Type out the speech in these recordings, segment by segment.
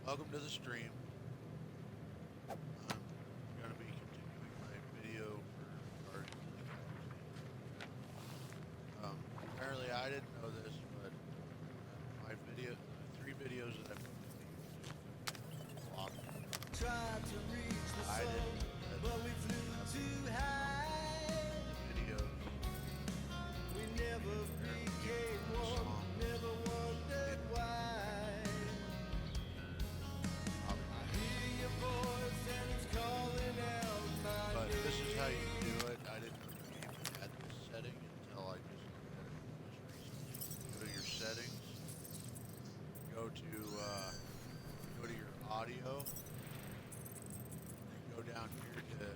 Welcome to the stream. I'm going to be continuing my video for apparently I didn't know this, but my video, the 3 videos that I put on YouTube, I didn't know that we flew too high. Videos. We never became one, never wondered why. But this is how you do it. I didn't know the game had this setting until I just looked at it most recently. Go to your settings. Go to your audio. Then go down here to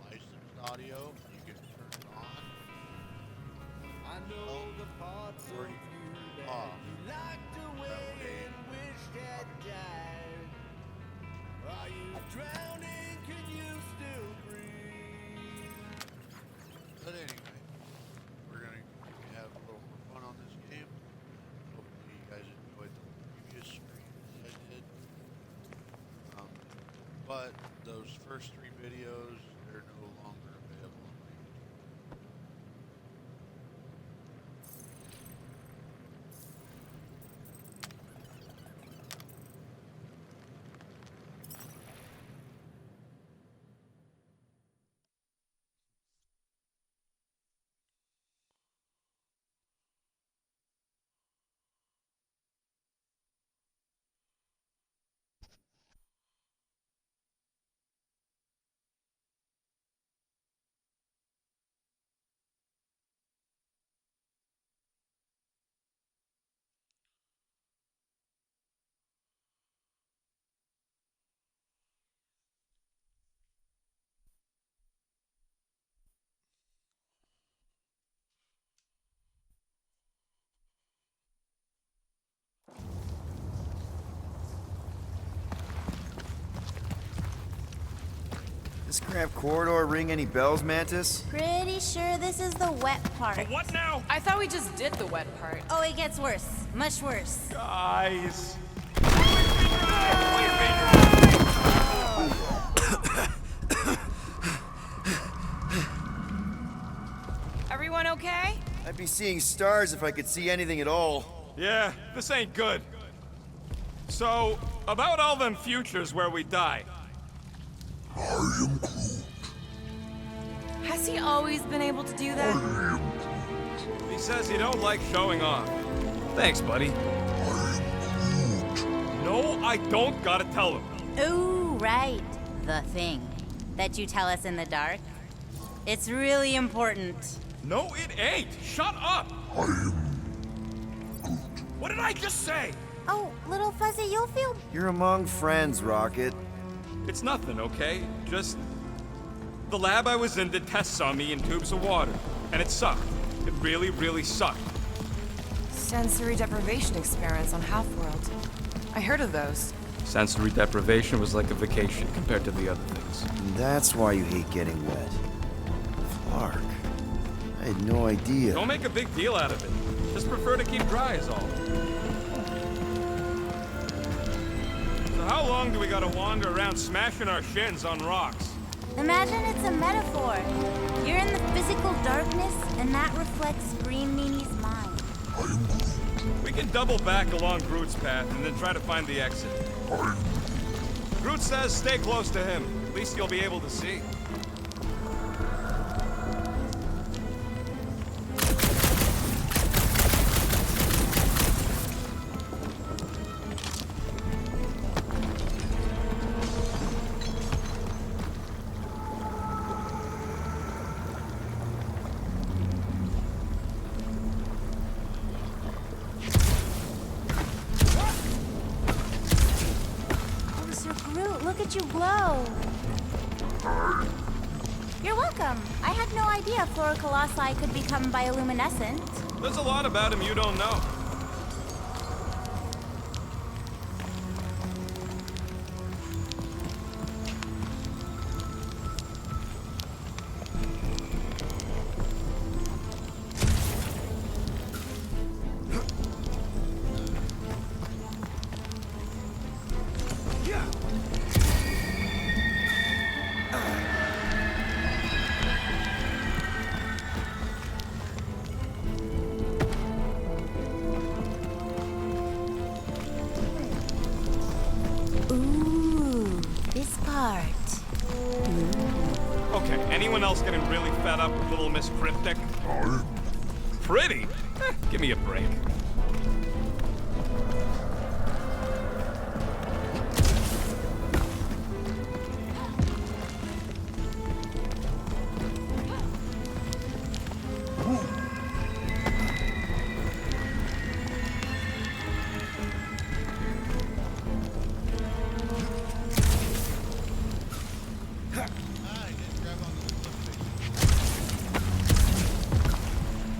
licensed audio. You can turn it on. I know the parts of you that you locked away and wished had died. Are you drowning? Can you still breathe? But anyway, we're gonna have a little more fun on this game. Hopefully you guys enjoyed the previous streams that I did. But those first 3 videos, they're no longer available on my YouTube. This cramped corridor ring any bells, Mantis? Pretty sure this is the wet part. What now? I thought we just did the wet part. Oh, it gets worse. Much worse. Guys. Everyone okay? I'd be seeing stars if I could see anything at all. Yeah, this ain't good. So, about all them futures where we die. Has he always been able to do that? He says he don't like showing off. Thanks, buddy. No, I don't gotta tell him. Ooh, right. The thing that you tell us in the dark. It's really important. No, it ain't. Shut up. What did I just say? Oh, little Fuzzy, you'll feel... You're among friends, Rocket. It's nothing, okay? Just... The lab I was in did tests on me in tubes of water. And it sucked. It really, really sucked. Sensory deprivation experiments on Half-World. I heard of those. Sensory deprivation was like a vacation compared to the other things. And that's why you hate getting wet. Clark. I had no idea. Don't make a big deal out of it. Just prefer to keep dry is all. So how long do we gotta wander around smashing our shins on rocks? Imagine it's a metaphor. You're in the physical darkness, and that reflects Green Meanie's mind. We can double back along Groot's path and then try to find the exit. Groot says stay close to him. At least you'll be able to see. Look at you glow. You're welcome. I had no idea Floricolossi could become bioluminescent. There's a lot about him you don't know. Right. Okay, anyone else getting really fed up with Little Miss Cryptic? Pretty? Give me a break.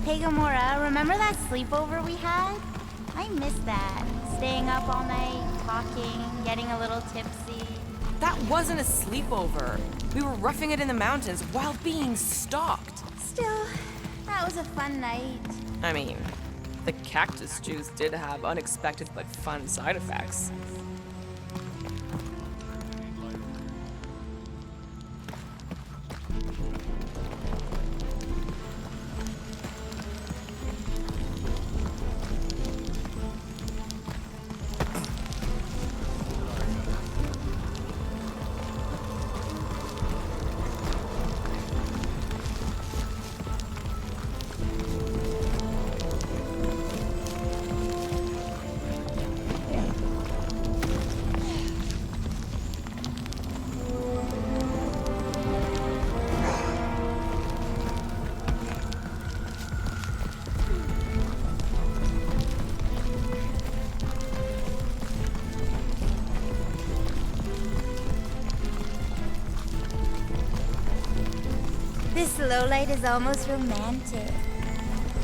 Hey Gamora, remember that sleepover we had? I miss that. Staying up all night, talking, getting a little tipsy. That wasn't a sleepover. We were roughing it in the mountains while being stalked. Still, that was a fun night. I mean, the cactus juice did have unexpected but fun side effects. This lowlight is almost romantic.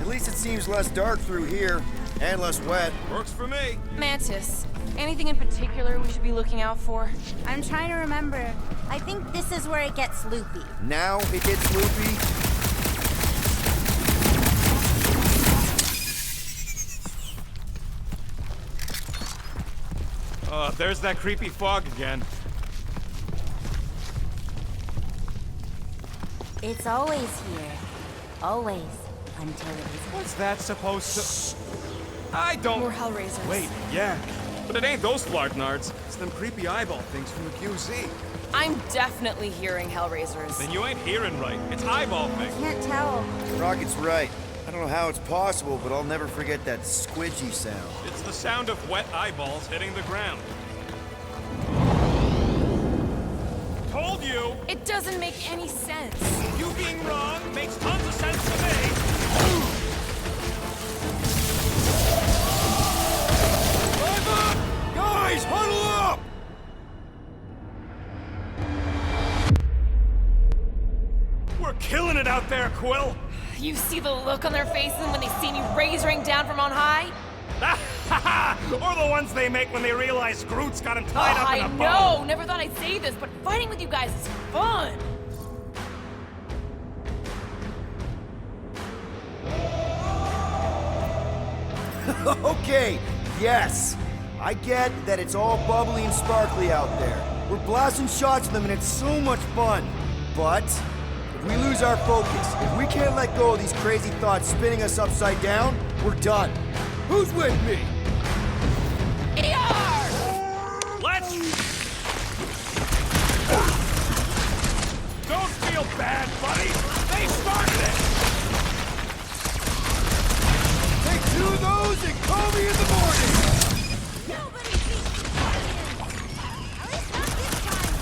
At least it seems less dark through here, and less wet. Works for me. Mantis, anything in particular we should be looking out for? I'm trying to remember. I think this is where it gets loopy. Now it gets loopy. There's that creepy fog again. It's always here. Always. Until it isn't. What's that supposed to... I don't... More Hellraisers. Wait, yeah. But it ain't those Flartnards. It's them creepy eyeball things from the QZ. I'm definitely hearing Hellraisers. Then you ain't hearing right. It's eyeball things. Can't tell. Rocket's right. I don't know how it's possible, but I'll never forget that squidgy sound. It's the sound of wet eyeballs hitting the ground. Told you! It doesn't make any sense. You being wrong makes tons of sense to me! Guys, huddle up! We're killing it out there, Quill! You see the look on their faces when they see me razoring down from on high? Or the ones they make when they realize Groot's got him tied up in a bow. I know! Never thought I'd say this, but fighting with you guys is fun! Okay, yes. I get that it's all bubbly and sparkly out there. We're blasting shots at them and it's so much fun. But if we lose our focus, if we can't let go of these crazy thoughts spinning us upside down, we're done. Who's with me? Let's... Don't feel bad, buddy! They started it! Take two of those and call me in the morning! Nobody beats Guardians! At least not this time!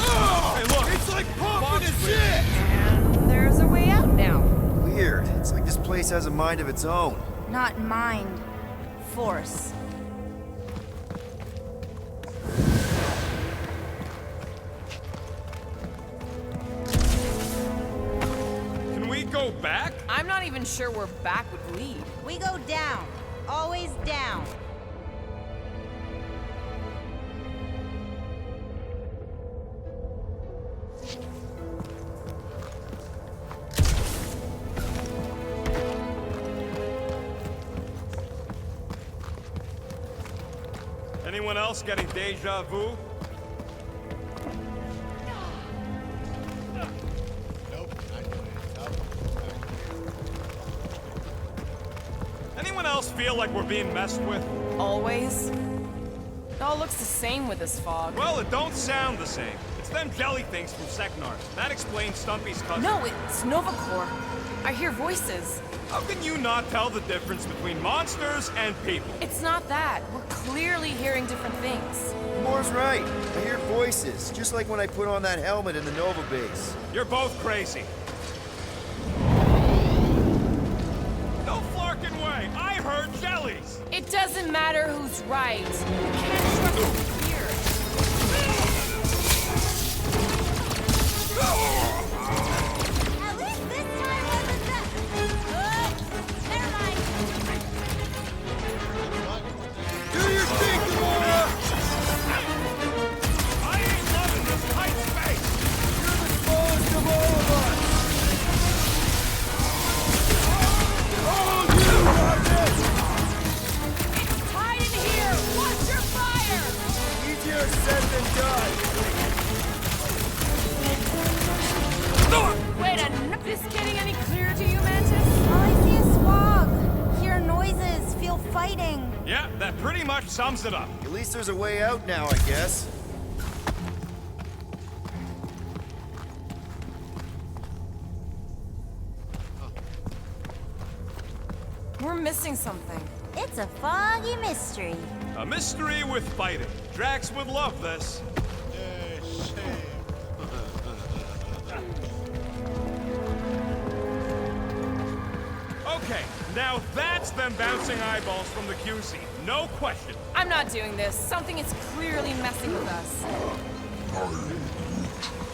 Oh, Hey, look! it's like pumping Fog's a clear. shit! And there's a way out now. Weird. It's like this place has a mind of its own. Not mind. Force. Can we go back? I'm not even sure where back would lead. We go down. Always down. Anyone else getting deja vu? Nope, not doing it. Nope. Anyone else feel like we're being messed with? Always? It all looks the same with this fog. Well, it don't sound the same. It's them jelly things from Seknarf. That explains Stumpy's cousin. No, it's Novacore. I hear voices. How can you not tell the difference between monsters and people? It's not that. We're clearly hearing different things. Moore's right. I hear voices, just like when I put on that helmet in the Nova base. You're both crazy. No flarking way! I heard jellies! It doesn't matter who's right. You can't trust here. At least this time wasn't that. Never mind. Do your thing, Gamora! I ain't loving this tight space! You're the smallest of all of us! Oh, you rocket! It's tight in here. Watch your fire. Easier said than done. Wait a minute. This getting any clearer to you, Mantis? All I see is fog. Hear noises, feel fighting. Yeah, that pretty much sums it up. At least there's a way out now, I guess. We're missing something. It's a foggy mystery. A mystery with fighting. Drax would love this. Okay, now that's them bouncing eyeballs from the QC. No question. I'm not doing this. Something is clearly messing with us.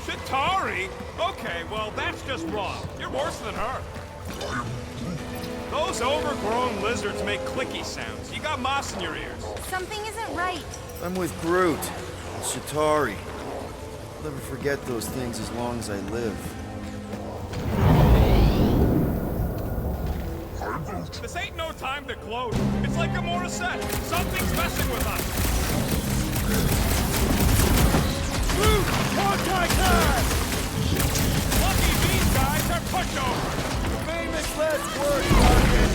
Chitauri? Okay, well, that's just wrong. You're worse than her. Those overgrown lizards make clicky sounds. You got moss in your ears. Something isn't right. I'm with Groot. Chitauri. I'll never forget those things as long as I live. This ain't no time to gloat. It's like Gamora said. Something's messing with us. Groot! Contact time! Lucky these guys are pushovers. Famous last word, Rocket!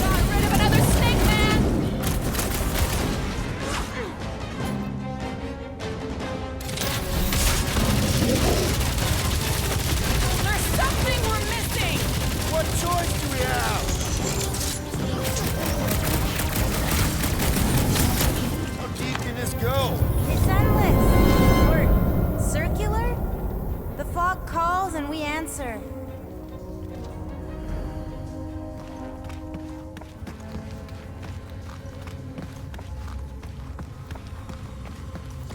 Got rid of another snake man! There's something we're missing! What choice do we have? How deep can this go? It's endless. Or circular? The fog calls and we answer.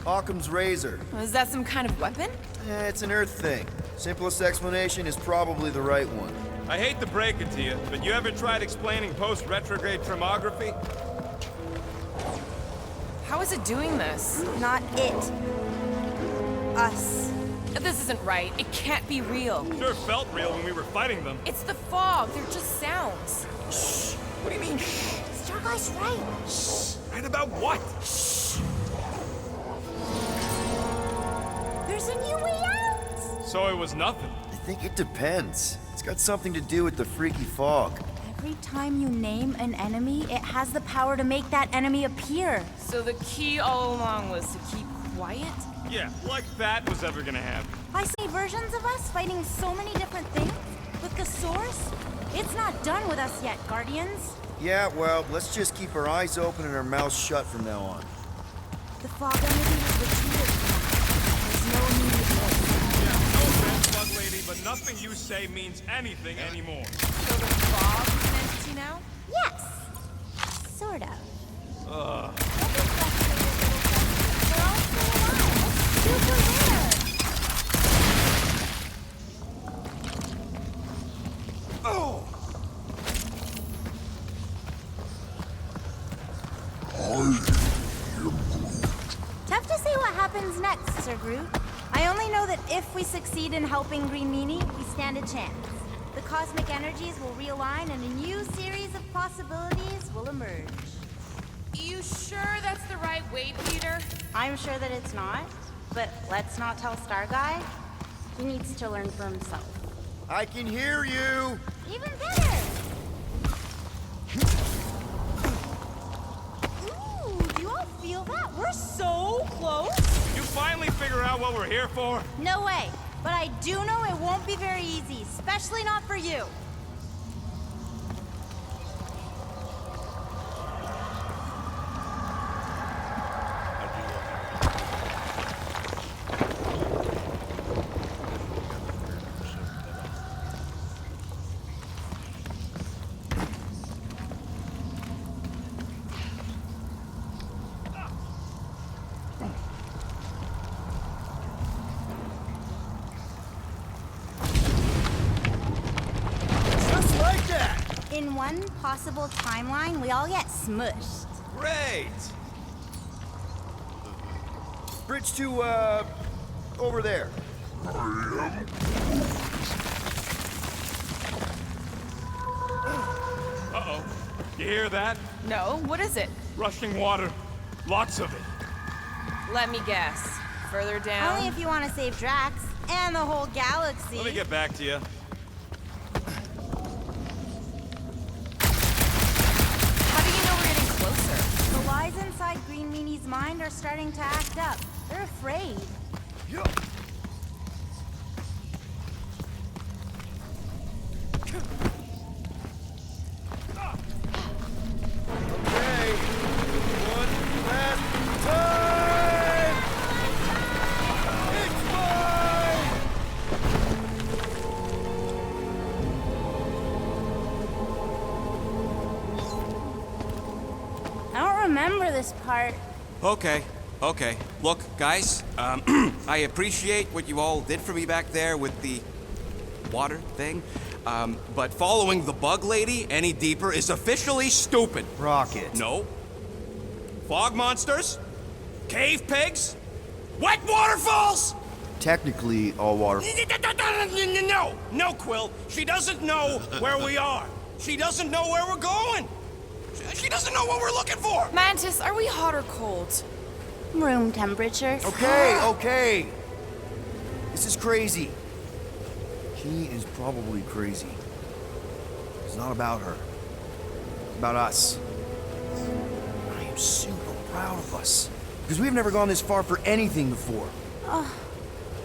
Occam's razor. Is that some kind of weapon? It's an Earth thing. Simplest explanation is probably the right one. I hate to break it to you, but you ever tried explaining post-retrograde tremography? How is it doing this? Not it. Us. This isn't right. It can't be real. Sure felt real when we were fighting them. It's the fog. They're just sounds. Shh! What do you mean, shh? Starguy's right. Shh. Right about what? There's a new way out. So it was nothing. I think it depends. It's got something to do with the freaky fog. Every time you name an enemy, it has the power to make that enemy appear. So the key all along was to keep quiet? Yeah, like that was ever gonna happen. I see versions of us fighting so many different things. With the source, it's not done with us yet, Guardians. Yeah, well, let's just keep our eyes open and our mouths shut from now on. The fog enemy has retreated. There's no immediate threat. Yeah, no offense, Bug Lady, but nothing you say means anything anymore. So the fog is an entity now? Yes. Sort of. Ugh. Don't be frustrated, little friend. We're all still alive. Super rare. Oh! Tough to say what happens next, Sir Groot. I only know that if we succeed in helping Green Meanie, we stand a chance. The cosmic energies will realign and a new series of possibilities will emerge. You sure that's the right way, Peter? I'm sure that it's not, but let's not tell Star Guy. He needs to learn for himself. I can hear you! Even better! Ooh, do you all don't feel that. We're so close. You finally figure out what we're here for? No way. But I do know it won't be very easy, especially not for you. I do love Just like that! In one possible timeline, we all get smushed. Great! Bridge to, over there. Uh-oh. You hear that? No, what is it? Rushing water. Lots of it. Let me guess. Further down? Only if you want to save Drax and the whole galaxy. Let me get back to you. How do you know we're getting closer? The lies inside Green Meanie's mind are starting to act up. They're afraid. Okay, one last time! It's mine! I don't remember this part. Okay. Look, guys, I appreciate what you all did for me back there with the water thing, but following the bug lady any deeper is officially stupid. Rocket. No. Fog monsters? Cave pigs? Wet waterfalls? Technically, all water. No, Quill. She doesn't know where we are. She doesn't know where we're going. She doesn't know what we're looking for. Mantis, are we hot or cold? Room temperature. Okay. This is crazy. She is probably crazy. It's not about her. It's about us. I am super proud of us. Because we've never gone this far for anything before.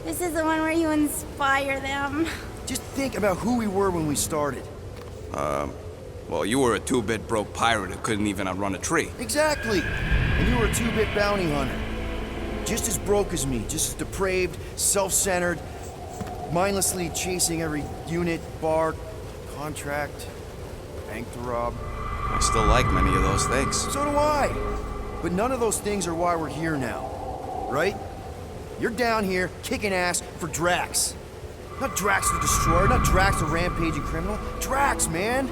This is the one where you inspire them. Just think about who we were when we started. Well, you were a two-bit broke pirate who couldn't even outrun a tree. Exactly. And you were a two-bit bounty hunter. Just as broke as me, just as depraved, self-centered, mindlessly chasing every unit, bar, contract, bank to rob. I still like many of those things. So do I. But none of those things are why we're here now, right? You're down here kicking ass for Drax. Not Drax the Destroyer, not Drax the rampaging criminal. Drax, man.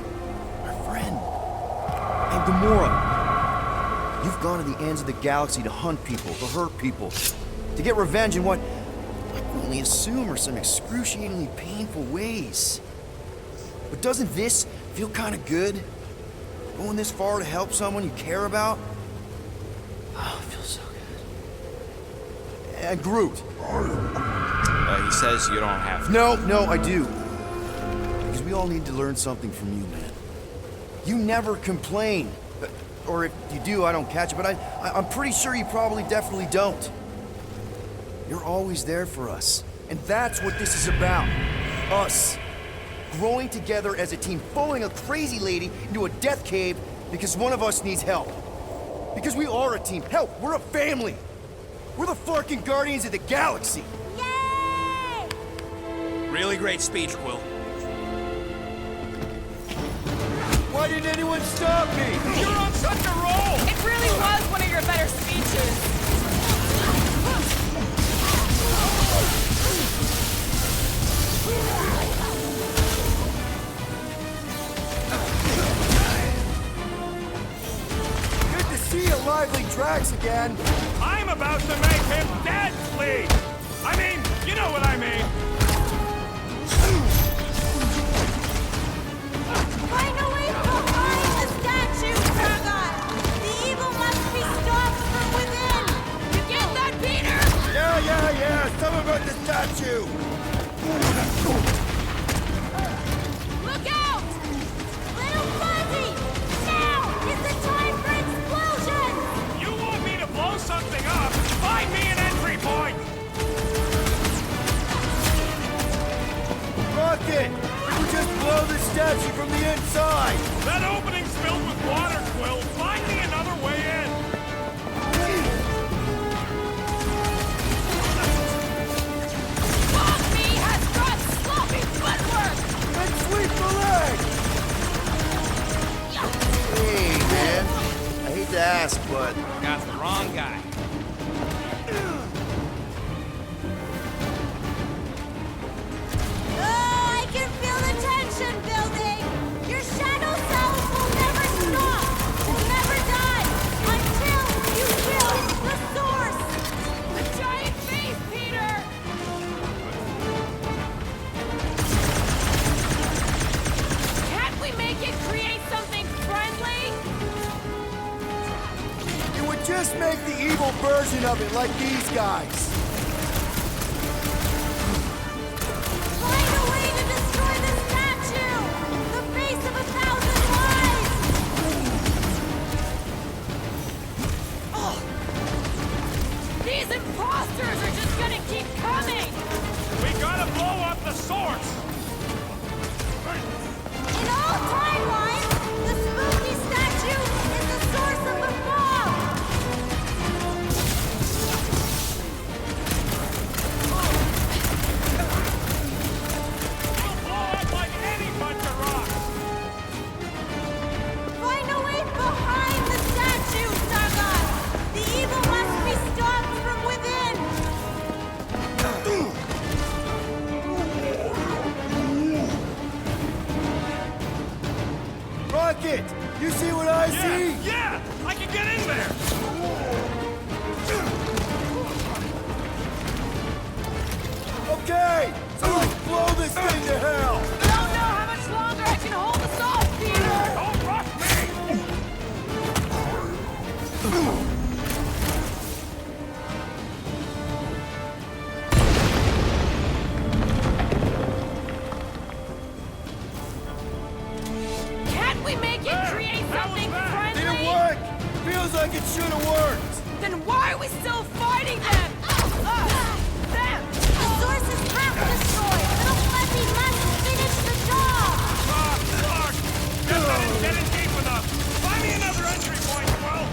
Our friend. And Gamora. You've gone to the ends of the galaxy to hunt people, to hurt people, to get revenge in what I can only assume are some excruciatingly painful ways. But doesn't this feel kind of good? Going this far to help someone you care about? Oh, it feels so good. And Groot. He says you don't have to. No, I do. Because we all need to learn something from you, man. You never complain. Or if you do, I don't catch it, but I'm pretty sure you probably definitely don't. You're always there for us. And that's what this is about. Us. Growing together as a team, following a crazy lady into a death cave because one of us needs help. Because we are a team. Hell, we're a family. We're the fucking Guardians of the Galaxy. Yay! Really great speech, Quill. Why didn't anyone stop me? You're on such a roll! It really was one of your better speeches. Good to see a lively Drax again. I'm about to make him dead, Lee! I mean, you know what I mean! Find a way behind the statue, Paragon! The evil must be stopped from within! You get that, Peter? Yeah. Something about the statue. Look out! Little Fuzzy! Now is the time for explosion! You want me to blow something up, find me an entry point! Rocket! We could just blow the statue from the inside! That opening's filled with water, Quill. Find me another way in. Mommy has got sloppy footwork! Then sweep the leg! Hey, man. I hate to ask, but... Got the wrong guy. Oh, I can feel the tension building! Your shadow cells will never stop! Will never die! Until you kill the source! The giant face, Peter! Can't we make it create something friendly? It would just make the evil version of it like these guys. Find a way to destroy the statue! The face of 1,000 lives! These imposters are just gonna keep coming! We gotta blow up the source! In all timelines, the spooky statue is the source of the fog! It'll blow up like any bunch of rocks! Find a way behind the statue, Saga! The evil must be stopped from within! Rocket! You see what I see? Yeah! I can get in there! Okay! So let's blow this thing to hell! I don't know how much longer I can hold us off, Peter! Don't rush me! Can't we make it create How was something that? Did it friendly? work? Feels like it should have worked! Then why are we still fighting them? Them! The source is half destroyed! Little Fuzzy must finish the job! Look! Guess I didn't get in deep enough! Find me another entry point, Quill!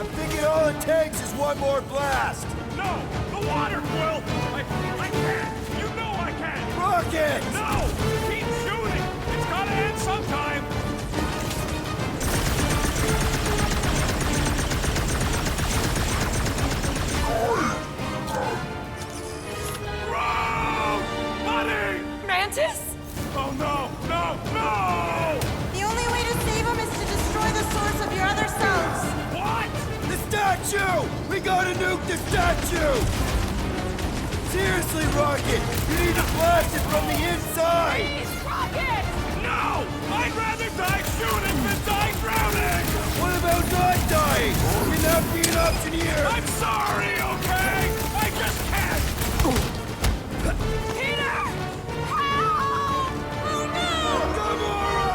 I'm thinking all it takes is one more blast! No! The water, Quill! I can't! You know I can't! Rocket! No! Keep shooting! It's gotta end sometime! Wrong! Buddy! Mantis? Oh no! No! No! The only way to save him is to destroy the source of your other selves! What? The statue! We gotta nuke the statue! Seriously, Rocket! You need to blast it from the inside! Please, Rocket! No! I'd rather die shooting than die drowning! What about not dying? Can that be an option here? I'm sorry, okay? I just can't! Peter! Help! Oh no! Gamora!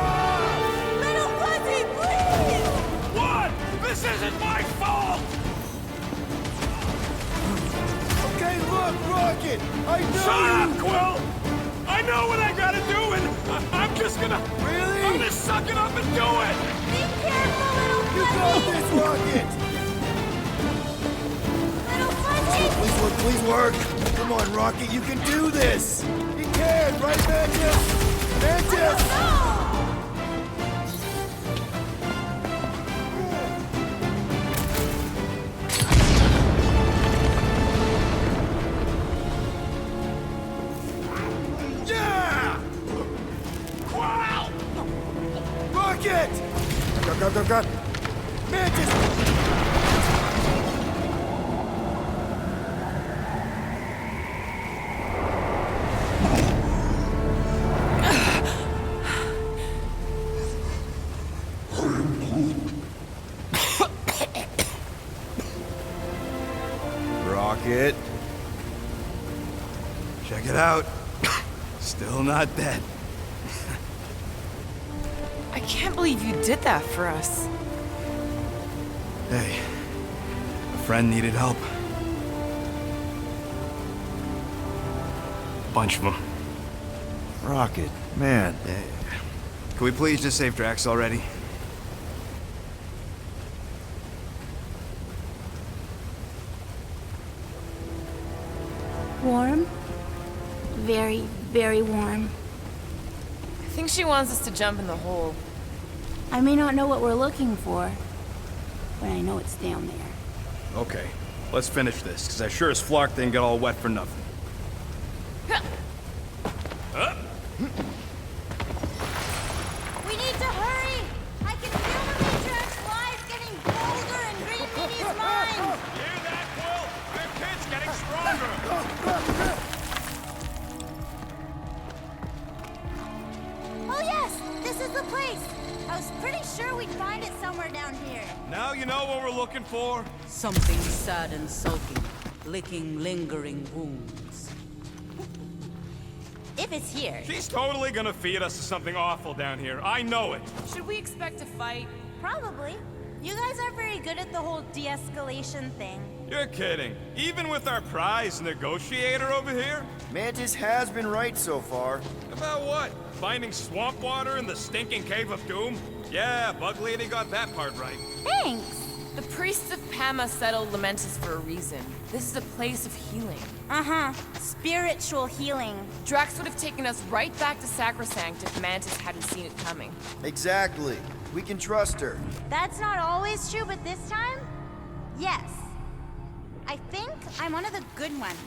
Little Fuzzy, please! What? This isn't my fault! Okay, look, Rocket! I know Shut you... up, Quill! I know what I gotta do, and I'm just gonna... Really? I'm gonna suck it up and do it! Be careful, Little You got Fuzzy! this, Rocket! Little Fuzzy! Please work, please work! Come on, Rocket, you can do this! You can, right, Mantis? Mantis! No! Yeah! Wow! Rocket! Go! Mantis! Rocket. Check it out. Still not dead. I can't believe you did that for us. Hey, a friend needed help. Bunch of them. Rocket, man. Can we please just save Drax already? Warm? Very, very warm. I think she wants us to jump in the hole. I may not know what we're looking for, but I know it's down there. Okay, let's finish this, because I sure as Flark didn't get all wet for nothing. We need to hurry! I can feel the Matriarch's lies getting colder in Green Meaty's mind! Hear that, Quill? Their kid's getting stronger! Oh yes! This is the place! I was pretty sure we'd find it somewhere down here. Now you know what we're looking for? Something sad and sulking, licking lingering wounds. If it's here. She's totally gonna feed us to something awful down here. I know it. Should we expect a fight? Probably. You guys aren't very good at the whole de-escalation thing. You're kidding. Even with our prize negotiator over here? Mantis has been right so far. About what? Finding swamp water in the stinking cave of doom? Yeah, Bug Lady got that part right. Thanks! The priests of Pama settled Lamentus for a reason. This is a place of healing. Uh-huh. Spiritual healing. Drax would have taken us right back to Sacrosanct if Mantis hadn't seen it coming. Exactly. We can trust her. That's not always true, but this time, yes. I think I'm one of the good ones.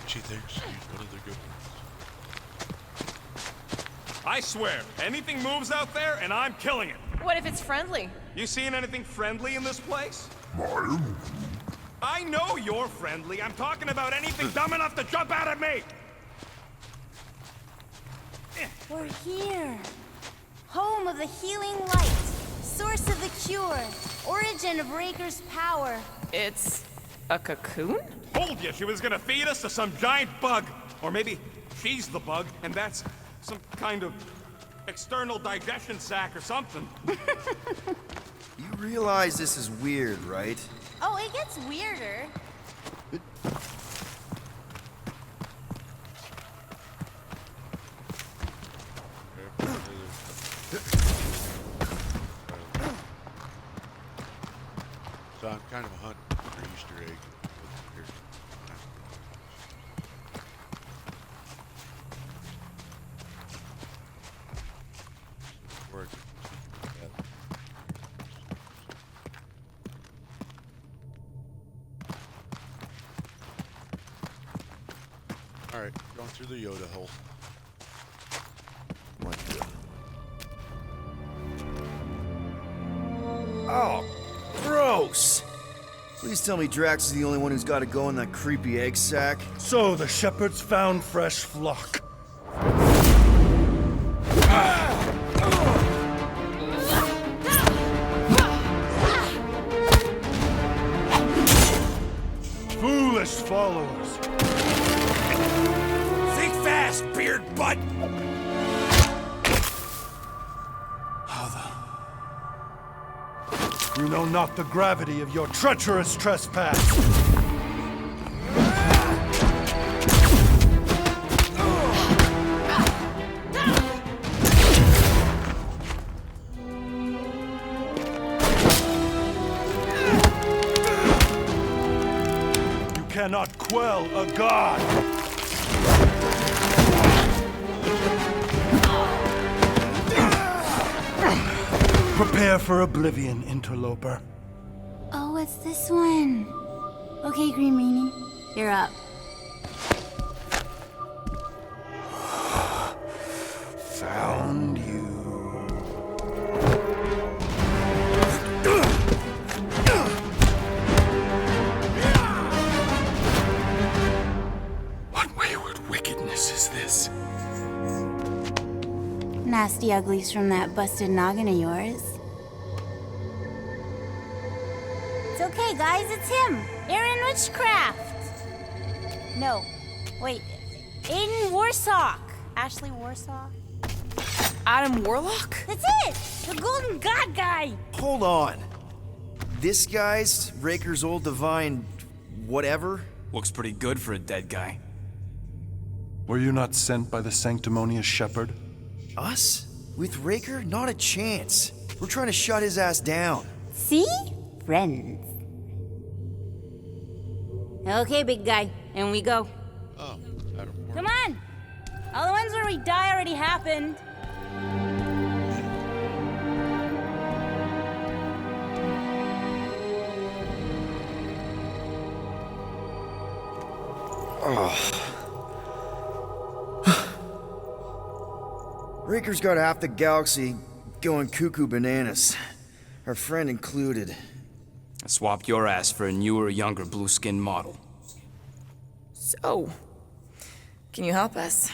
She thinks she's one of the good ones. I swear, anything moves out there and I'm killing it. What if it's friendly? You seen anything friendly in this place? I know you're friendly. I'm talking about anything dumb enough to jump out at me. We're here. Home of the healing light. Source of the cure. Origin of Raker's power. It's a cocoon? Told you she was gonna feed us to some giant bug. Or maybe she's the bug, and that's some kind of external digestion sac or something. You realize this is weird, right? Oh, it gets weirder. So I'm kind of hunting for Easter egg. Here. Where I can see that. All right, going through the Yoda hole. What the? Oh, gross! Please tell me Drax is the only one who's got to go in that creepy egg sack. So the shepherds found fresh flock. Foolish followers. Think fast, beard butt! You know not the gravity of your treacherous trespass. You cannot quell a god. Prepare for oblivion, interloper. Oh, it's this one. Okay, Green Meanie, you're up. Found you. What wayward wickedness is this? Nasty uglies from that busted noggin of yours. It's okay, guys, it's him! Aaron Witchcraft! No, wait, Aiden Warsaw! Ashley Warsaw? Adam Warlock? That's it! The Golden God guy! Hold on. This guy's Raker's old divine whatever? Looks pretty good for a dead guy. Were you not sent by the sanctimonious shepherd? Us? With Raker? Not a chance. We're trying to shut his ass down. See? Friends. Okay, big guy. And we go. Oh, Adam Warlock. Come on! All the ones where we die already happened. Raker's got half the galaxy going cuckoo bananas. Our friend included. I swapped your ass for a newer, younger blue-skinned model. So, can you help us?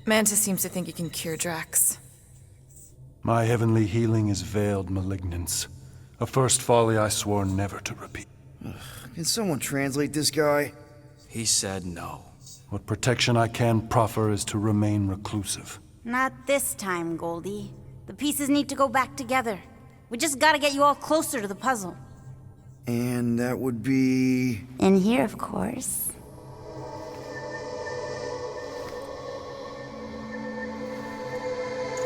Mantis seems to think he can cure Drax. My heavenly healing is veiled malignance. A first folly I swore never to repeat. Can someone translate this guy? He said no. What protection I can proffer is to remain reclusive. Not this time, Goldie. The pieces need to go back together. We just gotta get you all closer to the puzzle. And that would be... In here, of course.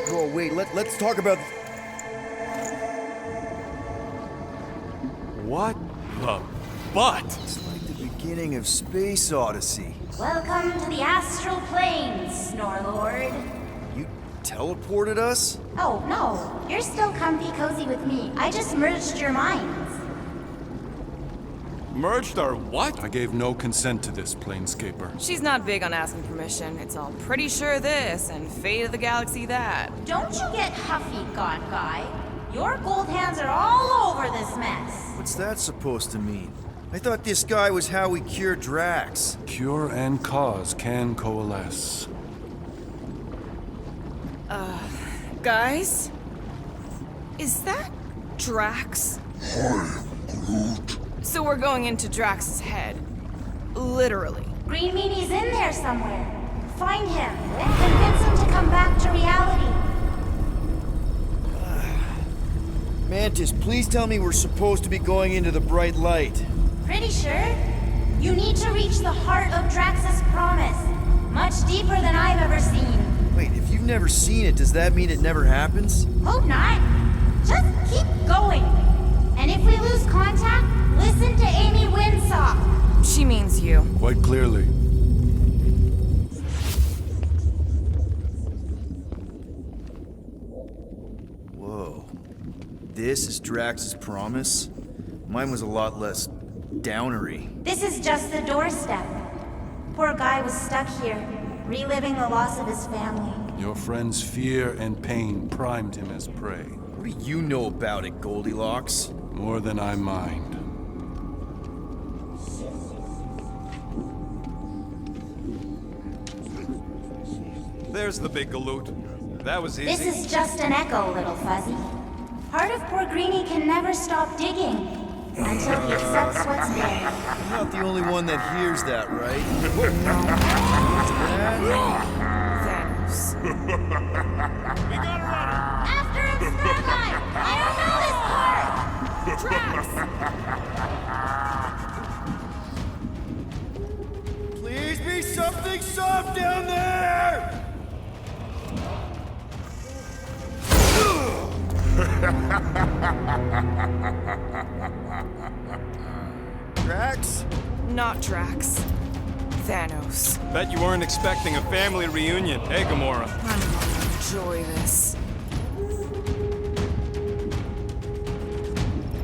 Oh, wait, let's talk about... What the butt? It's like the beginning of Space Odyssey. Welcome to the astral plane, Snorlord. You teleported us? Oh, no. You're still comfy cozy with me. I just merged your minds. Merged our what? I gave no consent to this, Planescaper. She's not big on asking permission. It's all pretty sure this and fate of the galaxy that. Don't you get huffy, God Guy. Your gold hands are all over this mess. What's that supposed to mean? I thought this guy was how we cured Drax. Cure and cause can coalesce. Guys? Is that Drax? Hi, Groot. So we're going into Drax's head. Literally. Green Meanie's in there somewhere. Find him and convince him to come back to reality. Mantis, please tell me we're supposed to be going into the bright light. Pretty sure. You need to reach the heart of Drax's promise. Much deeper than I've ever seen. Wait, if you've never seen it, does that mean it never happens? Hope not. Just keep going. And if we lose contact, listen to Amy Winsock. She means you. Quite clearly. Whoa. This is Drax's promise? Mine was a lot less downery. This is just the doorstep. Poor guy was stuck here, reliving the loss of his family. Your friend's fear and pain primed him as prey. What do you know about it, Goldilocks? More than I mind. There's the big galoot. That was easy. This is just an echo, little fuzzy. Part of poor Greenie can never stop digging until he accepts what's there. I'm not the only one that hears that, right? Thanos. We gotta run! After him, Starlight! I don't know this part! Drax! Please be something soft down there! Drax? Not Drax. Thanos. Bet you weren't expecting a family reunion, hey Gamora? I'm gonna enjoy this.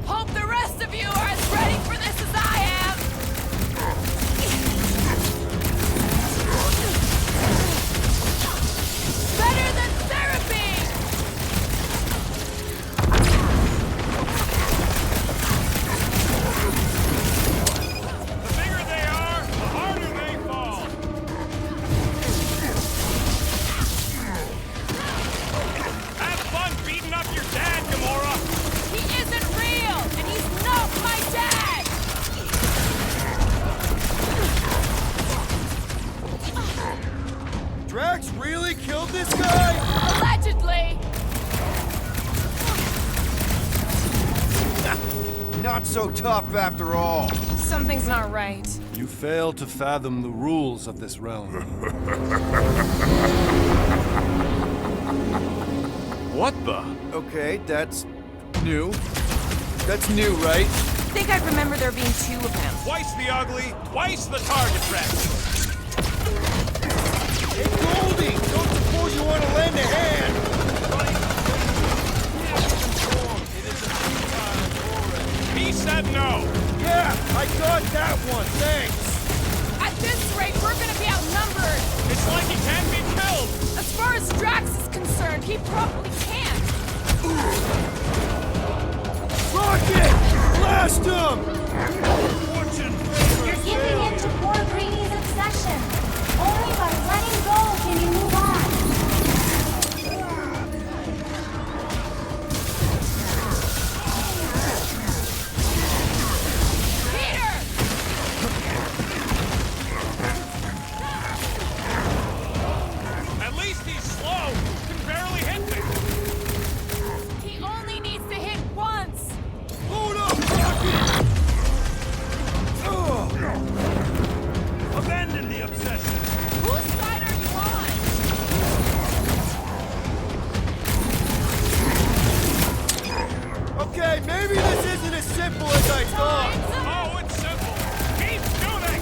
Hope the rest of you are as ready for this as I am! Better than therapy! The bigger they are, the harder they fall. not so tough after all. Something's not right. You fail to fathom the rules of this realm. What the? Okay, that's new. That's new, right? I think I remember there being 2 of them. Twice the ugly, twice the target practice. Hey, Goldie! Don't suppose you want to lend a hand? He said no. Yeah, I got that one, thanks. At this rate, we're gonna be outnumbered. It's like he can't be killed. As far as Drax is concerned, he probably can't. Rocket! Blast him! You're giving in to poor Greeny's obsession. Only by letting go can you move on. Peter! At least he's slow. Can barely hit me. He only needs to hit once. Hold up, Rocket! Abandon the obsession. Whose side are you on? Okay, maybe this isn't as simple as I thought. Oh, it's simple. Keep shooting.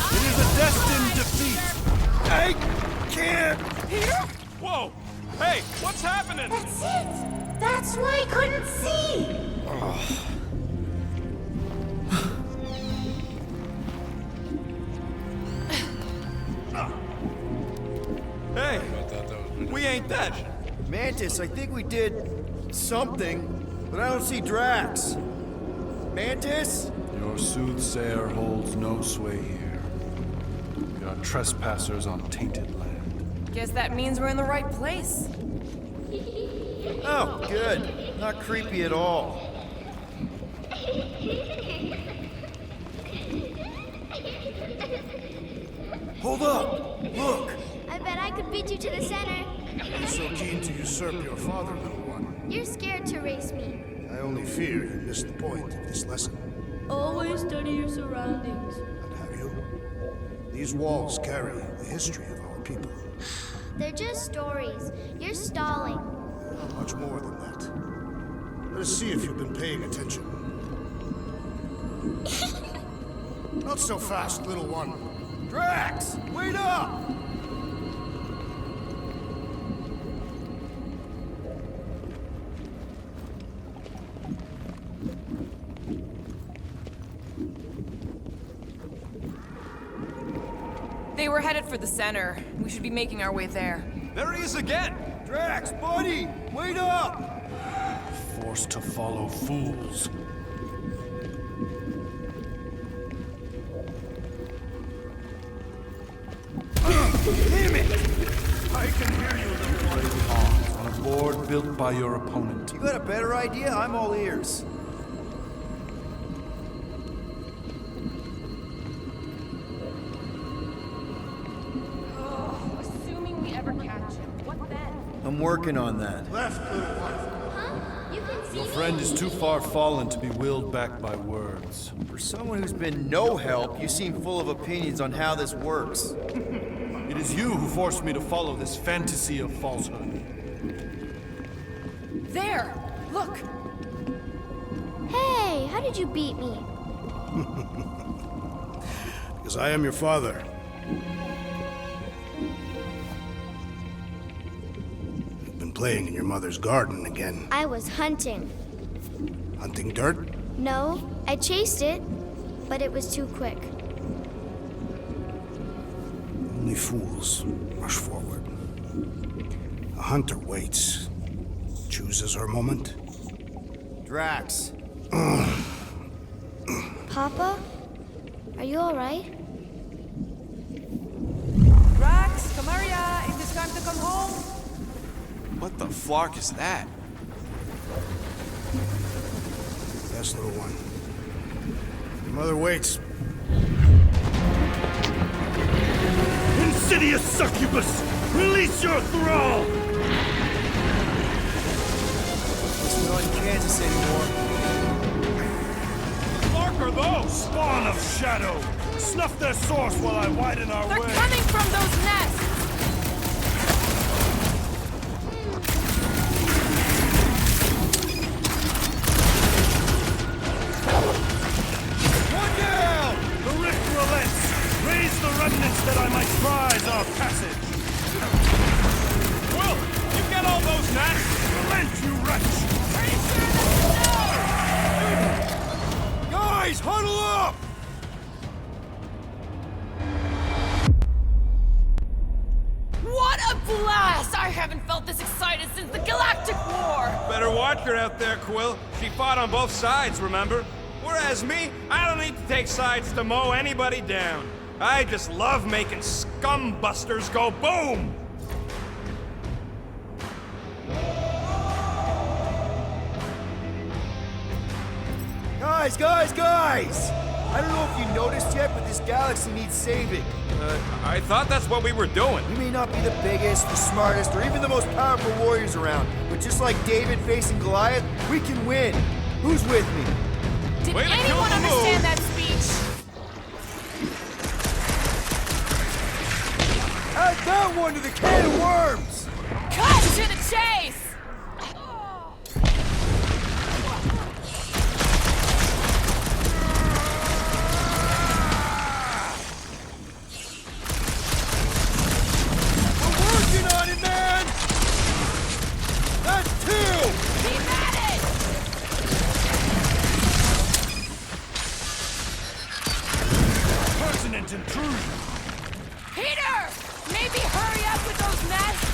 It is a destined defeat. I can't. Peter? Whoa. Hey, what's happening? That's it. That's why I couldn't see. Hey, we ain't dead. Mantis, I think we did something, but I don't see Drax. Mantis? Your soothsayer holds no sway here. We are trespassers on tainted land. Guess that means we're in the right place. Oh, good. Not creepy at all. Hold up! Look! I bet I could beat you to the center. You're so keen to usurp your father, little one. You're scared to race me. I only fear you missed the point of this lesson. Always study your surroundings. And have you? These walls carry the history of our people. They're just stories. You're stalling. Much more than that. Let us see if you've been paying attention. Not so fast, little one. Drax! Wait up! They were headed for the center. We should be making our way there. There he is again. Drax, buddy! Wait up! Forced to follow fools. Damn it! I can hear you, little one. On a board built by your opponent. You got a better idea? I'm all ears. Assuming we ever catch him, what then? I'm working on that. Left, little one. Huh? You can see Your me? friend is too far fallen to be willed back by words. For someone who's been no help, you seem full of opinions on how this works. It is you who forced me to follow this fantasy of falsehood. There! Look! Hey, how did you beat me? Because I am your father. You've been playing in your mother's garden again. I was hunting. Hunting dirt? No, I chased it, but it was too quick. Only fools rush forward. A hunter waits. Chooses her moment. Drax. Papa? Are you alright? Drax, come here, it is time to come home. What the flark is that? Yes, little one. Your mother waits. Insidious succubus! Release your thrall! in Kansas anymore. Mark are those? Spawn of shadow! Snuff their source while I widen our They're way. coming from those nests! One down! The rift relents! Raise the remnants that I might prize our passage! Will, you get all those gnats? Relent, you wretch! Pretty sure that's no! Guys, huddle up! What a blast! I haven't felt this excited since the Galactic War! Better watch her out there, Quill. She fought on both sides, remember? Whereas me, I don't need to take sides to mow anybody down. I just love making scumbusters go boom! Guys! I don't know if you noticed yet, but this galaxy needs saving. I thought that's what we were doing. We may not be the biggest, the smartest, or even the most powerful warriors around, but just like David facing Goliath, we can win. Who's with me? Did Way to kill anyone the understand mood. that speech? Add that one to the can of worms! Cut to the chase! We're working on it, man! That's two! Keep at it! Pertinent intrusion! Peter! Maybe hurry up with those nests!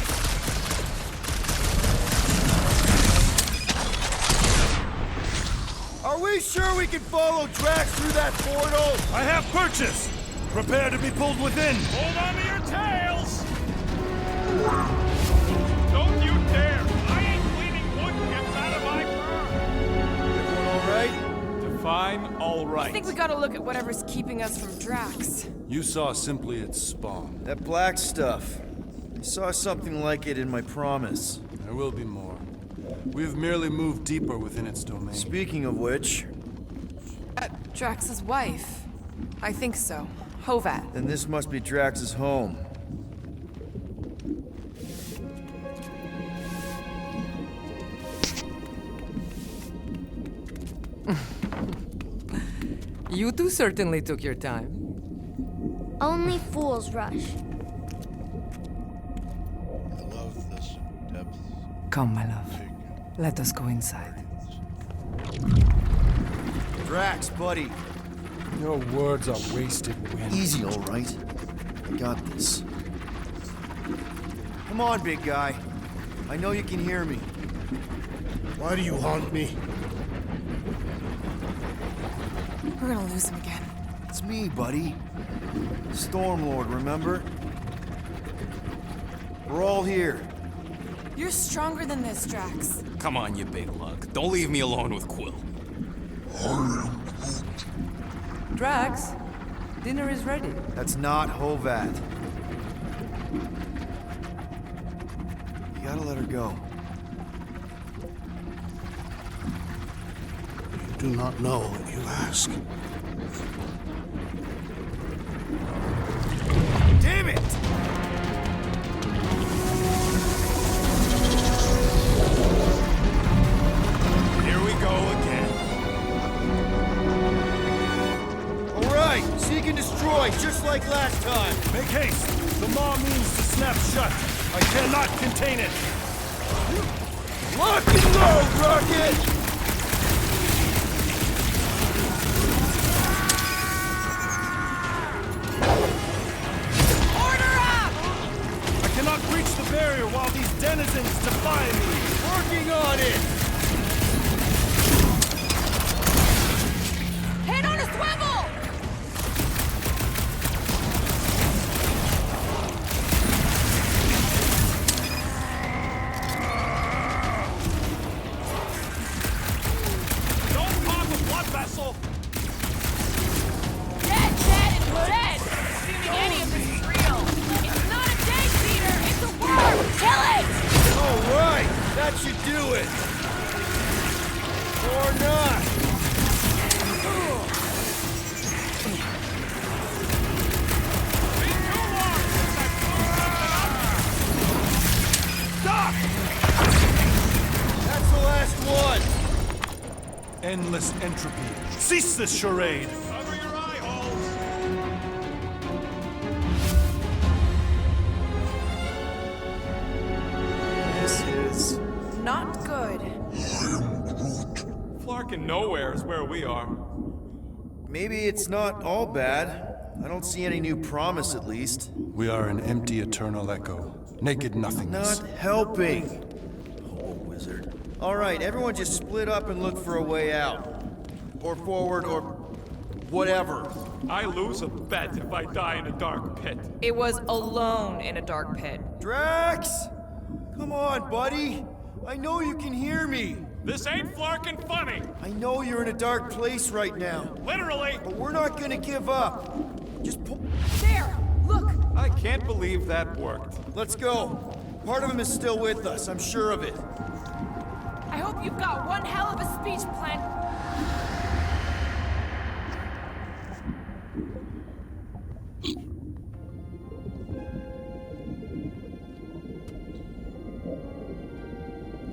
Are we sure we can follow Drax through that portal? I have purchase! Prepare to be pulled within! Hold on to your tails! Don't you dare! I ain't cleaning wood chips out of my fur! Everyone all right? Define all I right. think we gotta look at whatever's keeping us from Drax. You saw simply its spawn. That black stuff. I saw something like it in my promise. There will be more. We have merely moved deeper within its domain. Speaking of which, Drax's wife. I think so. Hovat. then this must be Drax's home. You two certainly took your time. Only fools rush. I love this depth. Come, my love. Let us go inside. Drax, buddy. Your words are wasted wind. Easy, all right. I got this. Come on, big guy. I know you can hear me. Why do you haunt me? We're gonna lose him again. It's me, buddy. Stormlord, remember? We're all here. You're stronger than this, Drax. Come on, you big lug. Don't leave me alone with Quill. Drax, dinner is ready. That's not Hovat. You gotta let her go. You do not know what you ask. Damn it! Here we go again. All right, seek and destroy, just like last time. Make haste! The maw means to snap shut. I cannot contain it. Lock and load, Rocket! Order up! I cannot breach the barrier while these denizens defy me. Working on it! Head on a swivel! Don't pop a blood vessel! Dead, dead! Assuming any of this is real. It's not a tank, Peter! It's a worm! Kill it! All right, that should do it. Endless entropy. Cease this charade! Cover your eye holes! This is... Not good. Flarkin' nowhere is where we are. Maybe it's not all bad. I don't see any new promise, at least. We are an empty eternal echo. Naked nothingness. Not helping. Oh, wizard. All right, everyone just split up and look for a way out. Or forward, or whatever. I lose a bet if I die in a dark pit. It was alone in a dark pit. Drax! Come on, buddy. I know you can hear me. This ain't Flarkin' funny! I know you're in a dark place right now. Literally! But we're not gonna give up. Just pull... There! Look! I can't believe that worked. Let's go. Part of him is still with us, I'm sure of it. I hope you've got one hell of a speech plan.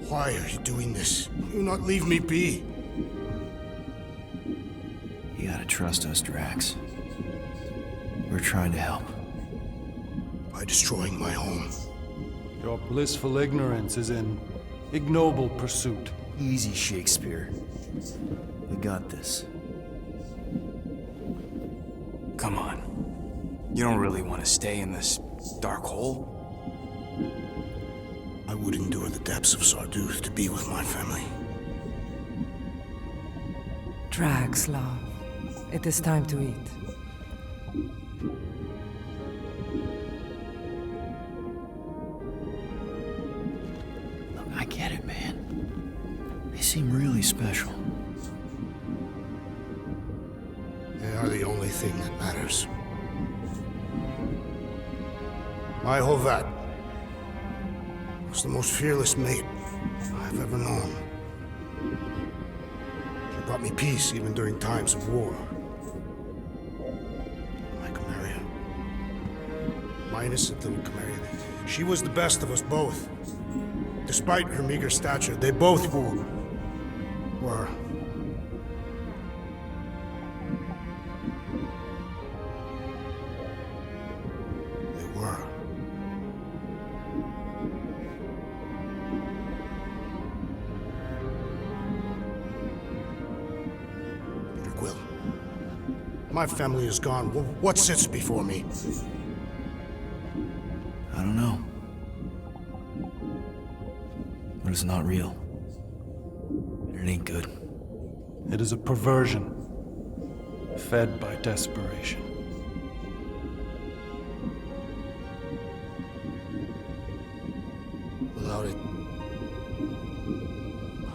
Why are you doing this? Do not leave me be. You gotta trust us, Drax. We're trying to help. By destroying my home. Your blissful ignorance is an ignoble pursuit. Easy, Shakespeare. We got this. Come on. You don't really want to stay in this dark hole? I would endure the depths of Sarduth to be with my family. Drax, love. It is time to eat. Look, I get it, man. They seem really special. They are the only thing that matters. My Hovat was the most fearless mate I've ever known. She brought me peace even during times of war. My Camarilla. My innocent little Camarilla. She was the best of us both. Despite her meager stature, they both were. My family is gone. What sits before me? I don't know. But it's not real. It ain't good. It is a perversion, fed by desperation. Without it,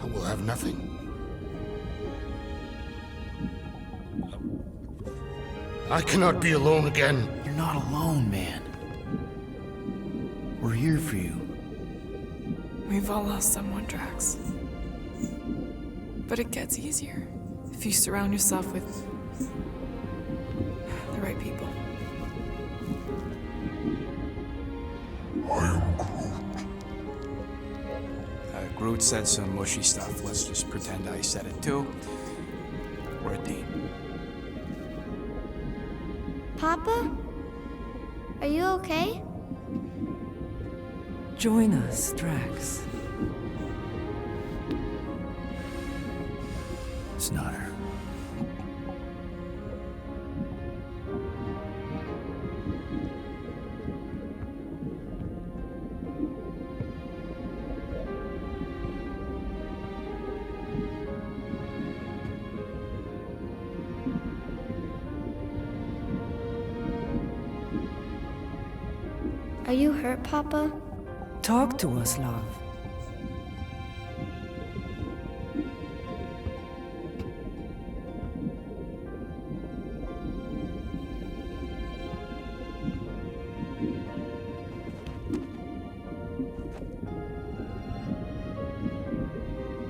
I will have nothing. I cannot be alone again. You're not alone, man. We're here for you. We've all lost someone, Drax. But it gets easier if you surround yourself with the right people. Groot said some mushy stuff. Let's just pretend I said it too. We're a team. Papa? Are you okay? Join us, Drax. It's not her. Are you hurt, Papa? Talk to us, love.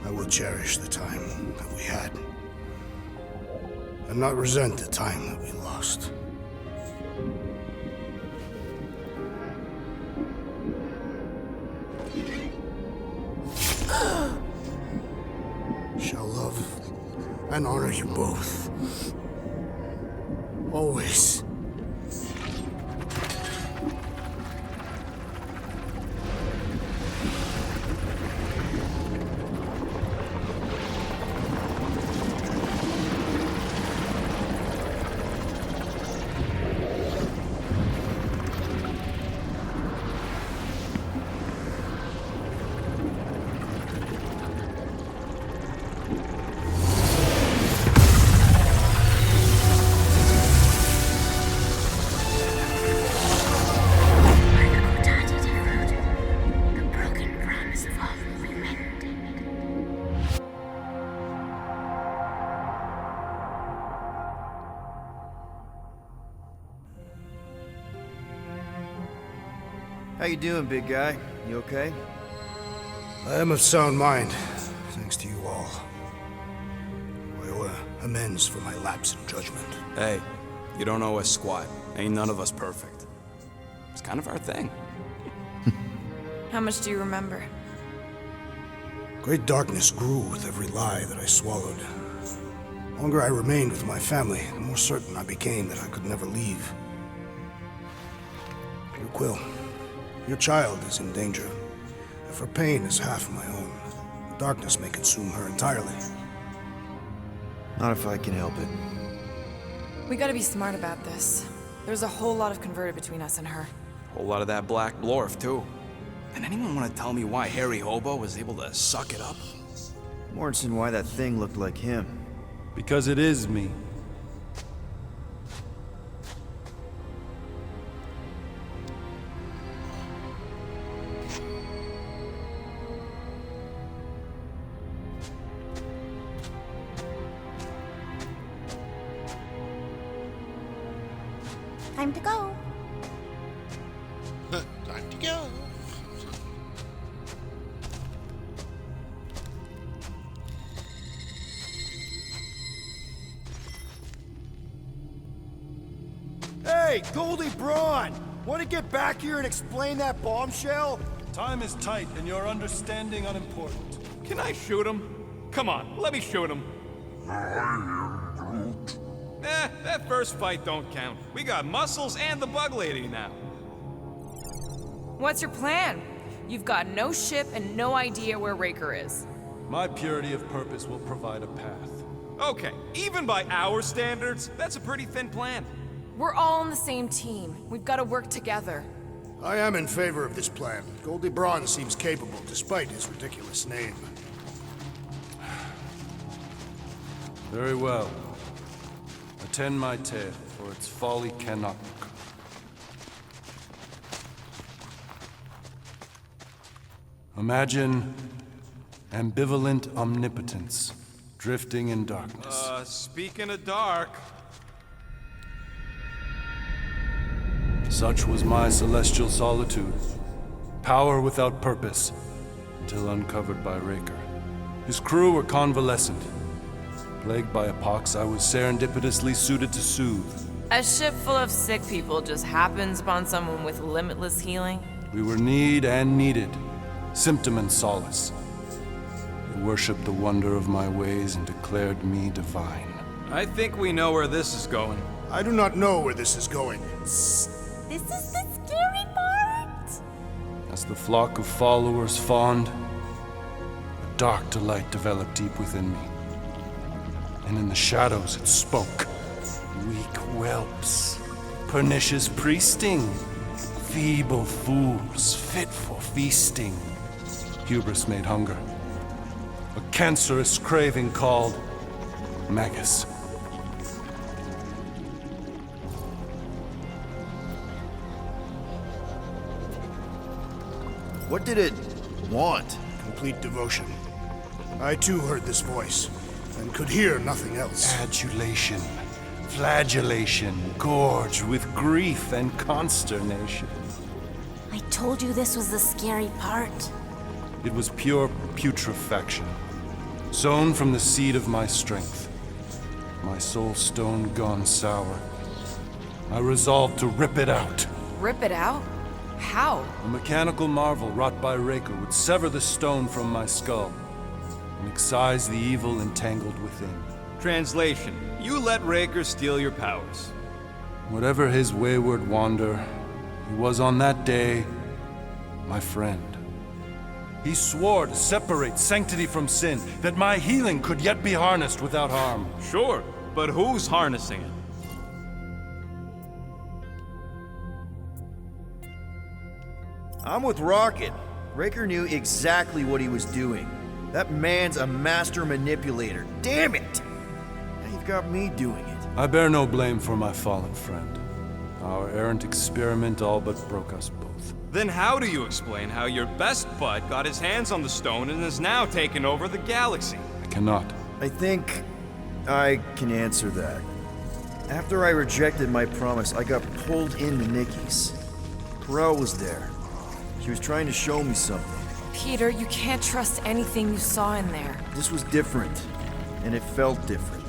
I will cherish the time that we had, and not resent the time that we lost. Shall love and honor you both. Always. How you doing, big guy? You okay? I am of sound mind, thanks to you all. I owe amends for my lapse in judgment. Hey, you don't owe us squat. Ain't none of us perfect. It's kind of our thing. How much do you remember? Great darkness grew with every lie that I swallowed. The longer I remained with my family, the more certain I became that I could never leave. Dear Quill, your child is in danger. If her pain is half my own, the darkness may consume her entirely. Not if I can help it. We gotta be smart about this. There's a whole lot of converted between us and her. Whole lot of that black blorf, too. And anyone want to tell me why Harry Hobo was able to suck it up? Morrison, why that thing looked like him. Because it is me. Time to go. Time to go. Hey, Goldie Braun! Want to get back here and explain that bombshell? Time is tight and your understanding unimportant. Can I shoot him? Come on, let me shoot him. That first fight don't count. We got Muscles and the Bug Lady now. What's your plan? You've got no ship and no idea where Raker is. My purity of purpose will provide a path. Okay, even by our standards, that's a pretty thin plan. We're all on the same team. We've got to work together. I am in favor of this plan. Goldie Braun seems capable, despite his ridiculous name. Very well. Attend my tale, for its folly cannot look. Imagine ambivalent omnipotence, drifting in darkness. Speaking of dark... Such was my celestial solitude. Power without purpose, until uncovered by Raker. His crew were convalescent. Plagued by a pox, I was serendipitously suited to soothe. A ship full of sick people just happens upon someone with limitless healing. We were need and needed, symptom and solace. They worshipped the wonder of my ways and declared me divine. I think we know where this is going. I do not know where this is going. This is the scary part. As the flock of followers fawned, a dark delight developed deep within me. And in the shadows it spoke. Weak whelps, pernicious priesting, feeble fools fit for feasting. Hubris made hunger. A cancerous craving called Magus. What did it want? Complete devotion. I too heard this voice, and could hear nothing else. Adulation, flagellation, gorged with grief and consternation. I told you this was the scary part. It was pure putrefaction, sown from the seed of my strength. My soul stone gone sour. I resolved to rip it out. Rip it out? How? A mechanical marvel wrought by Raker would sever the stone from my skull and excise the evil entangled within. Translation: you let Raker steal your powers. Whatever his wayward wander, he was on that day my friend. He swore to separate sanctity from sin, that my healing could yet be harnessed without harm. Sure, but who's harnessing it? I'm with Rocket. Raker knew exactly what he was doing. That man's a master manipulator. Damn it! Now you've got me doing it. I bear no blame for my fallen friend. Our errant experiment all but broke us both. Then how do you explain how your best bud got his hands on the stone and is now taking over the galaxy? I cannot. I think I can answer that. After I rejected my promise, I got pulled into Nikki's. Corel was there. She was trying to show me something. Peter, you can't trust anything you saw in there. This was different, and it felt different.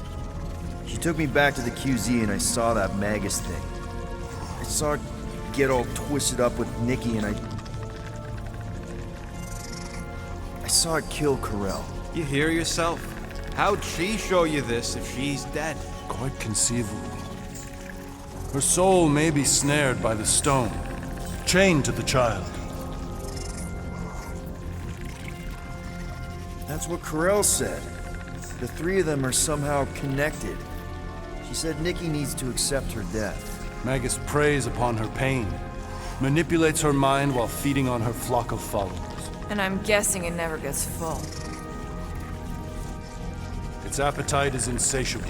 She took me back to the QZ and I saw that Magus thing. I saw it get all twisted up with Nikki and I saw it kill Corel. You hear yourself? How'd she show you this if she's dead? Quite conceivable. Her soul may be snared by the stone, chained to the child. That's what Corel said. The three of them are somehow connected. She said Nikki needs to accept her death. Magus preys upon her pain, manipulates her mind while feeding on her flock of followers. And I'm guessing it never gets full. Its appetite is insatiable.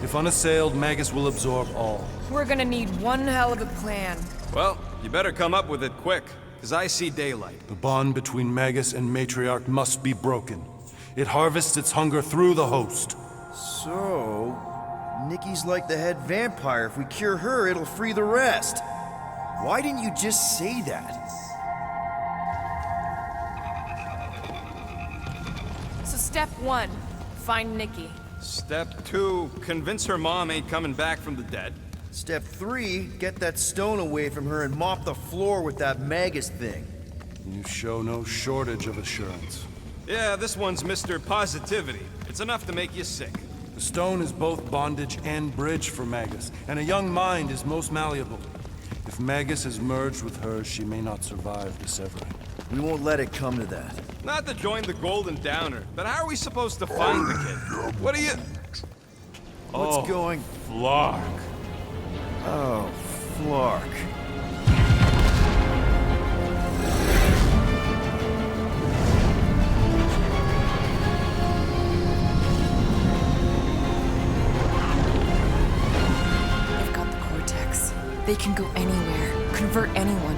If unassailed, Magus will absorb all. We're gonna need one hell of a plan. Well, you better come up with it quick, because I see daylight. The bond between Magus and Matriarch must be broken. It harvests its hunger through the host. So, Nikki's like the head vampire. If we cure her, it'll free the rest. Why didn't you just say that? So step 1, find Nikki. Step 2, convince her mom ain't coming back from the dead. Step 3, get that stone away from her and mop the floor with that Magus thing. You show no shortage of assurance. Yeah, this one's Mr. Positivity. It's enough to make you sick. The stone is both bondage and bridge for Magus, and a young mind is most malleable. If Magus is merged with hers, she may not survive the severing. We won't let it come to that. Not to join the Golden Downer, but how are we supposed to find the kid? What are you... What's going... Flark. Oh, Flark. They've got the cortex. They can go anywhere, convert anyone.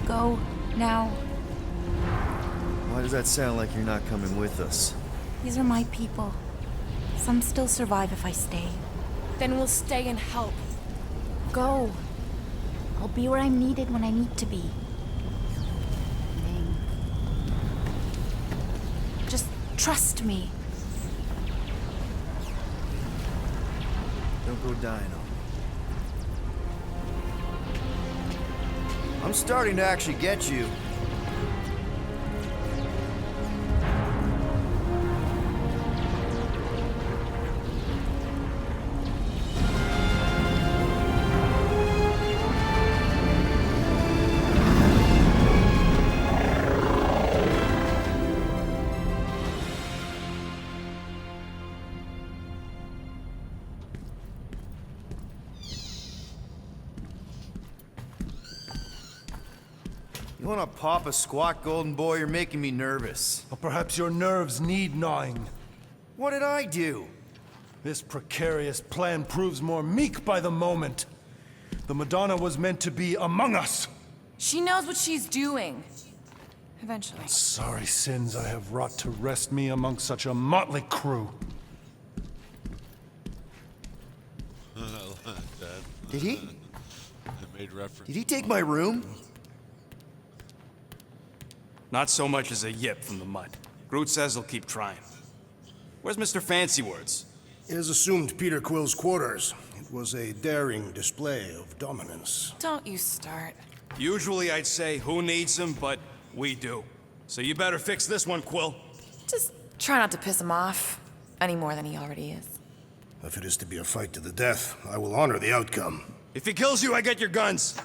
Go now. Why does that sound like you're not coming with us? These are my people. Some still survive if I stay. Then we'll stay and help. Go. I'll be where I'm needed when I need to be. Just trust me. Don't go dying on me. I'm starting to actually get you. You wanna pop a squat, golden boy? You're making me nervous. Or perhaps your nerves need gnawing. What did I do? This precarious plan proves more meek by the moment. The Madonna was meant to be among us. She knows what she's doing. Eventually. Sorry sins I have wrought to wrest me among such a motley crew. Did he? I made reference. Did he take my room? Not so much as a yip from the mud. Groot says he'll keep trying. Where's Mr. Fancy Words? It is assumed Peter Quill's quarters. It was a daring display of dominance. Don't you start. Usually I'd say who needs him, but we do. So you better fix this one, Quill. Just try not to piss him off any more than he already is. If it is to be a fight to the death, I will honor the outcome. If he kills you, I get your guns.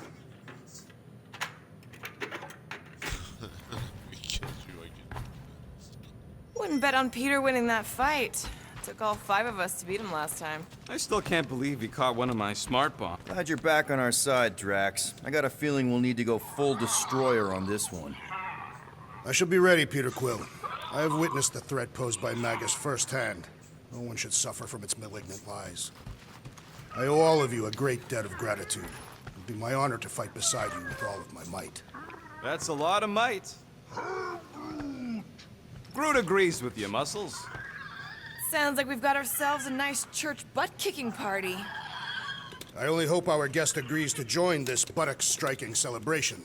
Wouldn't bet on Peter winning that fight. Took all 5 of us to beat him last time. I still can't believe he caught one of my smart bombs. Glad you're back on our side, Drax. I got a feeling we'll need to go full destroyer on this one. I shall be ready, Peter Quill. I have witnessed the threat posed by Magus firsthand. No one should suffer from its malignant lies. I owe all of you a great debt of gratitude. It would be my honor to fight beside you with all of my might. That's a lot of might. Groot agrees with you, Muscles. Sounds like we've got ourselves a nice church butt-kicking party. I only hope our guest agrees to join this buttock-striking celebration.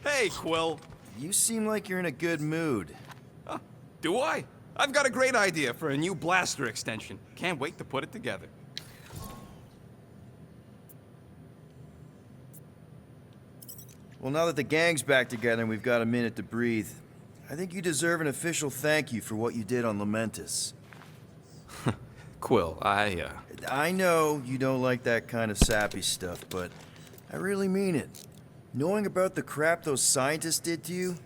Hey, Quill. You seem like you're in a good mood. Huh, do I? I've got a great idea for a new blaster extension. Can't wait to put it together. Well, now that the gang's back together and we've got a minute to breathe, I think you deserve an official thank you for what you did on Lamentus. Quill, I know you don't like that kind of sappy stuff, but I really mean it. Knowing about the crap those scientists did to you,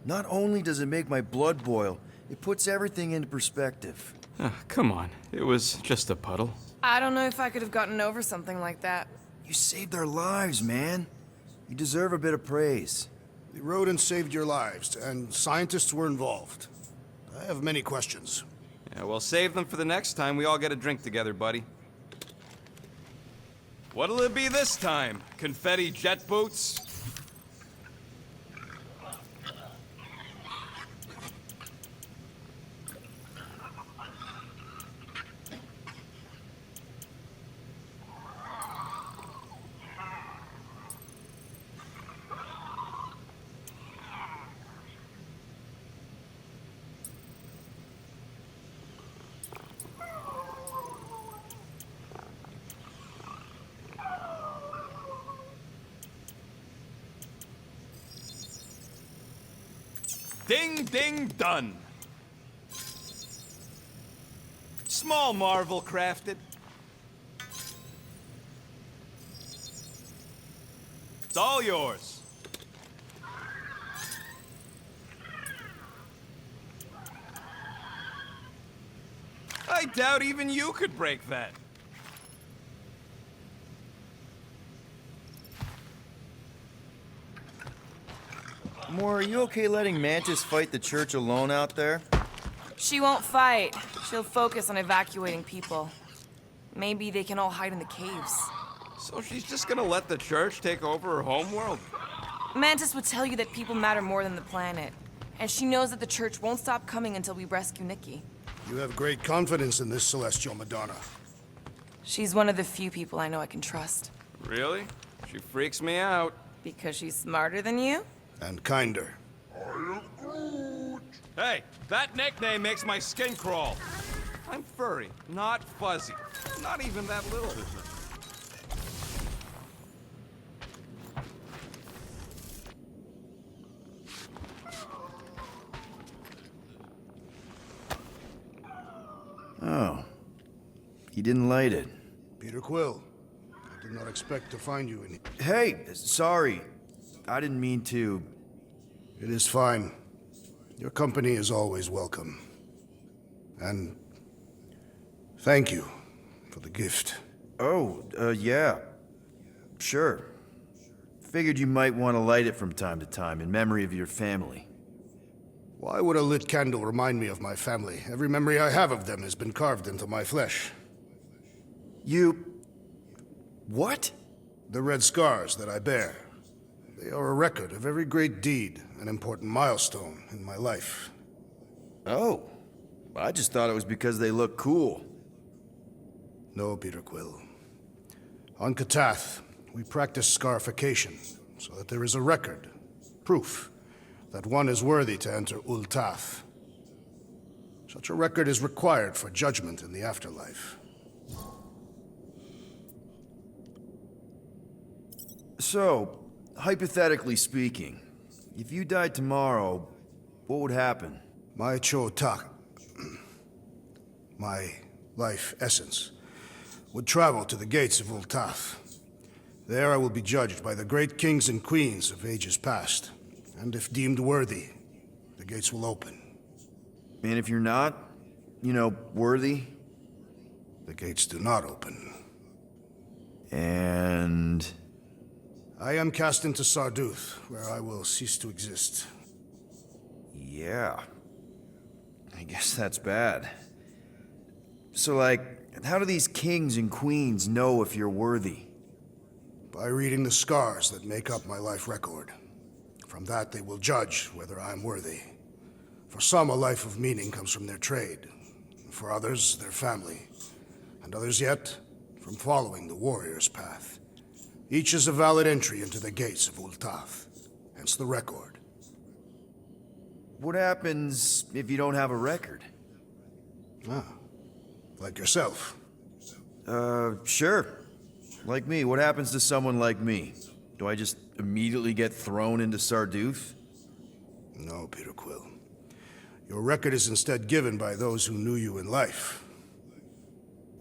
not only does it make my blood boil, it puts everything into perspective. Come on. It was just a puddle. I don't know if I could have gotten over something like that. You saved their lives, man. You deserve a bit of praise. We rode and saved your lives, and scientists were involved. I have many questions. Yeah, well, save them for the next time we all get a drink together, buddy. What'll it be this time? Confetti jet boots? Ding, ding, done. Small marvel crafted. It's all yours. I doubt even you could break that. Moore, are you okay letting Mantis fight the church alone out there? She won't fight. She'll focus on evacuating people. Maybe they can all hide in the caves. So she's just gonna let the church take over her homeworld? Mantis would tell you that people matter more than the planet. And she knows that the church won't stop coming until we rescue Nikki. You have great confidence in this celestial Madonna. She's one of the few people I know I can trust. Really? She freaks me out. Because she's smarter than you? And kinder. Hey, that nickname makes my skin crawl. I'm furry, not fuzzy. Not even that little. Oh. You didn't light it. Peter Quill, I did not expect to find you in here. Hey, sorry. I didn't mean to. It is fine. Your company is always welcome. And thank you for the gift. Oh, yeah. Sure. Figured you might want to light it from time to time in memory of your family. Why would a lit candle remind me of my family? Every memory I have of them has been carved into my flesh. What? The red scars that I bear. They are a record of every great deed, an important milestone in my life. Oh. I just thought it was because they look cool. No, Peter Quill. On Katath, we practice scarification, so that there is a record, proof that one is worthy to enter Ul'Tath. Such a record is required for judgment in the afterlife. So, hypothetically speaking, if you died tomorrow, what would happen? My Cho-Tak, my life essence, would travel to the gates of Ul'Tath. There I will be judged by the great kings and queens of ages past, and if deemed worthy, the gates will open. And if you're not, worthy? The gates do not open. And... I am cast into Sarduth, where I will cease to exist. Yeah. I guess that's bad. So, how do these kings and queens know if you're worthy? By reading the scars that make up my life record. From that, they will judge whether I'm worthy. For some, a life of meaning comes from their trade. For others, their family. And others yet, from following the warrior's path. Each is a valid entry into the gates of Ul'Tath. Hence the record. What happens if you don't have a record? Like yourself. Sure. Like me. What happens to someone like me? Do I just immediately get thrown into Sarduth? No, Peter Quill. Your record is instead given by those who knew you in life.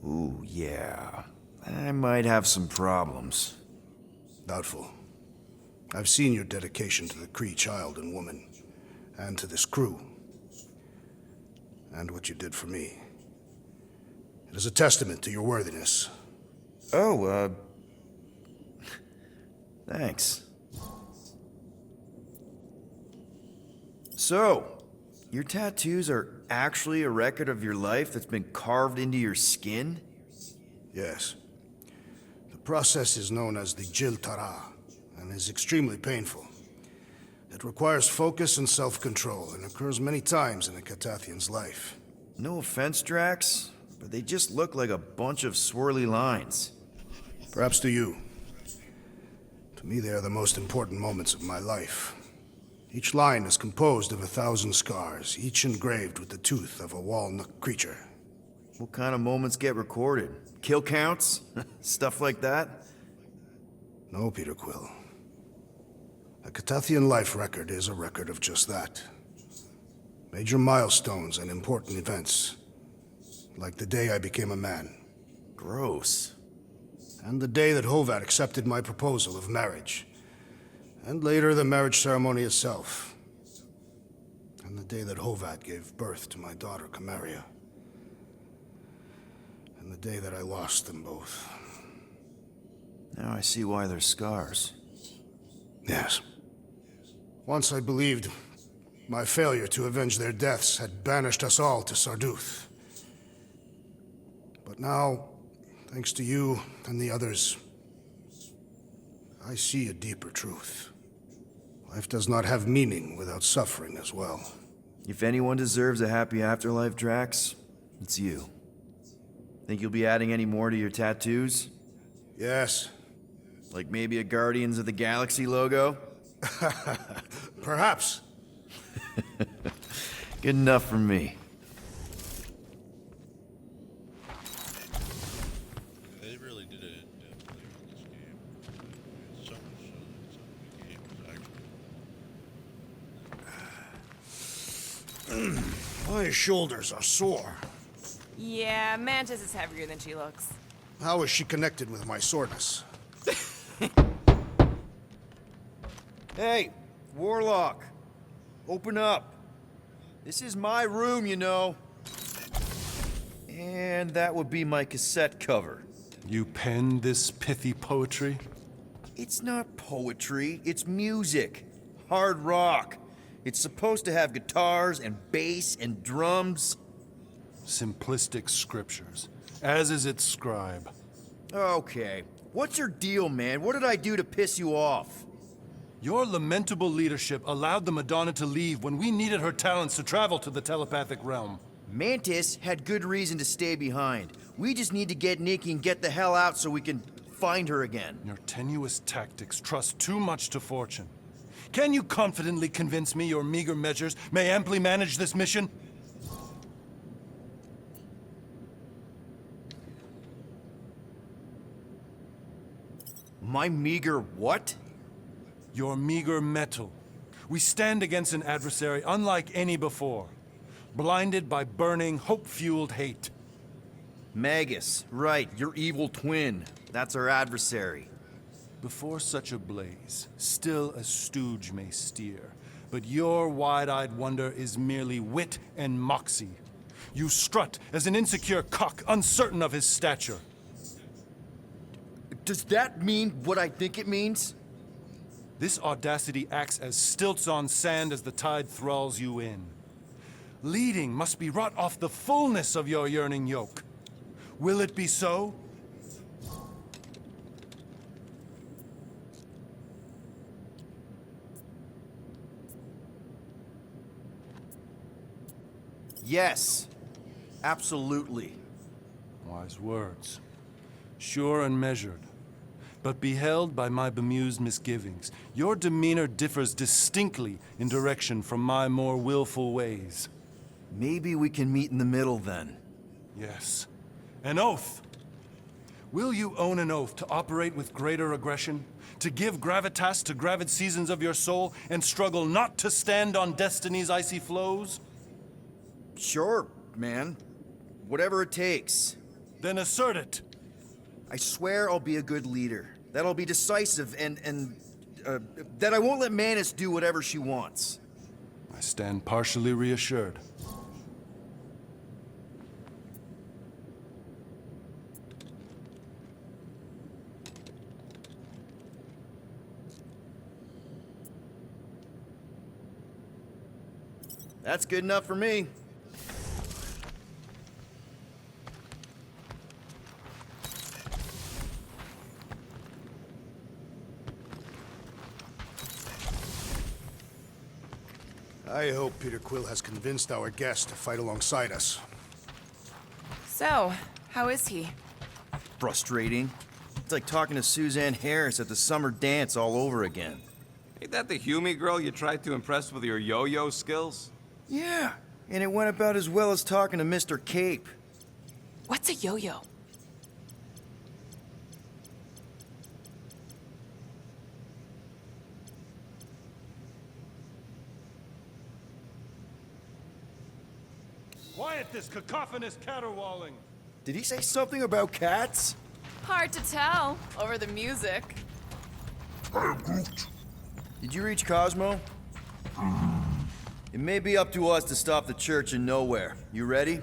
Ooh, yeah. I might have some problems. Doubtful. I've seen your dedication to the Kree child and woman, and to this crew. And what you did for me. It is a testament to your worthiness. Oh, thanks. So, your tattoos are actually a record of your life that's been carved into your skin? Yes. The process is known as the Jil Tara, and is extremely painful. It requires focus and self-control, and occurs many times in a Catathian's life. No offense, Drax, but they just look like a bunch of swirly lines. Perhaps to you. To me, they are the most important moments of my life. Each line is composed of 1,000 scars, each engraved with the tooth of a walnut creature. What kind of moments get recorded? Kill counts? Stuff like that? No, Peter Quill. A Catathian life record is a record of just that. Major milestones and important events. Like the day I became a man. Gross. And the day that Hovat accepted my proposal of marriage. And later, the marriage ceremony itself. And the day that Hovat gave birth to my daughter, Camaria. And the day that I lost them both. Now I see why there's scars. Yes. Once I believed my failure to avenge their deaths had banished us all to Sarduth. But now, thanks to you and the others, I see a deeper truth. Life does not have meaning without suffering as well. If anyone deserves a happy afterlife, Drax, it's you. Think you'll be adding any more to your tattoos? Yes. Like maybe a Guardians of the Galaxy logo? Perhaps. Good enough for me. They really did it in-depth on this game. It's so much so that some of the game is actually... My shoulders are sore. Yeah, Mantis is heavier than she looks. How is she connected with my soreness? Hey, Warlock. Open up. This is my room, you know. And that would be my cassette cover. You penned this pithy poetry? It's not poetry, it's music. Hard rock. It's supposed to have guitars and bass and drums. Simplistic scriptures, as is its scribe. Okay. What's your deal, man? What did I do to piss you off? Your lamentable leadership allowed the Madonna to leave when we needed her talents to travel to the telepathic realm. Mantis had good reason to stay behind. We just need to get Nikki and get the hell out so we can find her again. Your tenuous tactics trust too much to fortune. Can you confidently convince me your meager measures may amply manage this mission? My meager what? Your meager metal. We stand against an adversary unlike any before, blinded by burning, hope-fueled hate. Magus, right, your evil twin. That's our adversary. Before such a blaze, still a stooge may steer, but your wide-eyed wonder is merely wit and moxie. You strut as an insecure cock, uncertain of his stature. Does that mean what I think it means? This audacity acts as stilts on sand as the tide thralls you in. Leading must be wrought off the fullness of your yearning yoke. Will it be so? Yes, absolutely. Wise words. Sure and measured. But beheld by my bemused misgivings, your demeanor differs distinctly in direction from my more willful ways. Maybe we can meet in the middle then. Yes. An oath! Will you own an oath to operate with greater aggression? To give gravitas to gravid seasons of your soul and struggle not to stand on destiny's icy flows? Sure, man. Whatever it takes. Then assert it. I swear I'll be a good leader. That I'll be decisive and that I won't let Manus do whatever she wants. I stand partially reassured. That's good enough for me. I hope Peter Quill has convinced our guest to fight alongside us. So, how is he? Frustrating. It's like talking to Suzanne Harris at the summer dance all over again. Ain't that the Humie girl you tried to impress with your yo-yo skills? Yeah, and it went about as well as talking to Mr. Cape. What's a yo-yo? Quiet this cacophonous caterwauling! Did he say something about cats? Hard to tell over the music. Did you reach Cosmo? It may be up to us to stop the Church in Nowhere. You ready?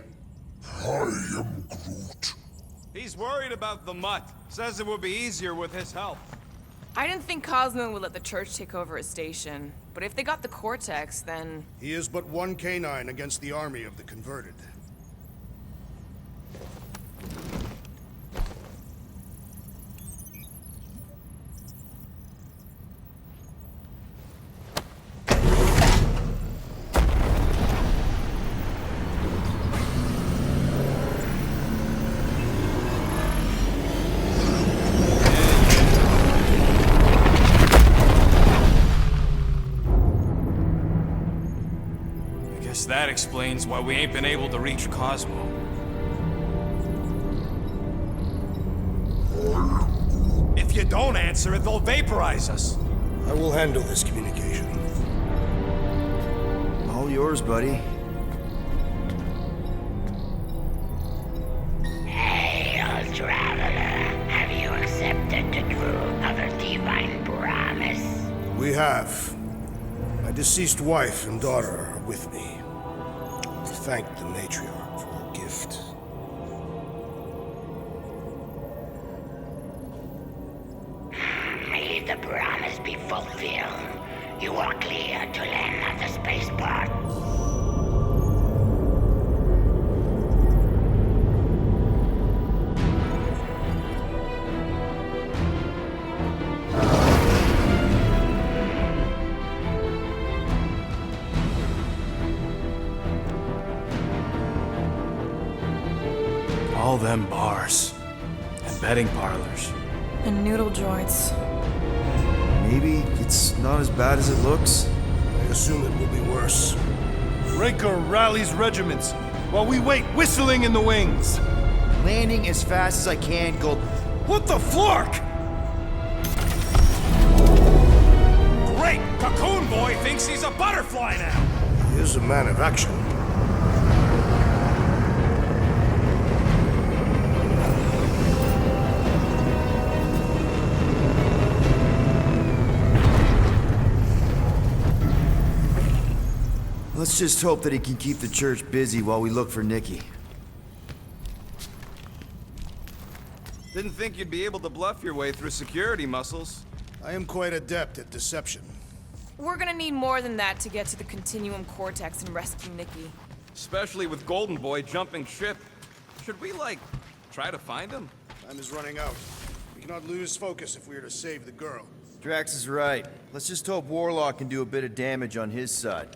He's worried about the mutt. Says it would be easier with his help. I didn't think Cosmo would let the Church take over his station, but if they got the Cortex, then... He is but one canine against the army of the converted. That explains why we ain't been able to reach Cosmo. If you don't answer it, they'll vaporize us. I will handle this communication. All yours, buddy. Hail, traveler. Have you accepted the truth of a divine promise? We have. My deceased wife and daughter are with me. Thank the matriarch for her gift. May the promise be fulfilled. You are clear to land at the spaceport. All them bars and betting parlors. And noodle joints. Maybe it's not as bad as it looks. I assume it will be worse. Raker rallies regiments while we wait whistling in the wings. Landing as fast as I can, Gold. What the flark? Great! Cocoon Boy thinks he's a butterfly now! He is a man of action. Let's just hope that he can keep the church busy while we look for Nikki. Didn't think you'd be able to bluff your way through security muscles. I am quite adept at deception. We're gonna need more than that to get to the Continuum Cortex and rescue Nikki. Especially with Golden Boy jumping ship. Should we, like, try to find him? Time is running out. We cannot lose focus if we are to save the girl. Drax is right. Let's just hope Warlock can do a bit of damage on his side.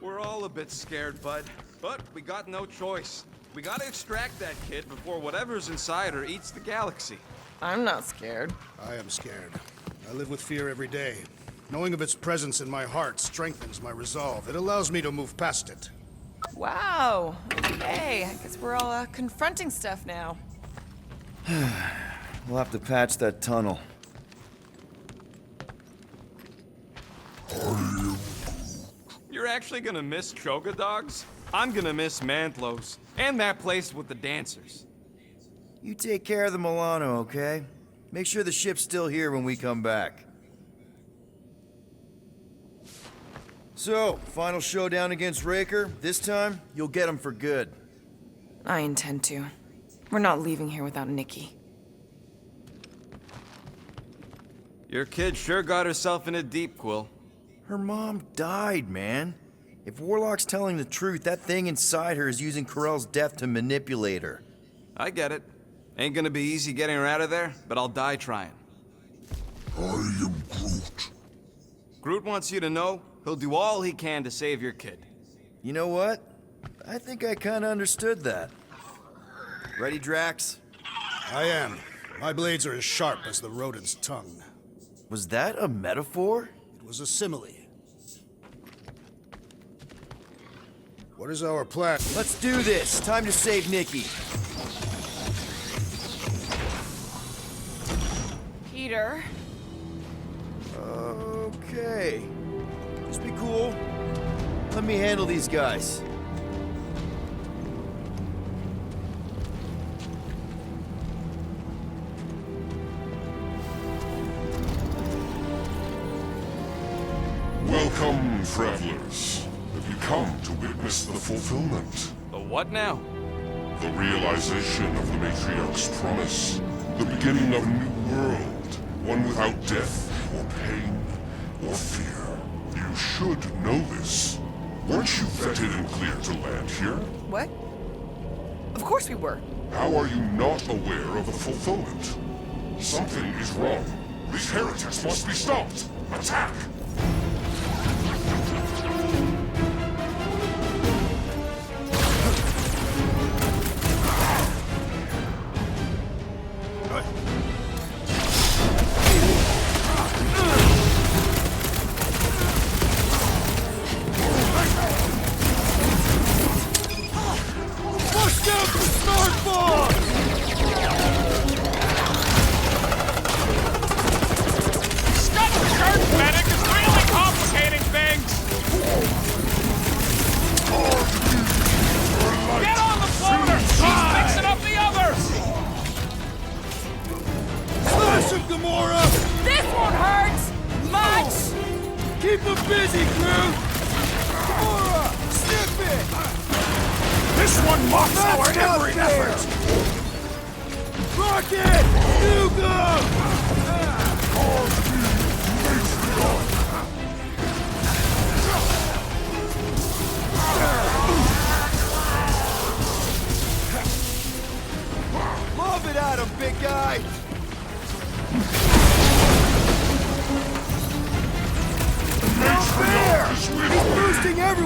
We're all a bit scared, bud. But we got no choice. We gotta extract that kid before whatever's inside her eats the galaxy. I'm not scared. I am scared. I live with fear every day. Knowing of its presence in my heart strengthens my resolve. It allows me to move past it. Wow. Okay, I guess we're all confronting stuff now. We'll have to patch that tunnel. You're actually gonna miss Choga Dogs? I'm gonna miss Mantlos. And that place with the dancers. You take care of the Milano, okay? Make sure the ship's still here when we come back. So, final showdown against Raker. This time, you'll get him for good. I intend to. We're not leaving here without Nikki. Your kid sure got herself in it deep, Quill. Her mom died, man. If Warlock's telling the truth, that thing inside her is using Corell's death to manipulate her. I get it. Ain't gonna be easy getting her out of there, but I'll die trying. I am Groot. Groot wants you to know he'll do all he can to save your kid. You know what? I think I kinda understood that. Ready, Drax? I am. My blades are as sharp as the rodent's tongue. Was that a metaphor? It was a simile. What is our plan? Let's do this. Time to save Nikki. Peter. Okay. Just be cool. Let me handle these guys. Welcome, travelers. Have you come to witness the fulfillment? The what now? The realization of the Matriarch's promise. The beginning of a new world. One without death, or pain, or fear. You should know this. Weren't you vetted and cleared to land here? What? Of course we were. How are you not aware of the fulfillment? Something is wrong. These heretics must be stopped. Attack!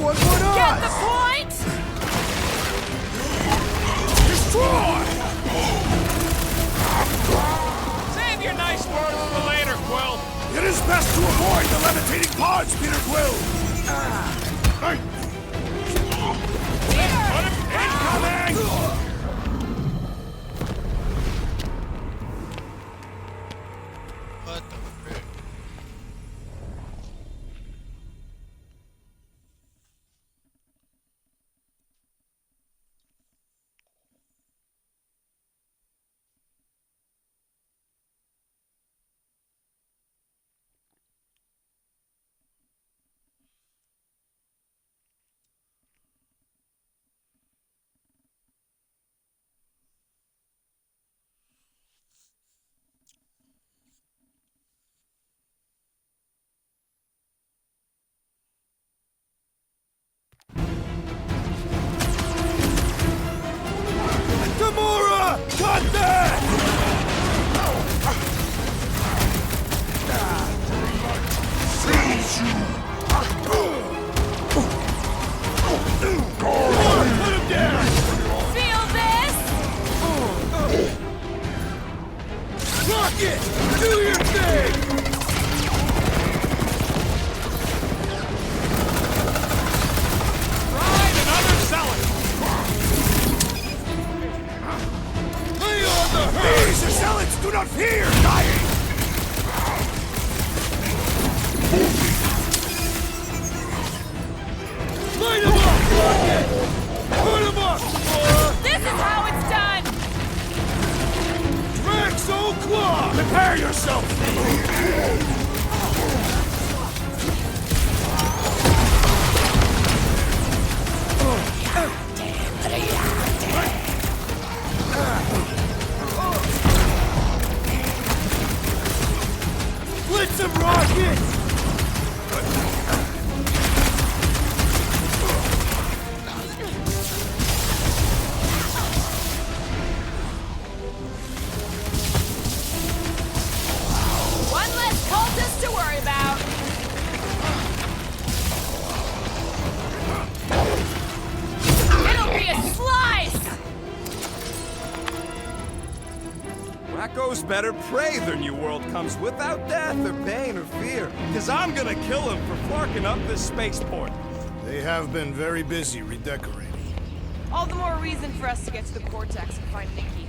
What would Get the us? point? Destroy! Save your nice words for later, Quill. It is best to avoid the levitating pods, Peter Quill! Hey! Incoming! What the frick? Gamora! Cut that! Put him down! Feel this? Rocket! Do your thing! Ride another zealot! Lay on the herd! These zealots do not fear dying! Light him up, Rocket! Put him up, Gamora! This is how it's done! Drax old claw! Prepare yourself! Blitz him, Rocket! One less cultist to worry about. It'll be a slice! Wacko's better prey than you world comes without death or pain or fear. Cause I'm gonna kill him for flarking up this spaceport. They have been very busy redecorating. All the more reason for us to get to the Cortex and find Nikki.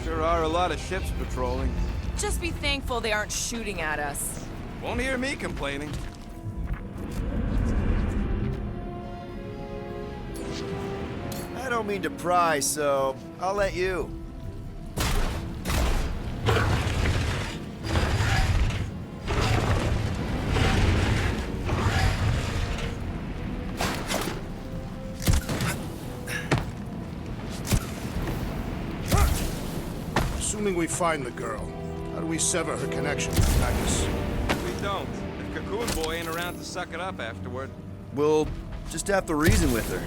Sure are a lot of ships patrolling. Just be thankful they aren't shooting at us. Won't hear me complaining. I don't mean to pry, so I'll let you. Assuming we find the girl, how do we sever her connection with Magus? We don't. If Cocoon Boy ain't around to suck it up afterward. We'll just have to reason with her.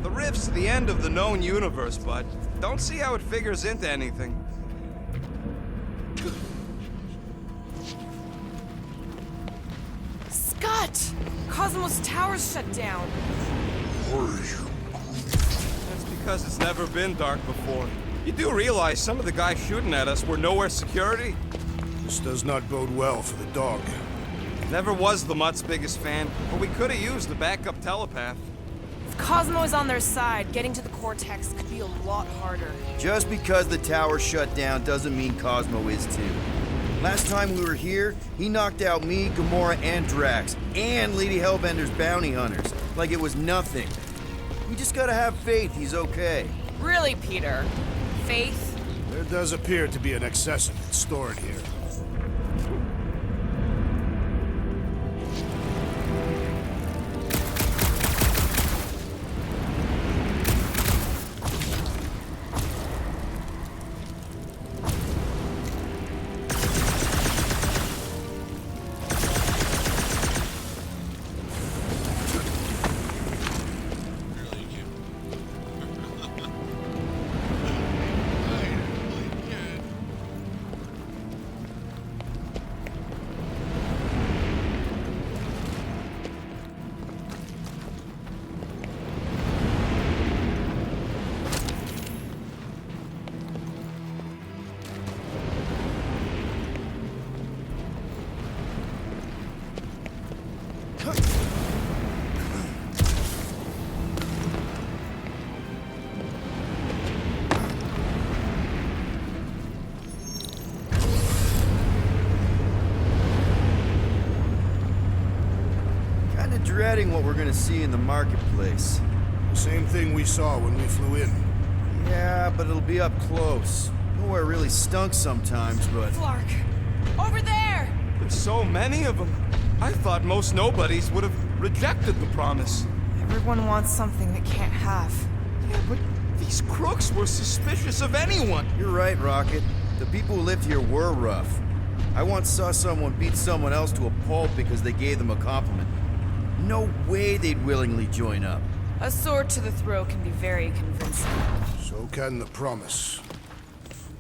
The rift's the end of the known universe, bud. Don't see how it figures into anything. Scott! Cosmos Tower's shut down. That's because it's never been dark before. You do realize some of the guys shooting at us were nowhere security? This does not bode well for the dog. Never was the Mutt's biggest fan, but we could have used a backup telepath. If Cosmo is on their side, getting to the Cortex could be a lot harder. Just because the tower shut down doesn't mean Cosmo is too. Last time we were here, he knocked out me, Gamora, and Drax, and Lady Hellbender's bounty hunters, like it was nothing. We just gotta have faith he's okay. Really, Peter? Faith? There does appear to be an excess of it stored here. Kinda dreading what we're gonna see in the marketplace. The same thing we saw when we flew in. Yeah, but it'll be up close. Nowhere really stunk sometimes, but... Flark! Over there! There's so many of them. I thought most nobodies would have rejected the promise. Everyone wants something they can't have. Yeah, but these crooks were suspicious of anyone. You're right, Rocket. The people who lived here were rough. I once saw someone beat someone else to a pulp because they gave them a compliment. No way they'd willingly join up. A sword to the throat can be very convincing. So can the promise.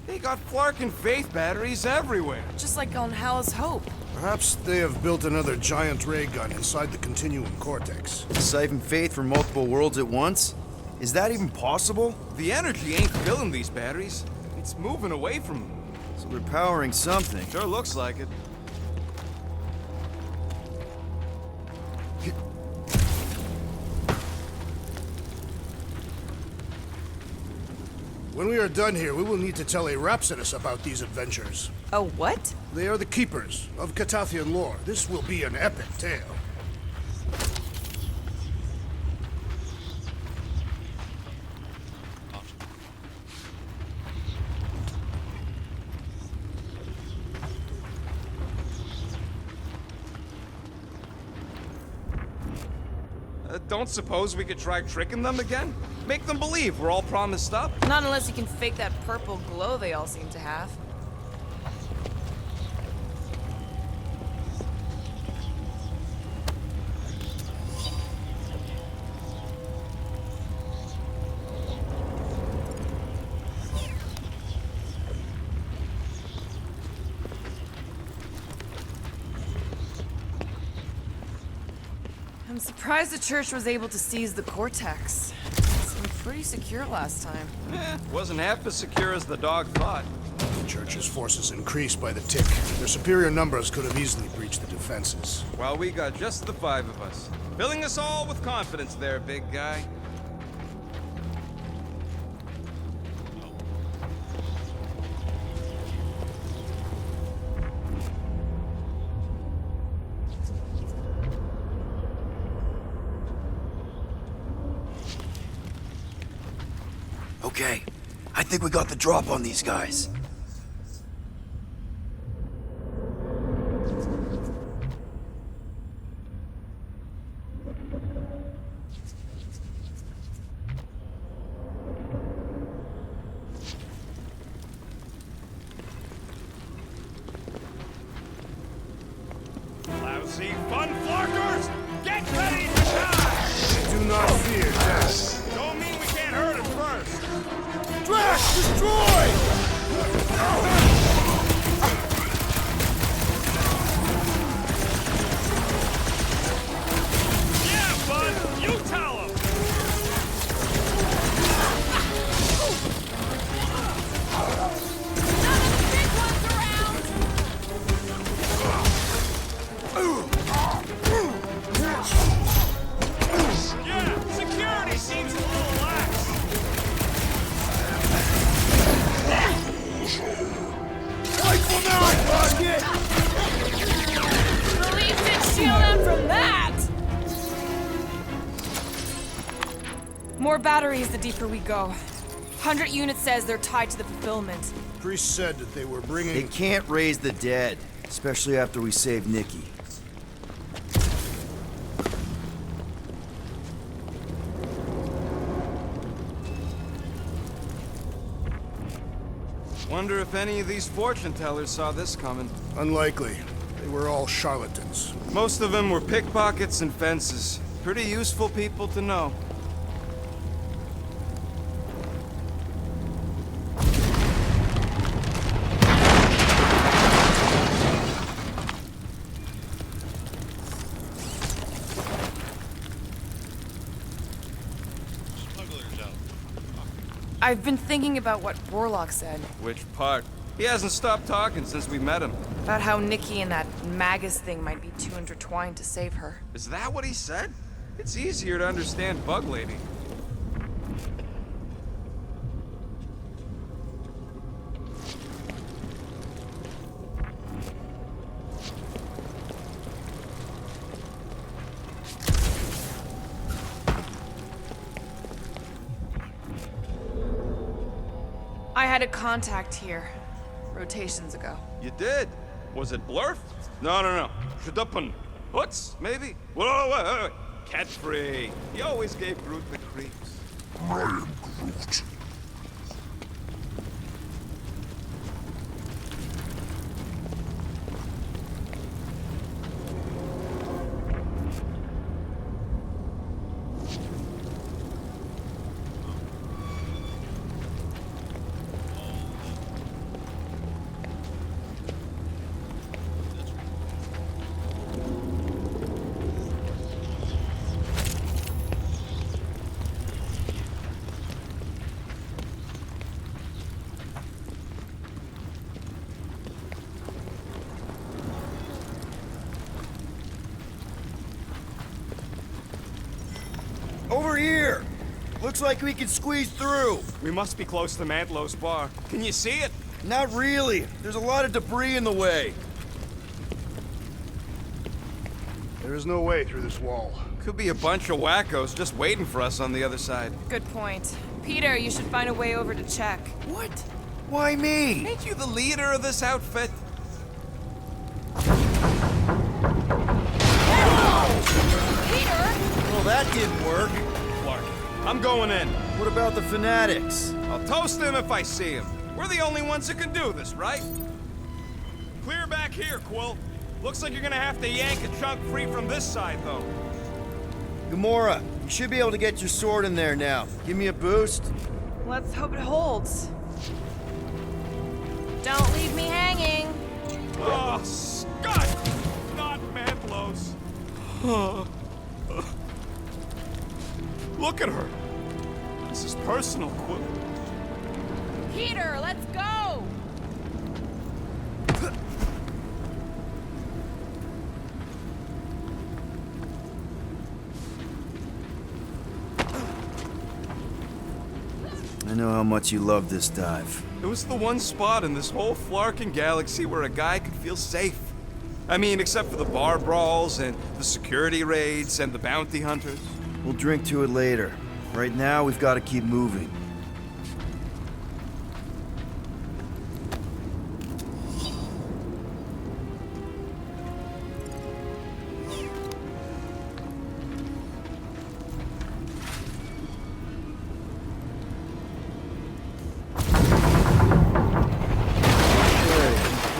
They got Flark and Faith batteries everywhere. Just like on Hal's Hope. Perhaps they have built another giant ray gun inside the Continuum Cortex. Siphon Faith from multiple worlds at once? Is that even possible? The energy ain't filling these batteries. It's moving away from them. So they're powering something. Sure looks like it. When we are done here, we will need to tell a Rhapsodus about these adventures. A what? They are the keepers of Catathian lore. This will be an epic tale. Don't suppose we could try tricking them again? Make them believe we're all promised up? Not unless you can fake that purple glow they all seem to have. I'm surprised the church was able to seize the Cortex. It seemed pretty secure last time. Wasn't half as secure as the dog thought. The church's forces increased by the tick. Their superior numbers could have easily breached the defenses. Well, we got just the 5 of us. Filling us all with confidence there, big guy. Okay, I think we got the drop on these guys. Lousy fun flarkers! Get ready to die! Do not fear death. Don't mean we can't hurt him first. Drax, destroy! Yeah, bud! You tell him! Yeah, security seems a little lax. Rifle now, Rocket! At least it shield him from that! More batteries the deeper we go. 100 units says they're tied to the fulfillment. Priest said that they were bringing... They can't raise the dead, especially after we save Nikki. Wonder if any of these fortune tellers saw this coming. Unlikely. They were all charlatans. Most of them were pickpockets and fences. Pretty useful people to know. Smugglers out. I've been thinking about what Warlock said. Which part? He hasn't stopped talking since we met him. About how Nikki and that Magus thing might be too intertwined to save her. Is that what he said? It's easier to understand Bug Lady. I had a contact here, rotations ago. You did? Was it Blurf? No. Shadupun. Hoots, maybe? Whoa. Cat free. He always gave Groot the creeps. I am Groot. Over here! Looks like we can squeeze through. We must be close to Mantlow's bar. Can you see it? Not really. There's a lot of debris in the way. There is no way through this wall. Could be a bunch of wackos just waiting for us on the other side. Good point. Peter, you should find a way over to check. What? Why me? Ain't you the leader of this outfit? Peter! Well, that didn't work. Clark, I'm going in. What about the fanatics? I'll toast him if I see him. We're the only ones who can do this, right? Clear back here, Quill. Looks like you're gonna have to yank a chunk free from this side, though. Gamora, you should be able to get your sword in there now. Give me a boost. Let's hope it holds. Don't leave me hanging. Oh, Scott! Not Mantlow's. Look at her. This is personal, Quill. Peter, let's go! I know how much you love this dive. It was the one spot in this whole Flarkin galaxy where a guy could feel safe. I mean, except for the bar brawls and the security raids and the bounty hunters. We'll drink to it later. Right now, we've got to keep moving.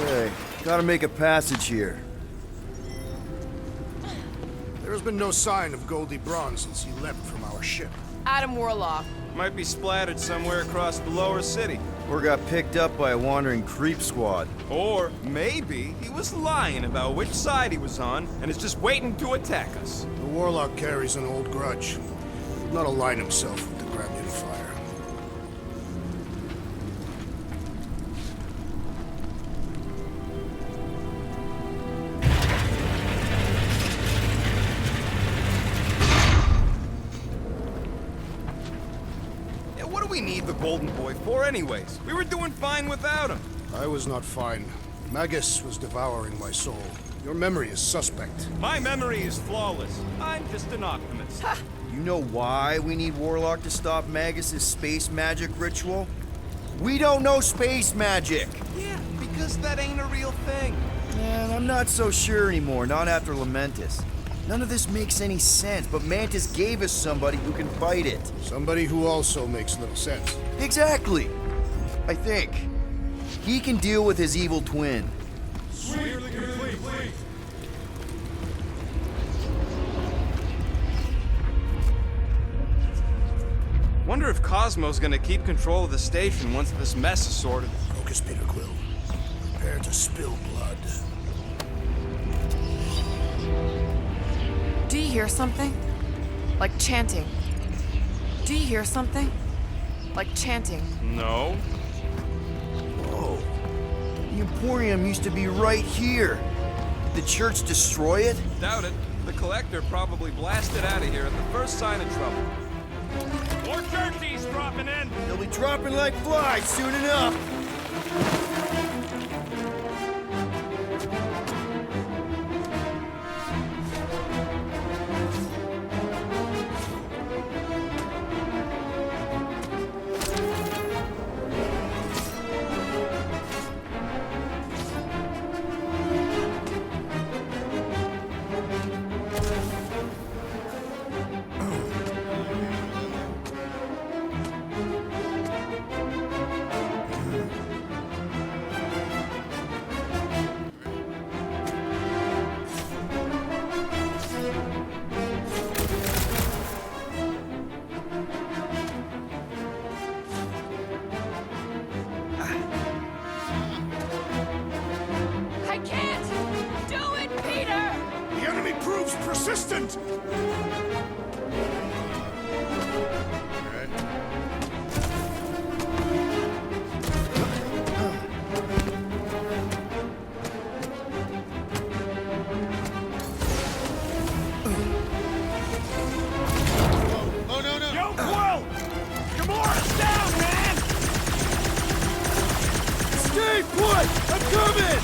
Okay. Gotta make a passage here. There has been no sign of Goldie Braun since he left from our ship. Adam Warlock. Might be splattered somewhere across the lower city. Or got picked up by a wandering creep squad. Or maybe he was lying about which side he was on and is just waiting to attack us. The Warlock carries an old grudge. He would not align himself with the Grand Unifier. Yeah, what do we need the Golden Boy for anyways? We were doing fine without him. I was not fine. Magus was devouring my soul. Your memory is suspect. My memory is flawless. I'm just an optimist. You know why we need Warlock to stop Magus' space magic ritual? We don't know space magic! Yeah, because that ain't a real thing. Man, I'm not so sure anymore, not after Lamentus. None of this makes any sense, but Mantis gave us somebody who can fight it. Somebody who also makes little sense. Exactly! I think. He can deal with his evil twin. Wonder if Cosmo's gonna keep control of the station once this mess is sorted. Focus, Peter Quill. Prepare to spill blood. Do you hear something? Like chanting. Do you hear something? Like chanting. No. Whoa. The Emporium used to be right here. Did the church destroy it? Doubt it. The Collector probably blasted out of here at the first sign of trouble. More churchies dropping in! They'll be dropping like flies soon enough. I can't do it, Peter! The enemy proves persistent! Oh, no, no! Yo, Quill! Gamora's down, man! Stay put! I'm coming!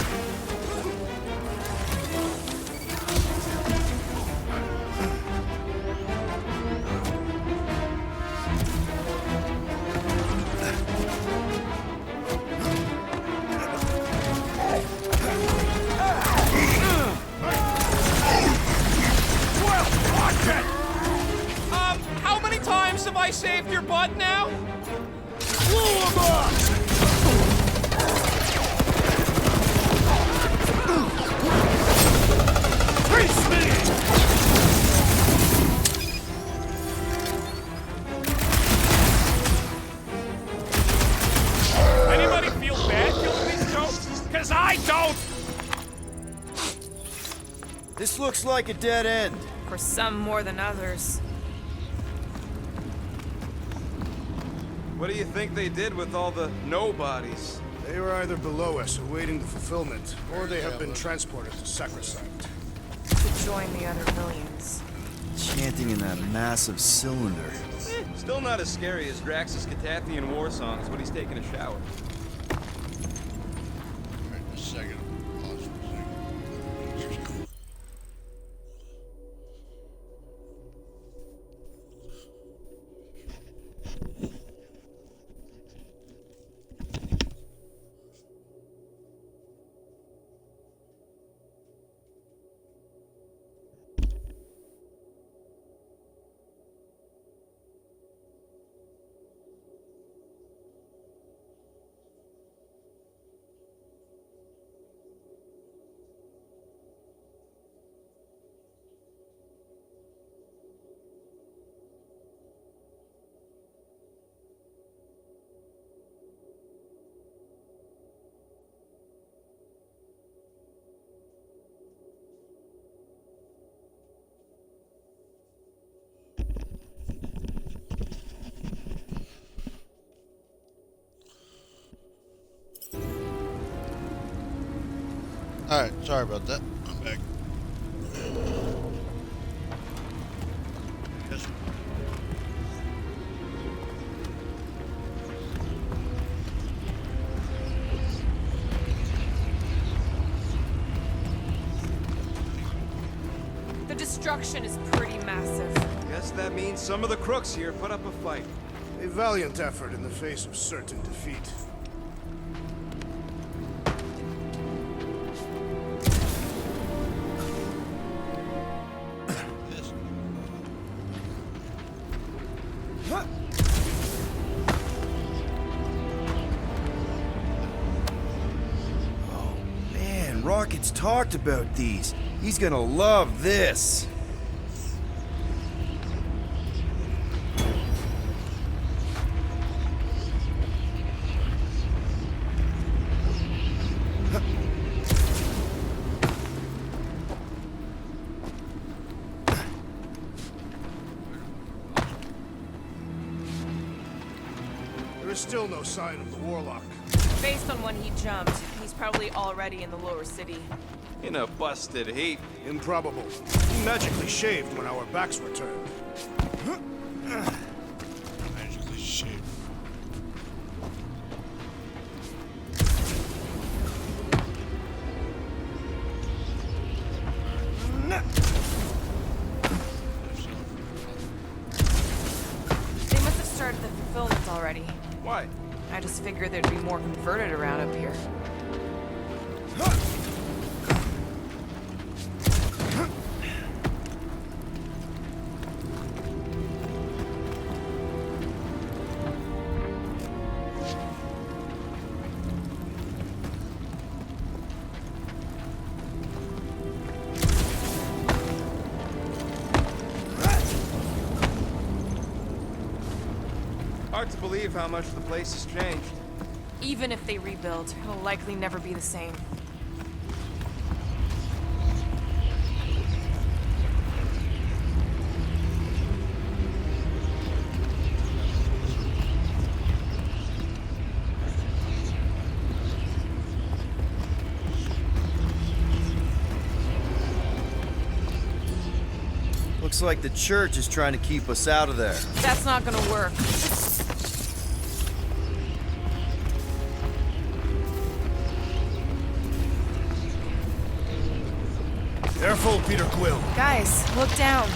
How many times have I saved your butt now? Blow him up! Face me! Anybody feel bad killing these jokes? Cause I don't! This looks like a dead end. For some more than others. What do you think they did with all the nobodies? They were either below us awaiting the fulfillment, or they have been transported to Sacrosanct. To join the other millions. Chanting in that massive cylinder. Still not as scary as Drax's Catathian war songs when he's taking a shower. Alright, a second. Pause for a second. Alright, sorry about that. I'm back. Yes. The destruction is pretty massive. Guess that means some of the crooks here put up a fight. A valiant effort in the face of certain defeat. This. Man, Rocket's talked about these. He's gonna love this. There is still no sign of the Warlock. Based on when he jumped, he's probably already in the lower city. In a busted heap. Improbable. He magically shaved when our backs were turned. Magically shaved. They must have started the fulfillment already. Why? I just figured there'd be more converted around up here. Hard to believe how much the place has changed. Even if they rebuild, it'll likely never be the same. Looks like the church is trying to keep us out of there. That's not gonna work. Careful, Peter Quill. Guys, look down.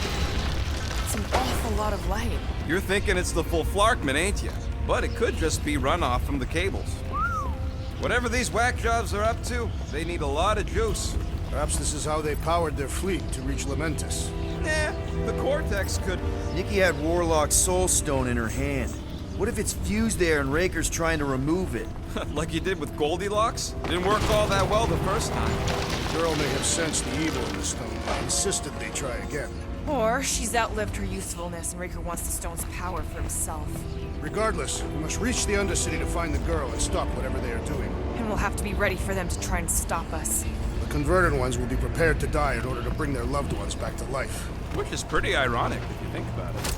It's an awful lot of light. You're thinking it's the full Flarkman, ain't you? But it could just be runoff from the cables. Whatever these whack jobs are up to, they need a lot of juice. Perhaps this is how they powered their fleet to reach Lamentus. The Cortex could... Nikki had Warlock's soul stone in her hand. What if it's fused there and Raker's trying to remove it? like you did with Goldilocks? Didn't work all that well the first time. The girl may have sensed the evil in the stone, but insisted they try again. Or she's outlived her usefulness and Raker wants the stone's power for himself. Regardless, we must reach the Undercity to find the girl and stop whatever they are doing. And we'll have to be ready for them to try and stop us. The converted ones will be prepared to die in order to bring their loved ones back to life. Which is pretty ironic if you think about it.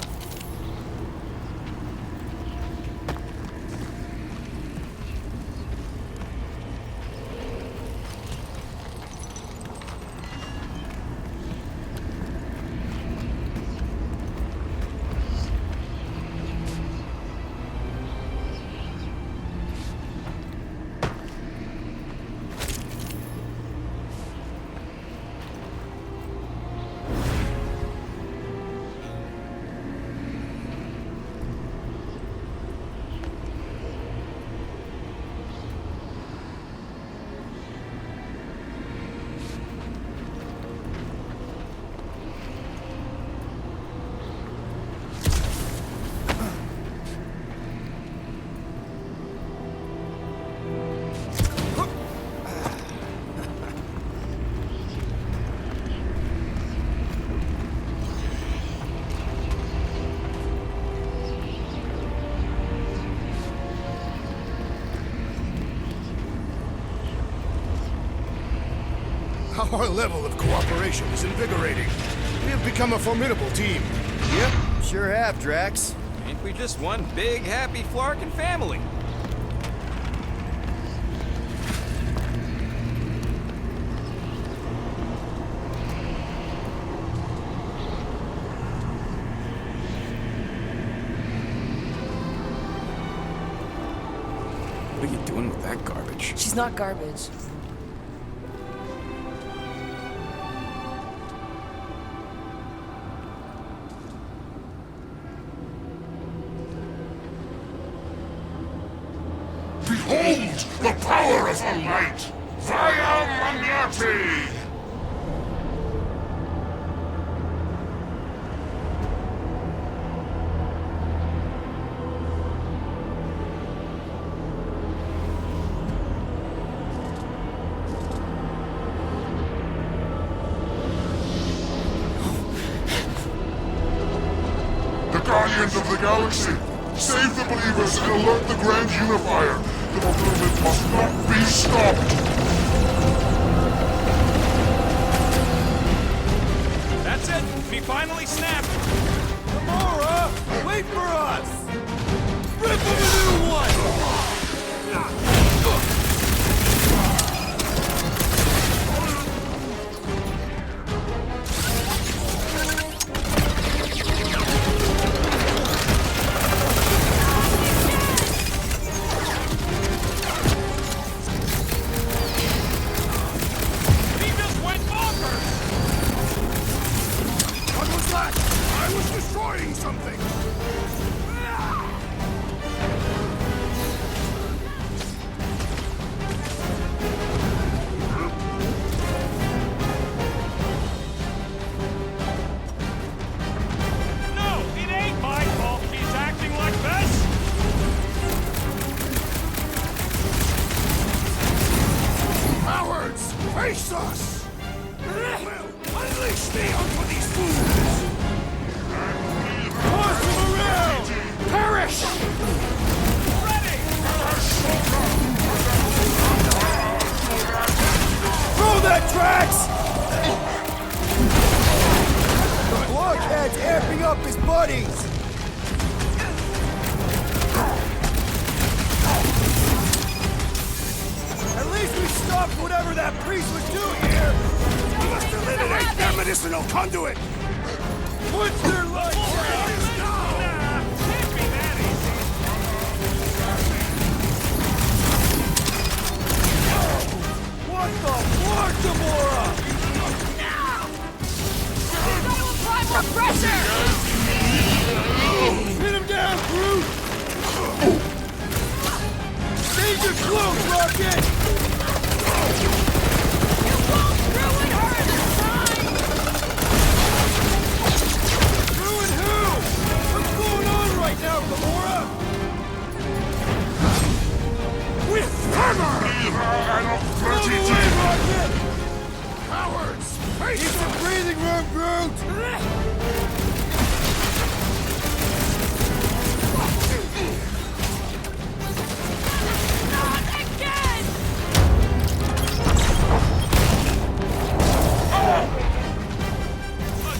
Our level of cooperation is invigorating. We have become a formidable team. Yep, sure have, Drax. Ain't we just one big, happy Flarkin family? What are you doing with that garbage? She's not garbage. Behold the power of the light! Via Magnati! The Guardians of the Galaxy! Save the believers and alert the Grand Unifier! The movement must not be stopped! That's it! We finally snapped! Gamora! Wait for us! Rip him a new one! I was destroying something! No, it ain't my fault she's acting like this! Cowards! Face us! Unleash me onto these fools! Toss them around! Perish! Ready! Throw that, Drax! The blockhead's amping up his buddies! At least we stopped whatever that priest was doing here! We must eliminate their medicinal conduit! What's their life? Can't be that easy. What the fuck, Gamora? Gotta apply more pressure! Hit him down, Groot! Save your clothes, Rocket! You won't ruin her this time! Ruin who? What's going on right now, Gamora? With hammer! Out of the way, Rocket! Cowards! Face Keep some breathing room, Groot! Not again!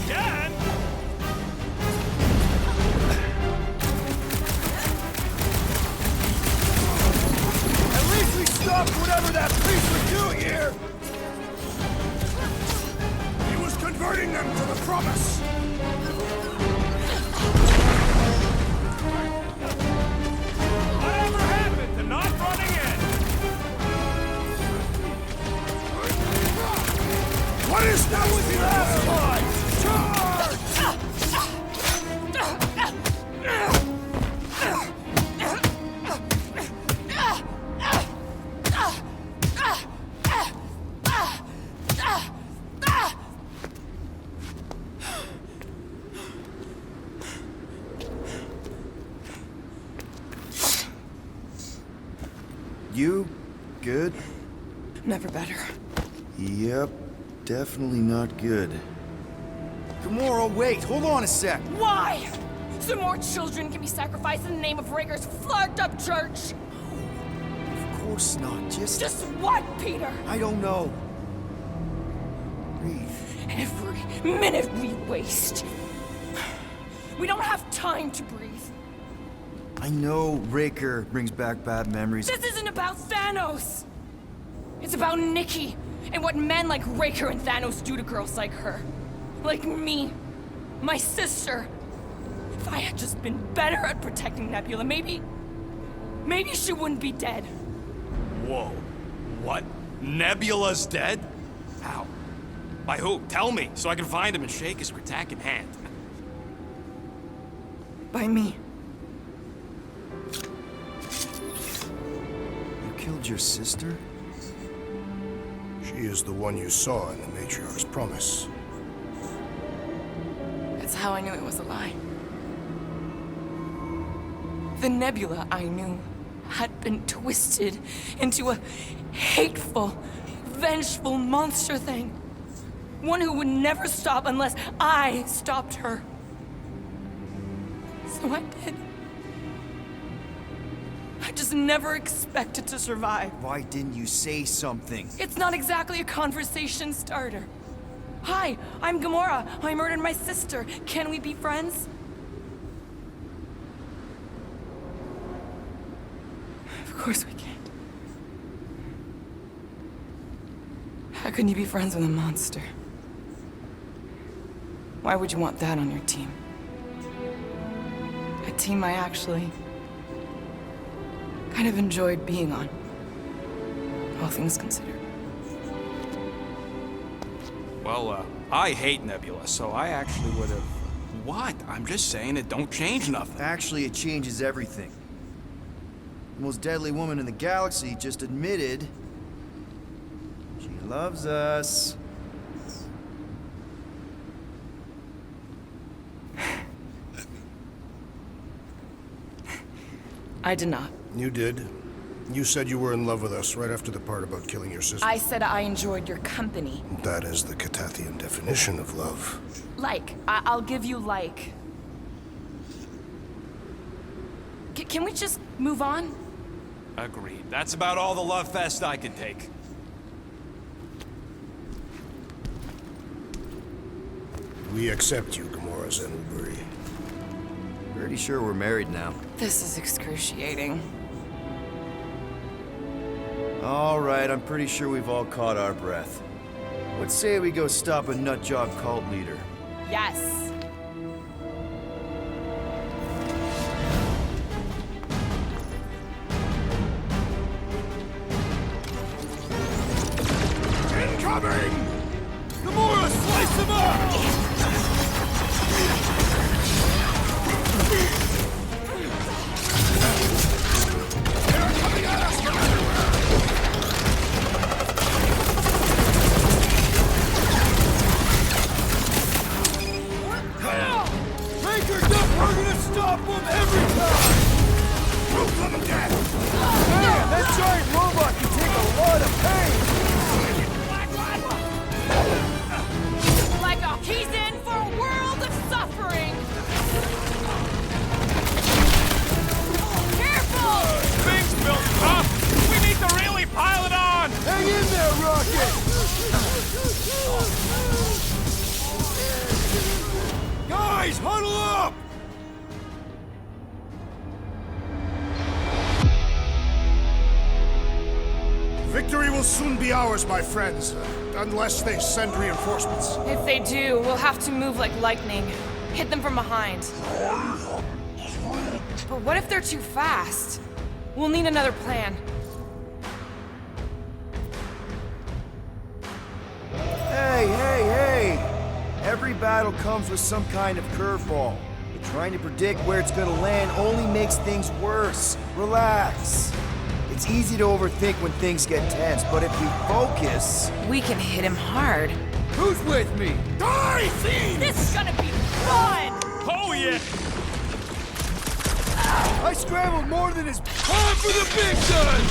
Again? At least we stopped whatever that priest was doing here! He was converting them to the promise! Whatever happened to not running in? What is that with your last line? Charge! You good? Never better. Yep, definitely not good. Gamora, wait, hold on a sec. Why? So more children can be sacrificed in the name of Raker's flarked up church? Of course not, Just what, Peter? I don't know. Breathe. Every minute we waste. We don't have time to breathe. I know Raker brings back bad memories. This isn't about Thanos. It's about Nikki and what men like Raker and Thanos do to girls like her. Like me. My sister. If I had just been better at protecting Nebula, maybe she wouldn't be dead. Whoa. What? Nebula's dead? How? By who? Tell me, so I can find him and shake his Kratak in hand. By me. You killed your sister? She is the one you saw in the Matriarch's promise. That's how I knew it was a lie. The Nebula I knew had been twisted into a hateful, vengeful monster thing. One who would never stop unless I stopped her. So I did. I just never expected to survive. Why didn't you say something? It's not exactly a conversation starter. Hi, I'm Gamora. I murdered my sister. Can we be friends? Of course we can't. How can you be friends with a monster? Why would you want that on your team? A team I actually kind of enjoyed being on, all things considered. Well, I hate Nebula, so I actually would have what? I'm just saying it don't change nothing. Actually, it changes everything. The most deadly woman in the galaxy just admitted she loves us. I did not. You did. You said you were in love with us right after the part about killing your sister. I said I enjoyed your company. That is the Catathian definition of love. Like. I'll give you like. Can we just move on? Agreed. That's about all the love fest I can take. We accept you, Gamora Zenoburi. Pretty sure we're married now. This is excruciating. All right, I'm pretty sure we've all caught our breath. Let's say we go stop a nutjob cult leader. Yes. Incoming! Gamora, slice him up! We're gonna stop them every time! We'll put them dead! Man, that giant robot can take a lot of pain! Like he's in for a world of suffering! Careful! Things built up! We need to really pile it on! Hang in there, Rocket! Guys, huddle up! Victory will soon be ours, my friends. Unless they send reinforcements. If they do, we'll have to move like lightning. Hit them from behind. But what if they're too fast? We'll need another plan. Hey! Every battle comes with some kind of curveball. But trying to predict where it's gonna land only makes things worse. Relax. It's easy to overthink when things get tense, but if we focus... We can hit him hard. Who's with me? Die, fiend! This is gonna be fun! Oh, yeah! I scrambled more than his time for the big gun!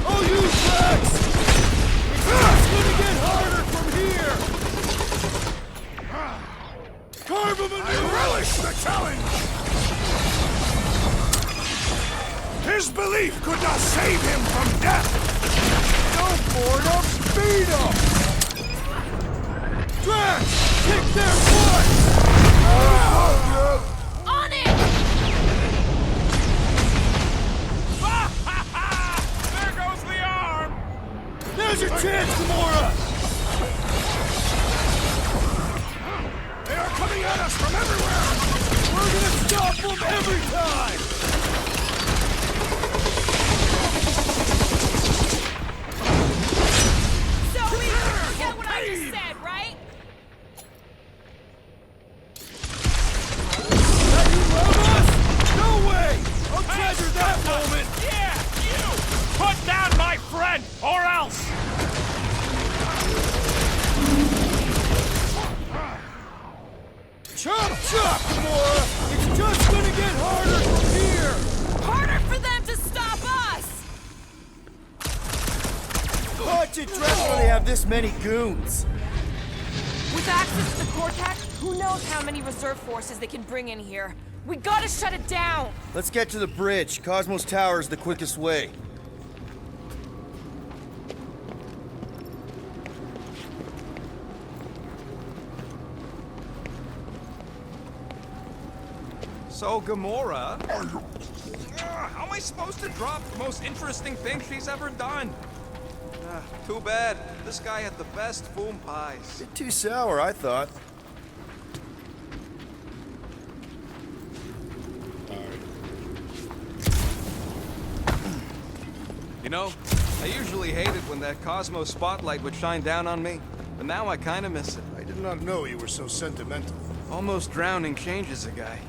I'll use Rex! It's gonna get harder from here! Carve him a new... I relish the challenge! His belief could not save him from death! Go for it, beat him! Drax, kick their butt! On it! There goes the arm! There's your chance, Gamora! They are coming at us from everywhere! We're gonna stop them every time! So we get what I just said, right? That you love us? No way! I'll treasure that moment! Yeah, you! Put down my friend, or else! Chop, chop, Gamora! It's just gonna get harder from here! Harder for them to stop us! Watch it, Drax, when they have this many goons! With access to the Cortex, who knows how many reserve forces they can bring in here. We gotta shut it down! Let's get to the bridge. Cosmos Tower is the quickest way. So, Gamora... how am I supposed to drop the most interesting thing she's ever done? Too bad. This guy had the best boom pies. Bit too sour, I thought. You know, I usually hated when that Cosmos spotlight would shine down on me. but now I kinda miss it. I did not know you were so sentimental. Almost drowning changes a guy.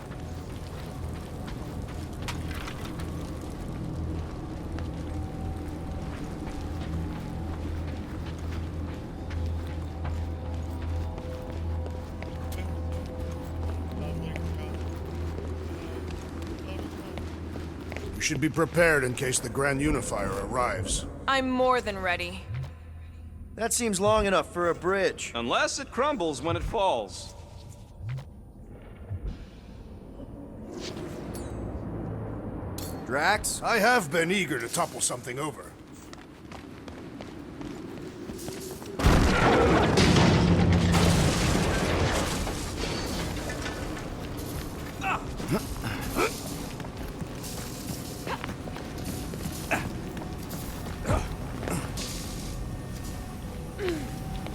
You should be prepared in case the Grand Unifier arrives. I'm more than ready. That seems long enough for a bridge. Unless it crumbles when it falls. Drax? I have been eager to topple something over.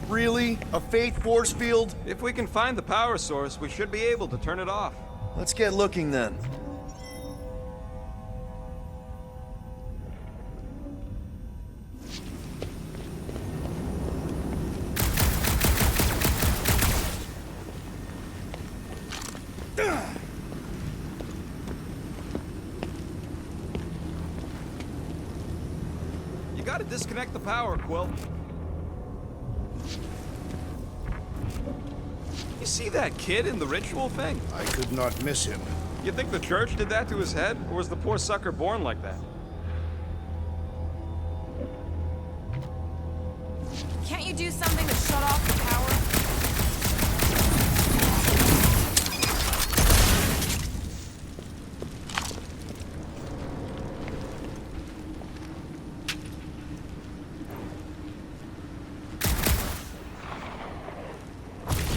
Really? A faith force field? If we can find the power source, we should be able to turn it off. Let's get looking then. You gotta disconnect the power, Quill. You see that kid in the ritual thing? I could not miss him. You think the church did that to his head, or was the poor sucker born like that? Can't you do something to shut off the power?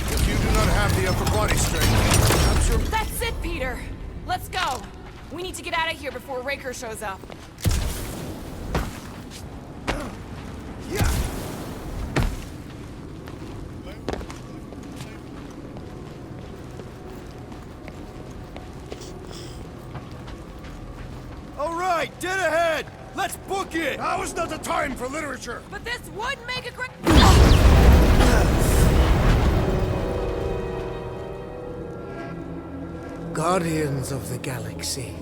If you do not have the upper body strength, I'm sure... That's it, Peter! Let's go! We need to get out of here before Raker shows up. All right, dead ahead! Let's book it! Now is not the time for literature! But this would make a great... Guardians of the Galaxy.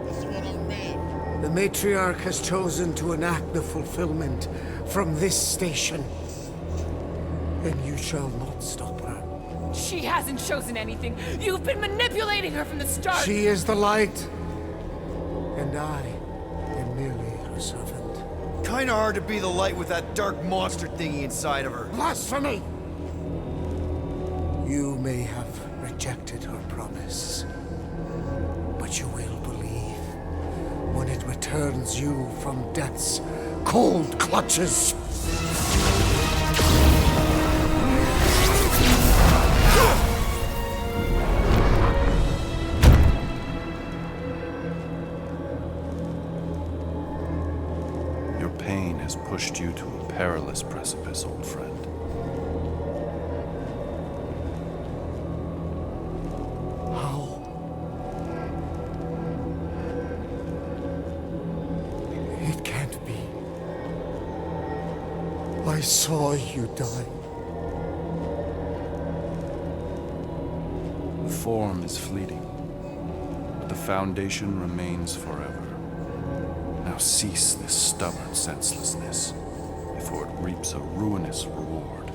That's the one on red. The Matriarch has chosen to enact the fulfillment from this station. And you shall not stop her. She hasn't chosen anything. You've been manipulating her from the start. She is the light. And I am merely her servant. Kinda hard to be the light with that dark monster thingy inside of her. Blasphemy! You may have rejected her promise, but you will believe when it returns you from death's cold clutches. Your pain has pushed you to a perilous precipice, old friend. How? It can't be. I saw you die. Form is fleeting, but the foundation remains forever. Now cease this stubborn senselessness, before it reaps a ruinous reward.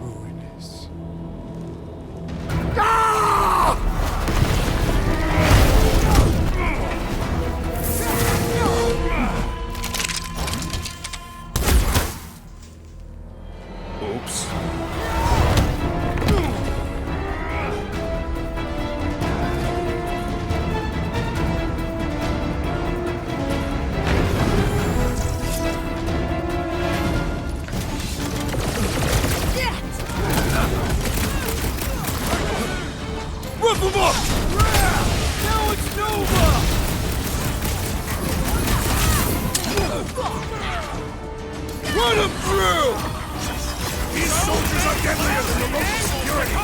Ruinous. Oops. Rip him up! Now it's Nova! Run him through! These soldiers are deadlier than the local security!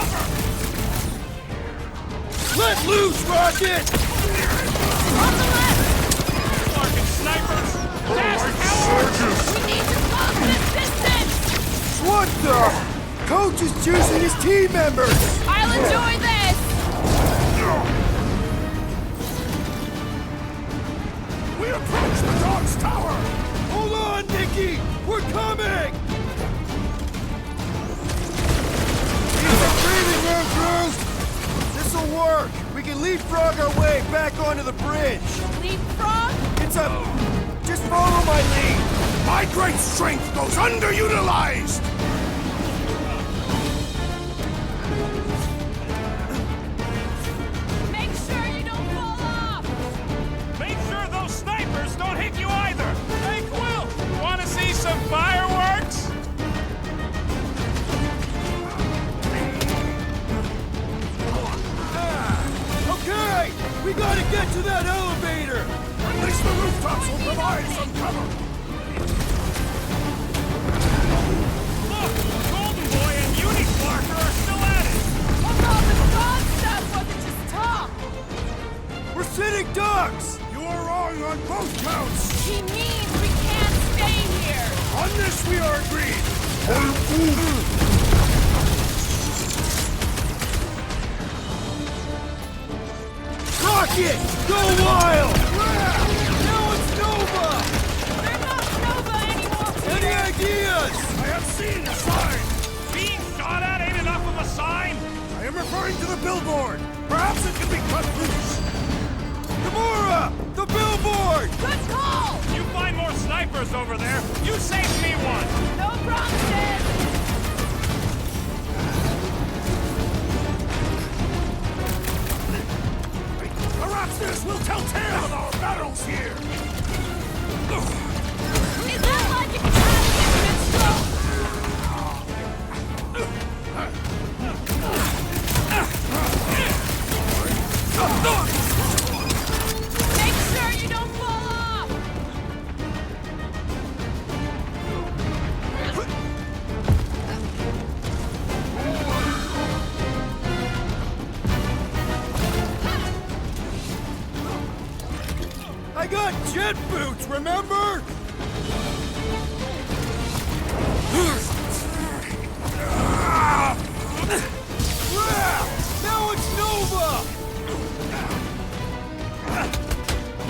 Let loose, Rocket! On the left! Fucking snipers! Fast Surges! We need to close this distance! What the? Coach is juicing his team members! I'll enjoy this! We approach the dog's tower! Hold on, Nikki! We're coming! Keep the breathing room, crews! This'll work! We can leapfrog our way back onto the bridge! Leapfrog? It's a... just follow my lead! My great strength goes underutilized! Make sure you don't fall off! Make sure those snipers don't hit you either! Hey, Quill! Want to see some fireworks? Okay! We gotta get to that elevator! At least the rooftops will provide some cover! Look! Golden Boy and Unicorker are still at it! Although the dog stuff wasn't just talk! We're sitting ducks! You are wrong on both counts! He means we can't stay here! On this we are agreed! Rocket! Go wild! Now it's Nova! They're not Nova anymore, Any Peter! ideas? I have seen a sign! Being shot at ain't enough of a sign! I am referring to the billboard! Perhaps it can be cut loose! Gamora! The billboard! Good call! You find more snipers over there, you save me one! No promises! Perhaps this will tell tales of our battles here! Is that like an Make sure you don't fall off! I got jet boots, remember? Now it's Nova!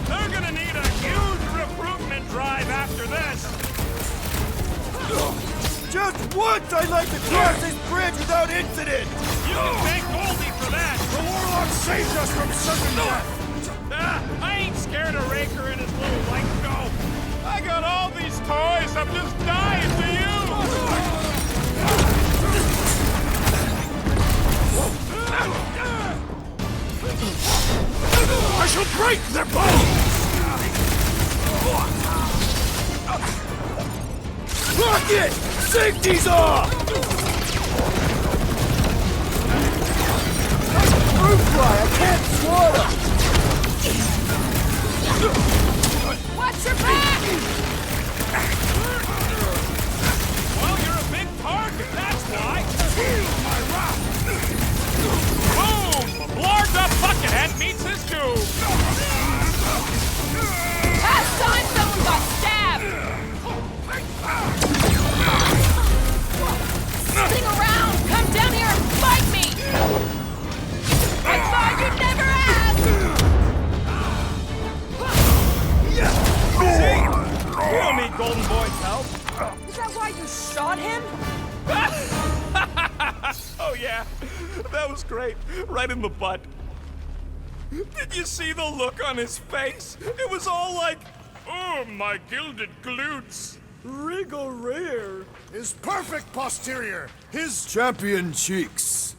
They're gonna need a huge recruitment drive after this! Just once I'd like to cross this bridge without incident! You can thank Goldie for that! The Warlock saved us from certain death! I ain't scared of Raker and his little light show! I got all these toys, I'm just dying to use! I shall break their bones! Rocket! Safety's off! Fruit fly, I can't swat him! Watch your back! Well, you're a big target, that's why! Feel my wrath! Boom! Blarged up Buckethead meets his doom! Last time someone got stabbed! Sting around! Come down here and fight me! I thought you'd never ask! See? You don't need Golden Boy's help! Is that why you shot him? Oh yeah, that was great. Right in the butt. Did you see the look on his face? It was all like, oh, my gilded glutes. Regal rear. His perfect posterior! His Champion cheeks.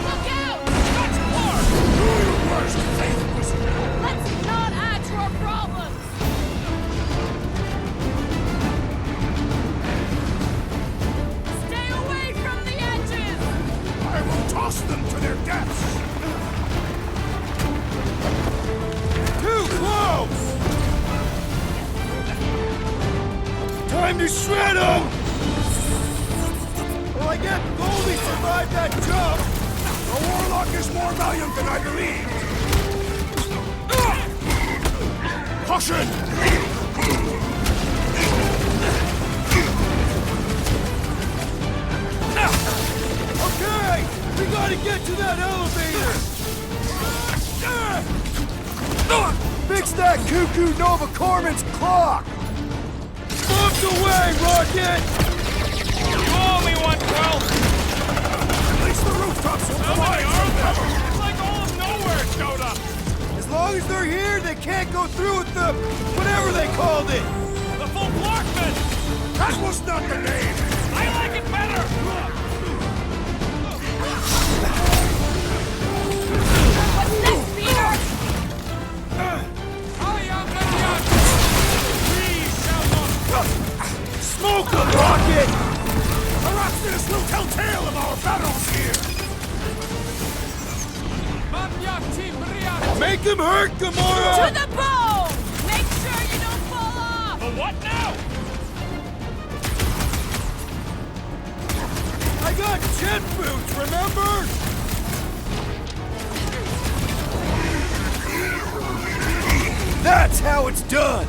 Look out! That's Clark! Let's not add to our problems! Time to shred him! Well, I guess Goldie survived that jump! The Warlock is more valiant than I believed! Caution! Okay! We gotta get to that elevator! Fix that Cuckoo Nova Corman's clock! Moved away, Rocket! You owe me one, Quill! At least the rooftops will How provide many are some there? cover! It's like all of nowhere showed up! As long as they're here, they can't go through with the... whatever they called it! The full Blockman! That was not the name! I like it better! What's next, Peter? Smoke them, Rocket! Arachnius will tell tale of our battles here! Make him hurt, Gamora! To the bone! Make sure you don't fall off! The what now? I got jet boots, remember? That's how it's done!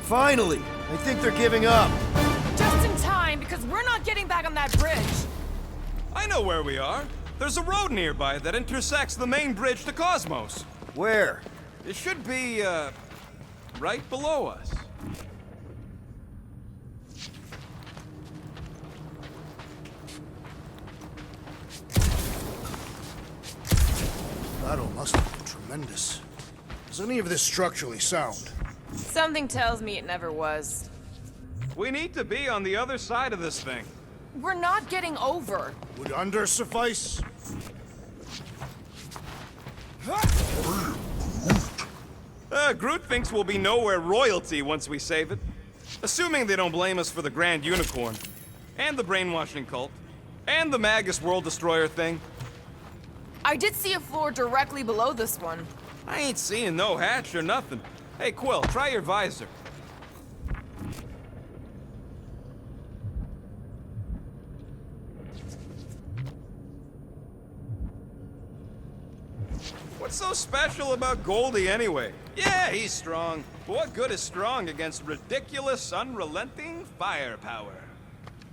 Finally! I think they're giving up. Just in time, because we're not getting back on that bridge. I know where we are. There's a road nearby that intersects the main bridge to Cosmos. Where? It should be, right below us. Battle must have been tremendous. Is any of this structurally sound? Something tells me it never was. We need to be on the other side of this thing. We're not getting over. Would under suffice? Groot thinks we'll be nowhere royalty once we save it. Assuming they don't blame us for the Grand Unicorn, and the brainwashing cult, and the Magus World Destroyer thing. I did see a floor directly below this one. I ain't seeing no hatch or nothing. Hey, Quill, try your visor. What's so special about Goldie anyway? Yeah, he's strong. But what good is strong against ridiculous, unrelenting firepower?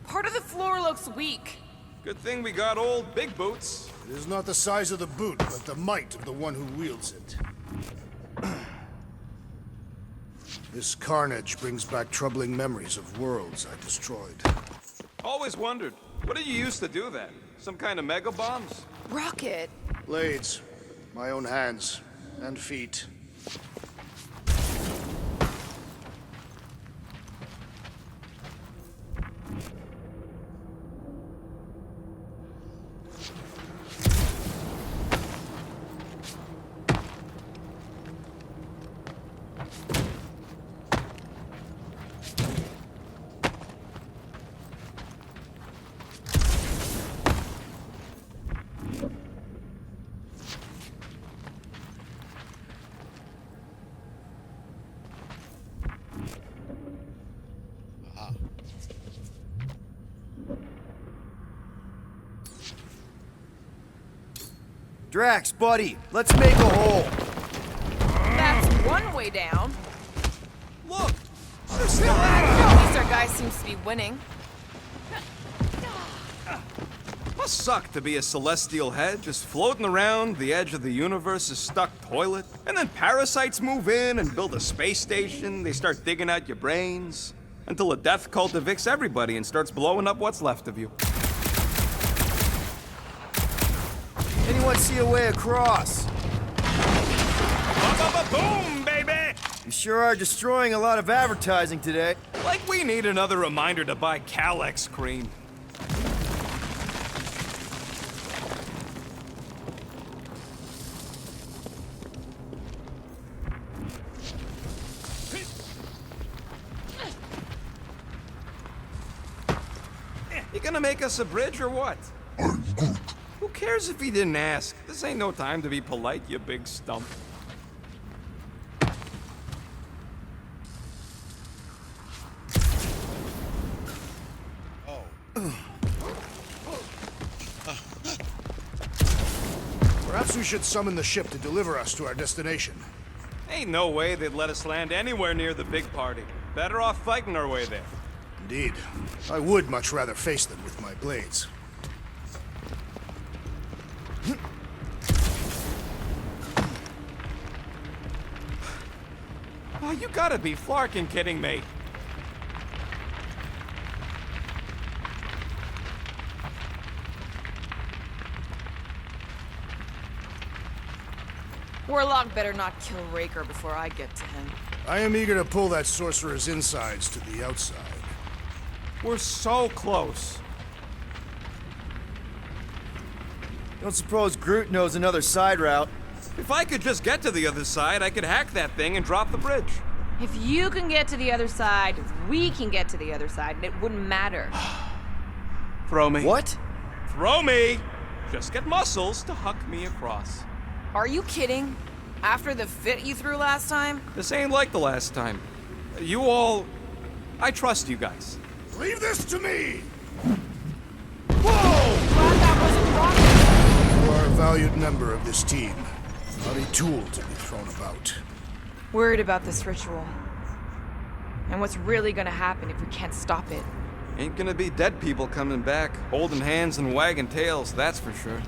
Part of the floor looks weak. Good thing we got old Big Boots. It is not the size of the boot, but the might of the one who wields it. This carnage brings back troubling memories of worlds I destroyed. Always wondered, what did you use to do that? Some kind of mega bombs? Rocket. Blades. My own hands. And feet. Drax, buddy, let's make a hole. That's one way down. Look! They're still at it. At least our guy seems to be winning. Must suck to be a celestial head, just floating around the edge of the universe's stuck toilet. And then parasites move in and build a space station. They start digging out your brains. Until a death cult evicts everybody and starts blowing up what's left of you. Anyone see a way across? Boom, baby! You sure are destroying a lot of advertising today. Like we need another reminder to buy Calex cream. You gonna make us a bridge or what? Who cares if he didn't ask? This ain't no time to be polite, you big stump. we should summon the ship to deliver us to our destination. Ain't no way they'd let us land anywhere near the big party. Better off fighting our way there. Indeed. I would much rather face them with my blades. Oh, you gotta be flarkin' kidding me. Warlock better not kill Raker before I get to him. I am eager to pull that sorcerer's insides to the outside. We're so close. Don't suppose Groot knows another side route? If I could just get to the other side, I could hack that thing and drop the bridge. If you can get to the other side, we can get to the other side, and it wouldn't matter. Throw me. What? Throw me! Just get muscles to huck me across. Are you kidding? After the fit you threw last time? This ain't like the last time. You all... I trust you guys. Leave this to me! Glad that wasn't rocket. You are a valued member of this team, not a tool to be thrown about. Worried about this ritual. And what's really gonna happen if we can't stop it. Ain't gonna be dead people coming back, holding hands and wagging tails, that's for sure.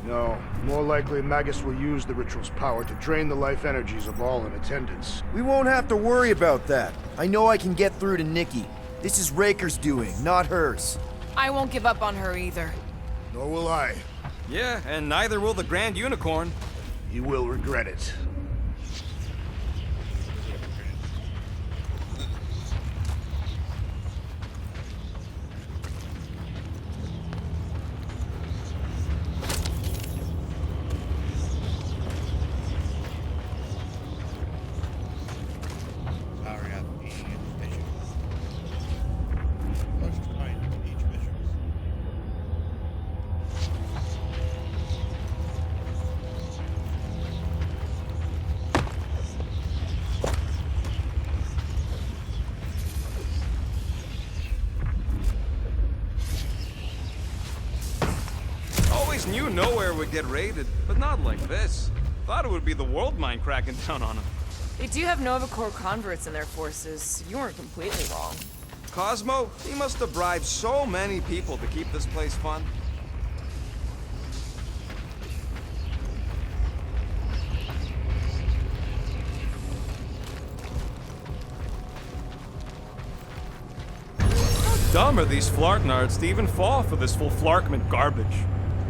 No, more likely Magus will use the ritual's power to drain the life energies of all in attendance. We won't have to worry about that. I know I can get through to Nikki. This is Raker's doing, not hers. I won't give up on her either. Nor will I. Yeah, and neither will the Grand Unicorn. He will regret it. Knew nowhere would get raided, but not like this. Thought it would be the world mine cracking down on them. They do have Nova Corps converts in their forces. You weren't completely wrong. Cosmo, he must have bribed so many people to keep this place fun. How dumb are these Flarknards to even fall for this full Flarkment garbage?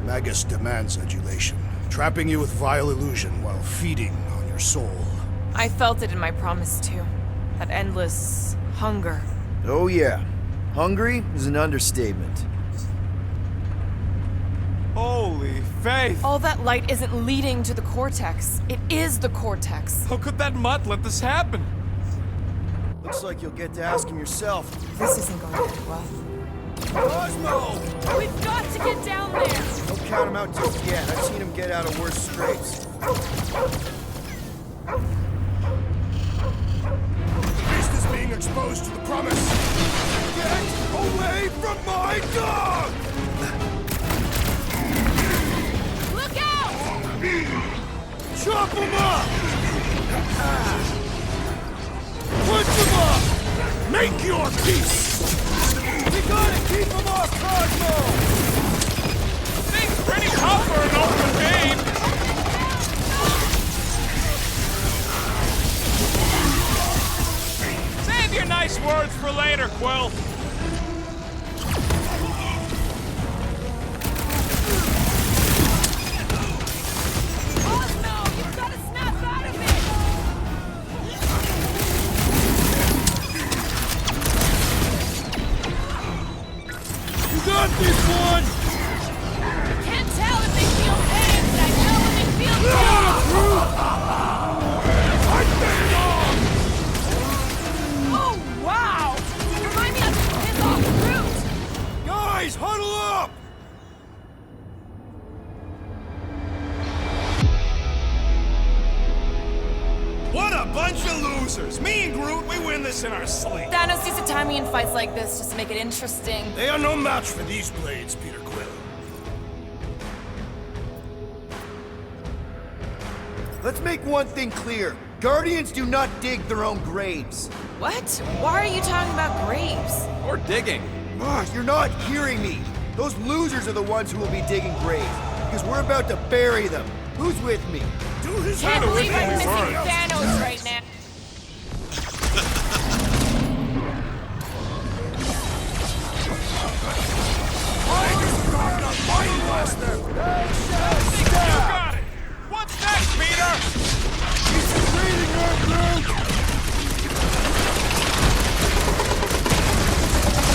Magus demands adulation, trapping you with vile illusion while feeding on your soul. I felt it in my promise too. That endless hunger. Oh yeah. Hungry is an understatement. Holy faith! All that light isn't leading to the Cortex. It is the Cortex. How could that mutt let this happen? Looks like you'll get to ask him yourself. This isn't going to end well. Cosmo! We've got to get down there! Don't count him out just yet. I've seen him get out of worse scrapes. The beast is being exposed to the promise. Get away from my dog! Look out! Chop him up! Punch him up! Make your peace! We gotta keep him off Cosmo! Thing's pretty tough for an open game! Save your nice words for later, Quill! Cosmo, you've got to snap out of it! You got this one! Can't tell if they feel pain, but I know when they feel Oh, wow! Remind me not to piss off Groot! Guys, huddle up! What a bunch of losers! Me and Groot, we win this in our sleep. Thanos used to time me in fights like this just to make it interesting. They are no match for these blades, Peter Quill. let's make one thing clear. Guardians do not dig their own graves. What? Why are you talking about graves? Or digging. You're not hearing me. Those losers are the ones who will be digging graves, because we're about to bury them. Who's with me? Can't believe I'm missing Thanos right now. You got it! What's next, Peter?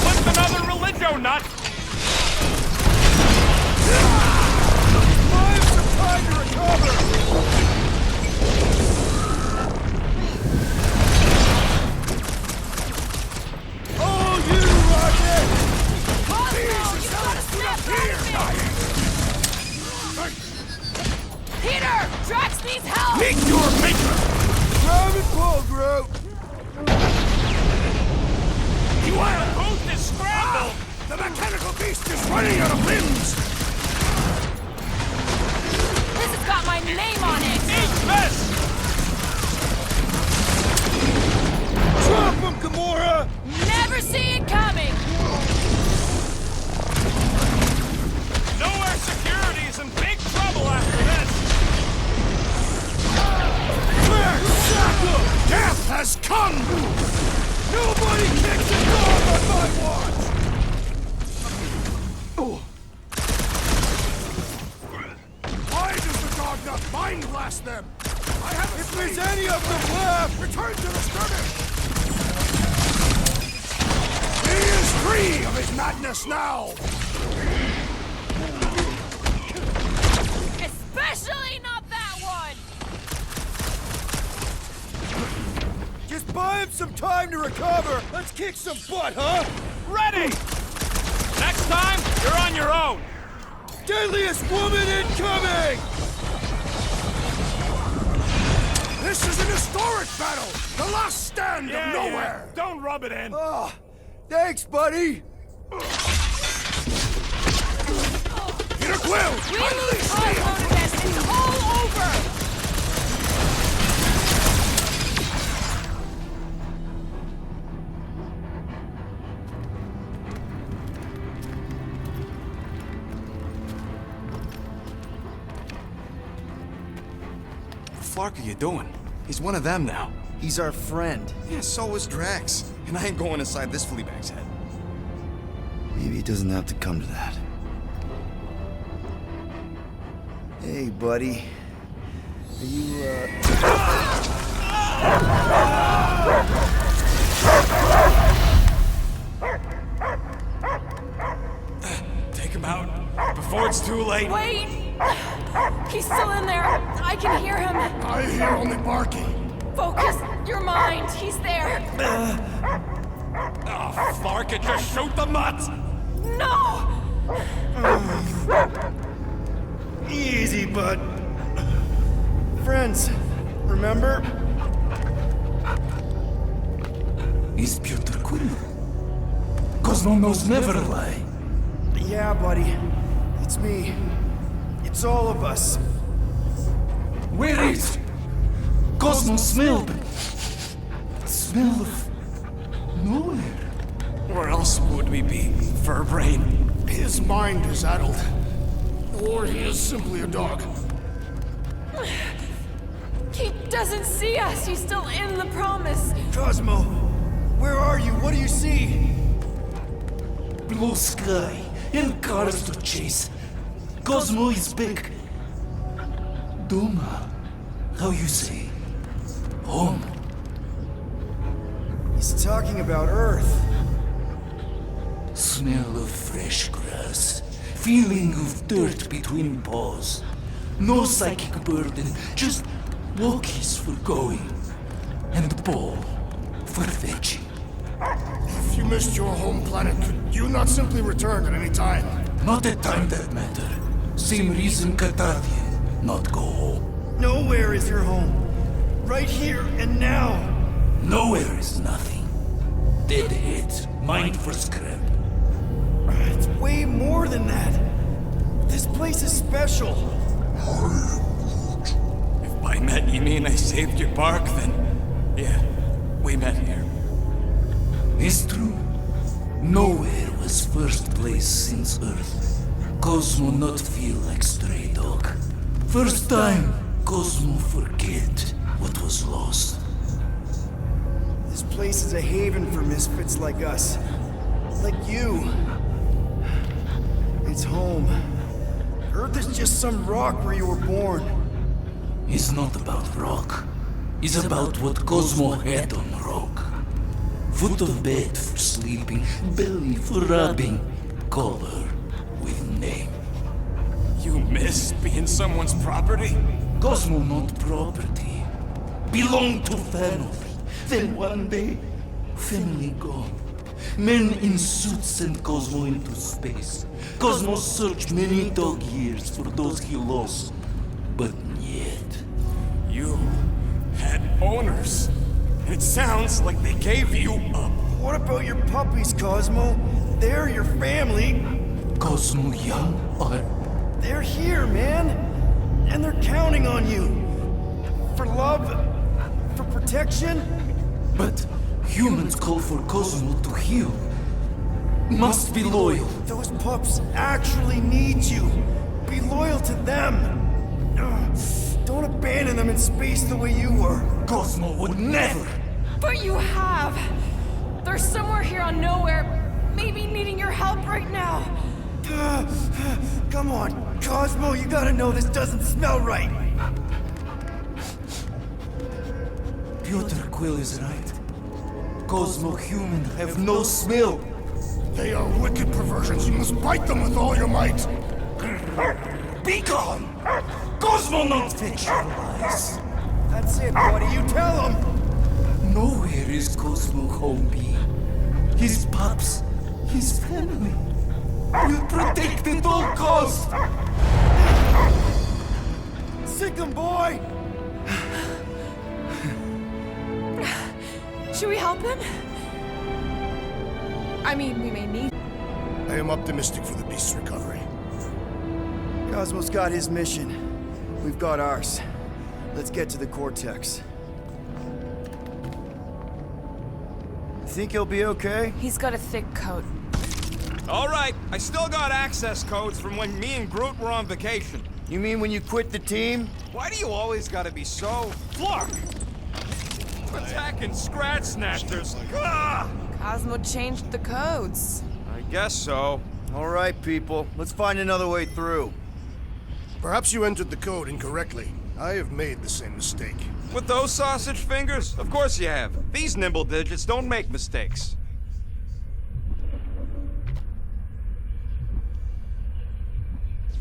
What's another religio nut? Find some time to recover! Oh, you rocket! Cosmo, you gotta snap out of it! Peter! Drax needs help! Meet your maker! Grab and pull, Groot! You are a booth is scrambled! The mechanical beast is running out of limbs! This has got my name on it! Eat this! Drop him, Gamora! Never see it coming! Nowhere Security's in big trouble after this! Death has come! Nobody kicks a dog on my watch! Why does the dog not mind blast them? I haven't If there's any of them left, return to the skirmish! He is free of his madness now! Especially not that one! just buy him some time to recover. Let's kick some butt, huh? Ready! Next time, you're on your own! Deadliest woman incoming! This is an historic battle! The last stand of nowhere! Yeah. Don't rub it in! Oh, thanks, buddy! Peter Quill! We lose Cosmo again, it's all over! What the fuck are you doing? He's one of them now. He's our friend. Yeah, so is Drax. And I ain't going inside this fleabag's head. Maybe it doesn't have to come to that. Hey, buddy. Are you, Take him out before it's too late. Wait! He's still in there. I can hear him. I hear only barking. Focus your mind. He's there. Oh, Flark, just shoot the mutt! No! Easy, bud. Friends, remember? Is Peter Quill? Cosmo knows never lie. Yeah, buddy. It's me. It's all of us. Where is Cosmo smelled? Smell of nowhere. Where else would we be, Furbrain? His mind is addled. Or he is simply a dog. He doesn't see us. He's still in the promise. Cosmo, where are you? What do you see? Blue sky and cars to chase. Cosmo is back. Doma, how you say? Home. He's talking about Earth. Smell of fresh grass. Feeling of dirt between paws. No psychic burden, just walkies for going. And the ball for fetching. If you missed your home planet, could you not simply return at any time? Not a time that matter. Same reason Catavia not go home. Nowhere is your home. Right here and now. Nowhere is nothing. Dead heads, mind for scrap. It's way more than that. This place is special. If by met, you mean I saved your bark? Then, yeah, we met here. It's true. Nowhere was first place since Earth. Cosmo not feel like stray dog. First time, Cosmo forget what was lost. This place is a haven for misfits like us. Like you. It's home. Earth is just some rock where you were born. It's not about rock. It's about what Cosmo had on rock. Foot of bed for sleeping, belly for rubbing, color with name. You miss being someone's property? Cosmo not property. Belong to family. Then one day, family gone. Men in suits sent Cosmo into space. Cosmo searched many dog years for those he lost. But yet... You had owners. It sounds like they gave you up. What about your puppies, Cosmo? They're your family. Cosmo young or... They're here, man. And they're counting on you. For love, for protection. But humans call for Cosmo to heal. Must be loyal. Those pups actually need you. Be loyal to them. Don't abandon them in space the way you were. Cosmo would never. But you have. They're somewhere here on nowhere, maybe needing your help right now. Come on, Cosmo, you gotta know this doesn't smell right. Piotr Quill is right. Cosmo human have no smell. They are wicked perversions. You must bite them with all your might. Be gone! Cosmo not fetch your lies. That's it, buddy. You tell him. Nowhere is Cosmo home be. His pups, his family, will protect at all cost. Sick 'em, boy. Should we help him? I mean, we may need... I am optimistic for the beast's recovery. Cosmo's got his mission. We've got ours. Let's get to the Cortex. Think he'll be okay? He's got a thick coat. All right, I still got access codes from when me and Groot were on vacation. You mean when you quit the team? Why do you always gotta be so... Flark! Attacking Scratch Snatchers. Ah! Cosmo changed the codes. I guess so. All right, people. Let's find another way through. Perhaps you entered the code incorrectly. I have made the same mistake. With those sausage fingers? Of course you have. These nimble digits don't make mistakes.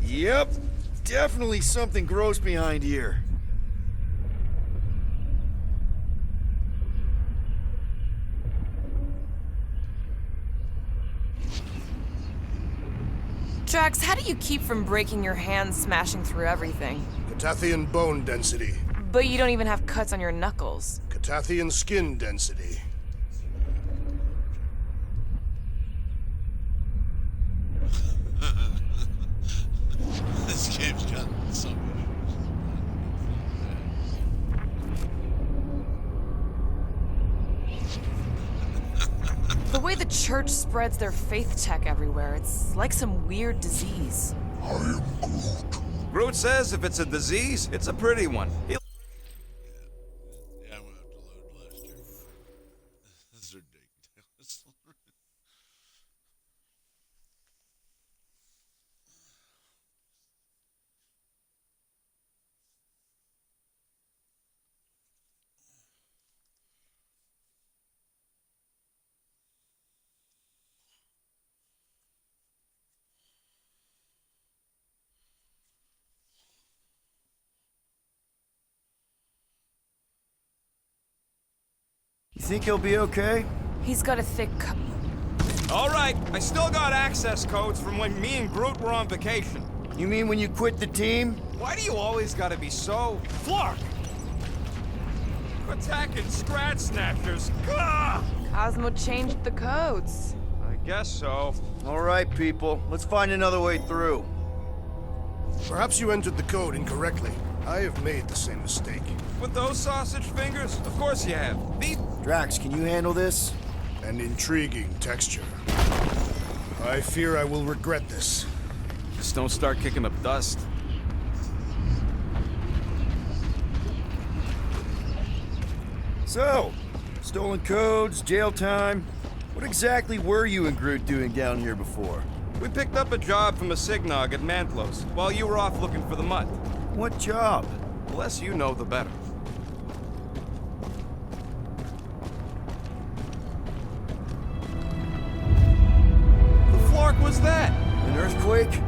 Yep. Definitely something gross behind here. Drax, how do you keep from breaking your hands smashing through everything? Catathian bone density. But you don't even have cuts on your knuckles. Catathian skin density. This game's got some The way the church spreads their faith tech everywhere, it's like some weird disease. I am Groot. Groot says if it's a disease, it's a pretty one. Yeah, I'm gonna have to load last year. This is ridiculous. You think he'll be okay? He's got a thick coat. All right, I still got access codes from when me and Groot were on vacation. You mean when you quit the team? Why do you always gotta be so... Flark! Attacking Scratch Snatchers. Ah! Cosmo changed the codes. I guess so. All right, people. Let's find another way through. Perhaps you entered the code incorrectly. I have made the same mistake. With those sausage fingers? Of course you have. Drax, can you handle this? An intriguing texture. I fear I will regret this. Just don't start kicking up dust. So, stolen codes, jail time. What exactly were you and Groot doing down here before? We picked up a job from a Signog at Mantlos, while you were off looking for the mud. What job? The less you know, the better. The flark was that? An earthquake?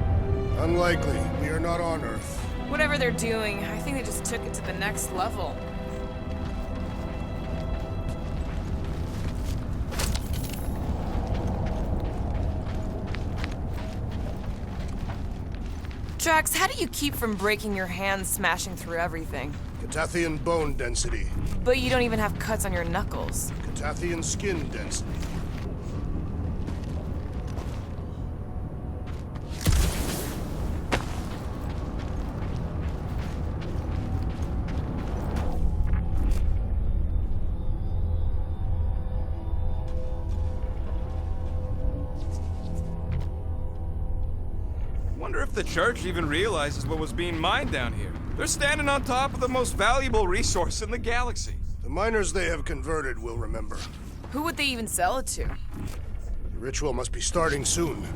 Unlikely. We are not on Earth. Whatever they're doing, I think they just took it to the next level. Drax, how do you keep from breaking your hands smashing through everything? Catathian bone density. But you don't even have cuts on your knuckles. Catathian skin density. Wonder if the church even realizes what was being mined down here. They're standing on top of the most valuable resource in the galaxy. The miners they have converted will remember. Who would they even sell it to? The ritual must be starting soon.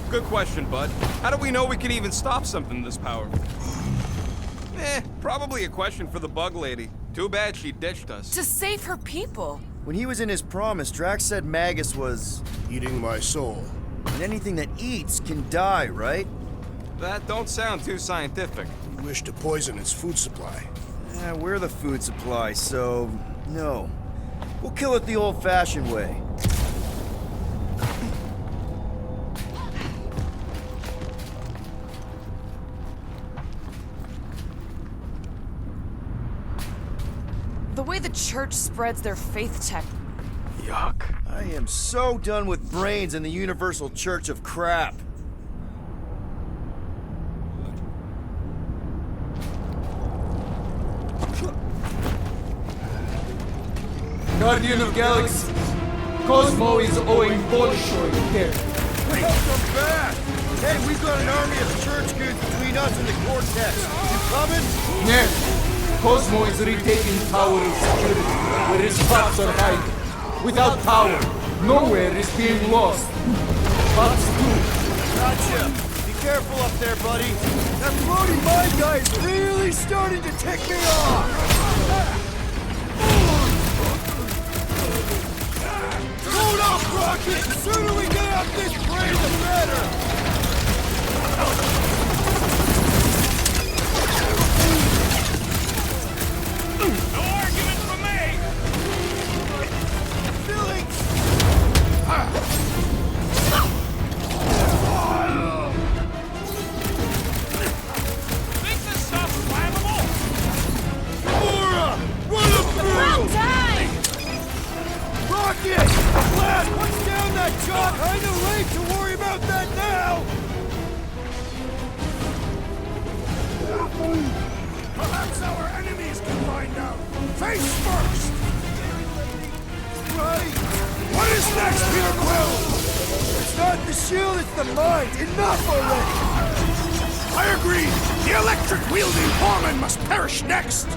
Good question, bud. How do we know we can even stop something this powerful? Probably a question for the bug lady. Too bad she ditched us. To save her people. When he was in his promise, Drax said Magus was... eating my soul. And anything that eats can die, right? That don't sound too scientific. You wish to poison its food supply. Yeah, we're the food supply, so... no. We'll kill it the old-fashioned way. The way the church spreads their faith tech. Yuck. I am so done with brains and the Universal Church of Crap. Guardian of Galaxies, Cosmo is owing Bolshoi death. Welcome back! Hey, we've got an army of church goods between us and the Cortex. You coming? Yes, Cosmo is retaking Tower of Security, where his bots are hiding. Without power, nowhere is being lost. Bots too. Gotcha. Be careful up there, buddy. That floating mine guy is really starting to tick me off. Load up, Rocket! The sooner we get out this brain, the better! No argument from me! Billy! Think this stuff's flammable? Gamora! Run him through! Rocket! Blast! Punch down that shot! Kinda late to worry about that now! Perhaps our enemies can find out. Face first! Right! What is next, Peter Quill? It's not the shield, it's the mind! Enough already! I agree! The electric-wielding foreman must perish next!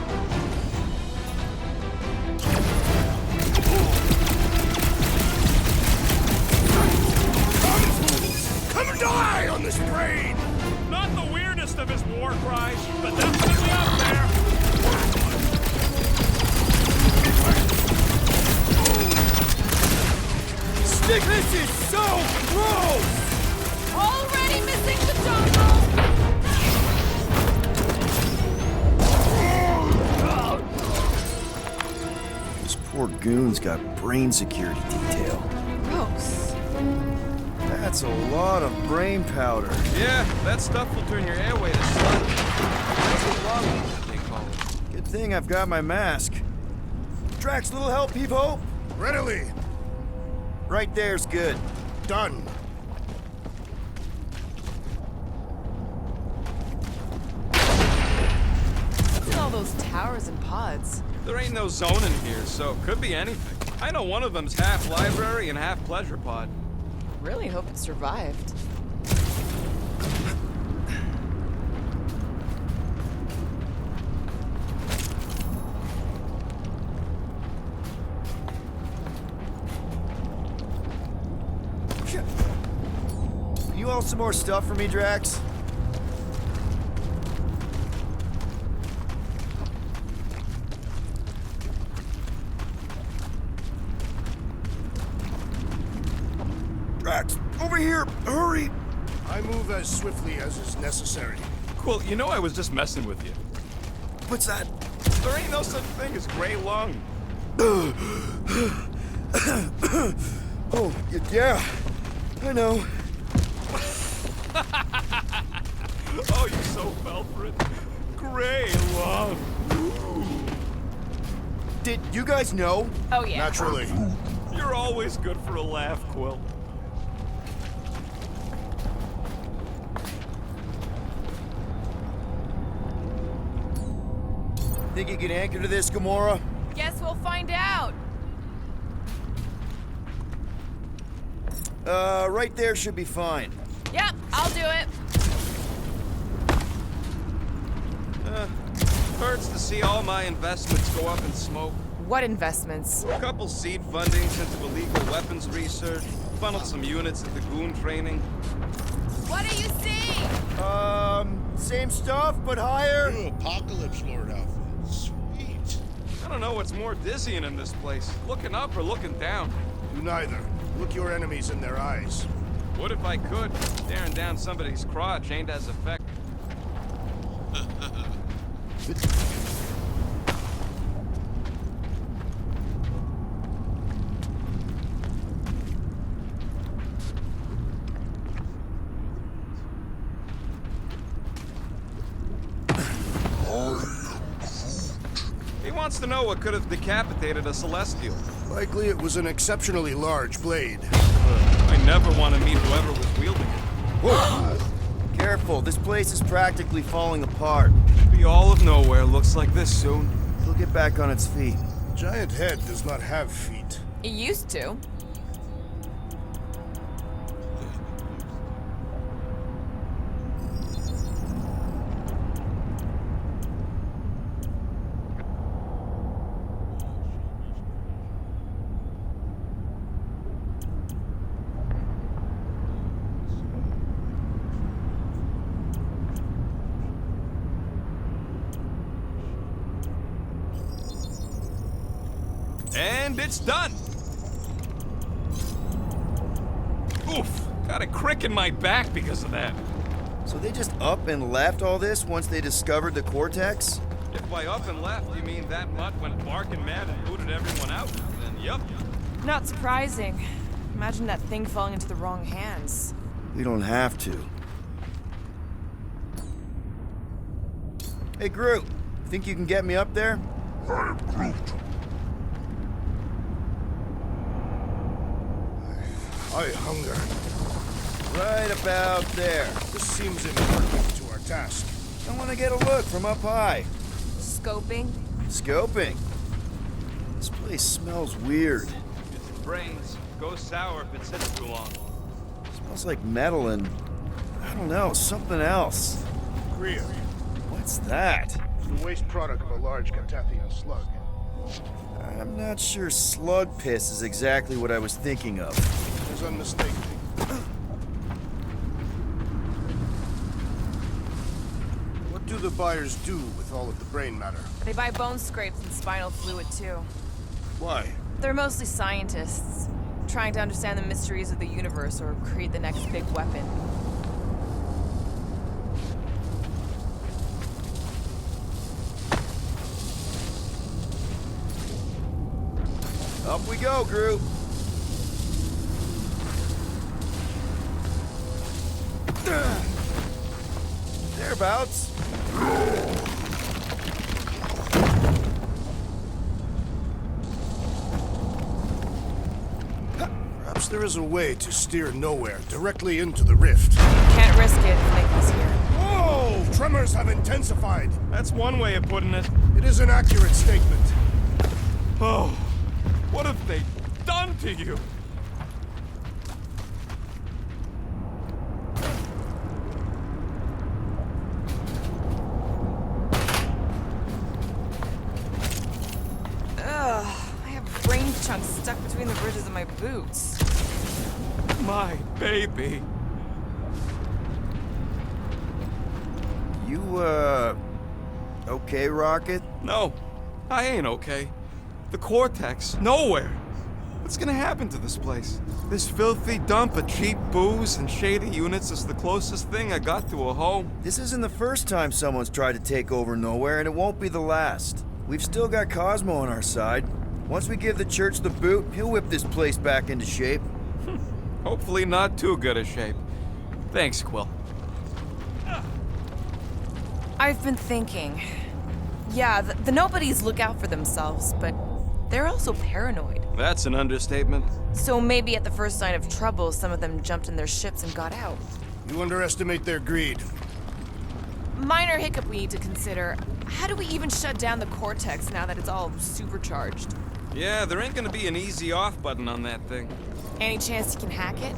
Come die on this brain! Not the weirdest of his war cries, but definitely up there. Stick, this is so gross! Already missing the jungle! This poor goon's got brain security detail. Gross. That's a lot of brain powder. Yeah, that stuff will turn your airway to sludge. That's what lava, they call it. Good thing I've got my mask. Drax, little help, Peep-Ho? Readily! Right there's good. Done. all those towers and pods? There ain't no zoning here, so it could be anything. I know one of them's half library and half pleasure pod. Really hope it survived. Can you haul some more stuff for me, Drax? Drax, over here! Hurry! I move as swiftly as is necessary. Quill, you know I was just messing with you. What's that? There ain't no such thing as gray lung. Oh, yeah. I know. Oh, you so fell for it. Gray lung. Did you guys know? Oh, yeah. Naturally. You're always good for a laugh, Quill. Think you can anchor to this, Gamora? Guess we'll find out. Right there should be fine. Yep, I'll do it. Hurts to see all my investments go up in smoke. What investments? A couple seed fundings into illegal weapons research, funneled some units into goon training. What do you see? Same stuff, but higher. New Apocalypse Lord outfit. Sweet. I don't know what's more dizzying in this place, looking up or looking down. Do neither. Look your enemies in their eyes. What if I could? Staring down somebody's crotch ain't as effective. He wants to know what could have decapitated a Celestial. Likely it was an exceptionally large blade. I never want to meet whoever was wielding it. Whoa. Careful, this place is practically falling apart. Be all of nowhere looks like this soon. It'll get back on its feet. Giant head does not have feet. It used to. And it's done! Oof! Got a crick in my back because of that. So they just up and left all this once they discovered the Cortex? If by up and left you mean that mutt went barking mad and booted everyone out, then yup. Not surprising. Imagine that thing falling into the wrong hands. We don't have to. Hey, Groot. Think you can get me up there? I am Groot. I hunger. Right about there. This seems important to our task. I want to get a look from up high. Scoping? Scoping? This place smells weird. It's brains. Goes sour if it sits too long. Smells like metal and, I don't know, something else. Kriya. What's that? The waste product of a large Catathian slug. I'm not sure slug piss is exactly what I was thinking of. It is unmistakable. What do the buyers do with all of the brain matter? They buy bone scrapes and spinal fluid, too. Why? They're mostly scientists, trying to understand the mysteries of the universe or create the next big weapon. Up we go, Groot. Thereabouts. Perhaps there is a way to steer nowhere directly into the rift. Can't risk it if Nikki's here. Whoa! Tremors have intensified. That's one way of putting it. It is an accurate statement. Oh, what have they done to you? I have brain chunks stuck between the ridges of my boots. My baby. You, okay, Rocket? No, I ain't okay. The Cortex, nowhere. What's gonna happen to this place? This filthy dump of cheap booze and shady units is the closest thing I got to a home. This isn't the first time someone's tried to take over Nowhere, and it won't be the last. We've still got Cosmo on our side. Once we give the church the boot, he'll whip this place back into shape. Hopefully not too good a shape. Thanks, Quill. I've been thinking. Yeah, the nobodies look out for themselves, but they're also paranoid. That's an understatement. So maybe at the first sign of trouble, some of them jumped in their ships and got out. You underestimate their greed. Minor hiccup we need to consider. How do we even shut down the Cortex now that it's all supercharged? Yeah, there ain't gonna be an easy off button on that thing. Any chance you can hack it?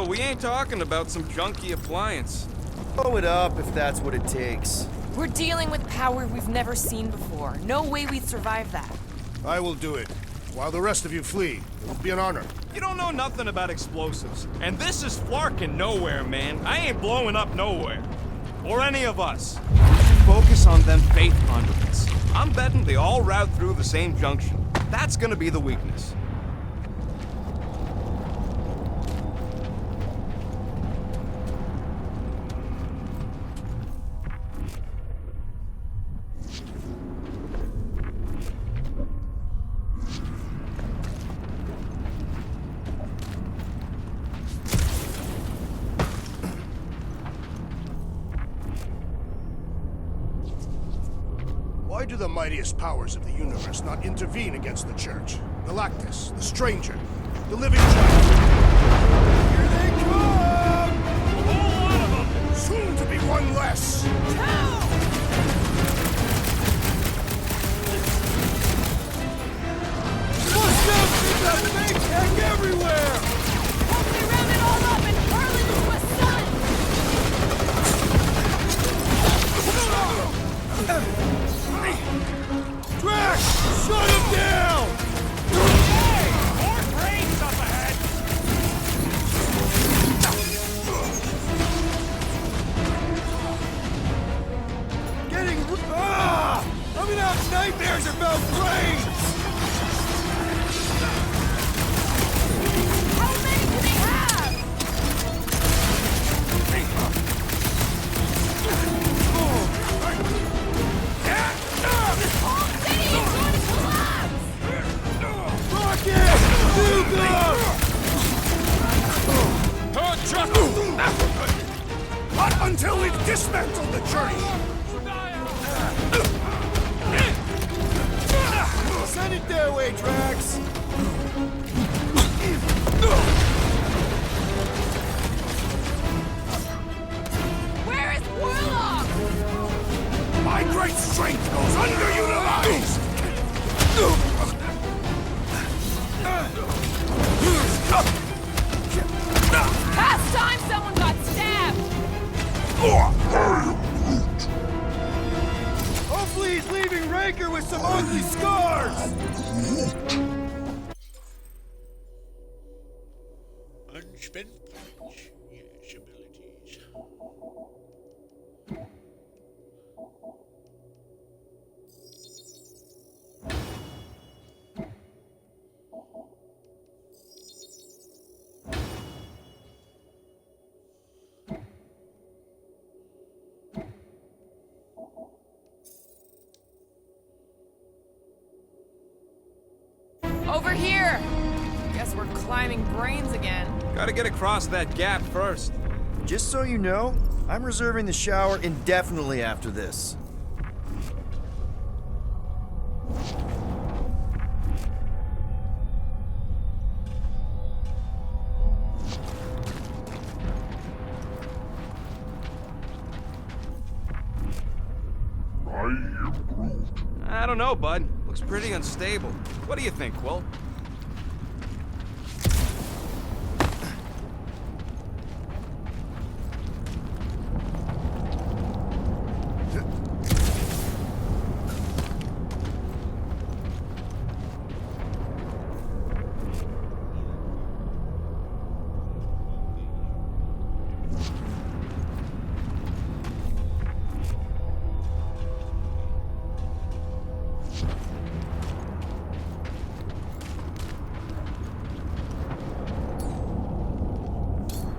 We ain't talking about some junky appliance. Blow it up if that's what it takes. We're dealing with power we've never seen before. No way we'd survive that. I will do it. While the rest of you flee, it will be an honor. You don't know nothing about explosives. And this is flarkin' Nowhere, man. I ain't blowing up Nowhere. Or any of us. Focus on them faith conduits. I'm betting they all route through the same junction. That's gonna be the weakness. Why do the mightiest powers of the universe not intervene against the Church? Galactus, the Stranger, the Living Giant. Here they come! A whole lot of them! Soon to be one less! What's up? We've got a big tank everywhere! Hope they round it all up and hurl it into a sun! Drax! Shut him down! Hey! More brains up ahead! Getting... I'm gonna have nightmares about brains! How many do they have? This whole city is going to collapse! Rocket! Not until we've dismantled the Church! Send it their way, Drax! Where is Warlock? My great strength goes underutilized! Past time someone got stabbed! Hopefully he's leaving Raker with some ugly scars! Unspent points. Yes, abilities. Over here! Guess we're climbing brains again. Gotta get across that gap first. Just so you know, I'm reserving the shower indefinitely after this. don't know, bud. Looks pretty unstable. What do you think, Quill?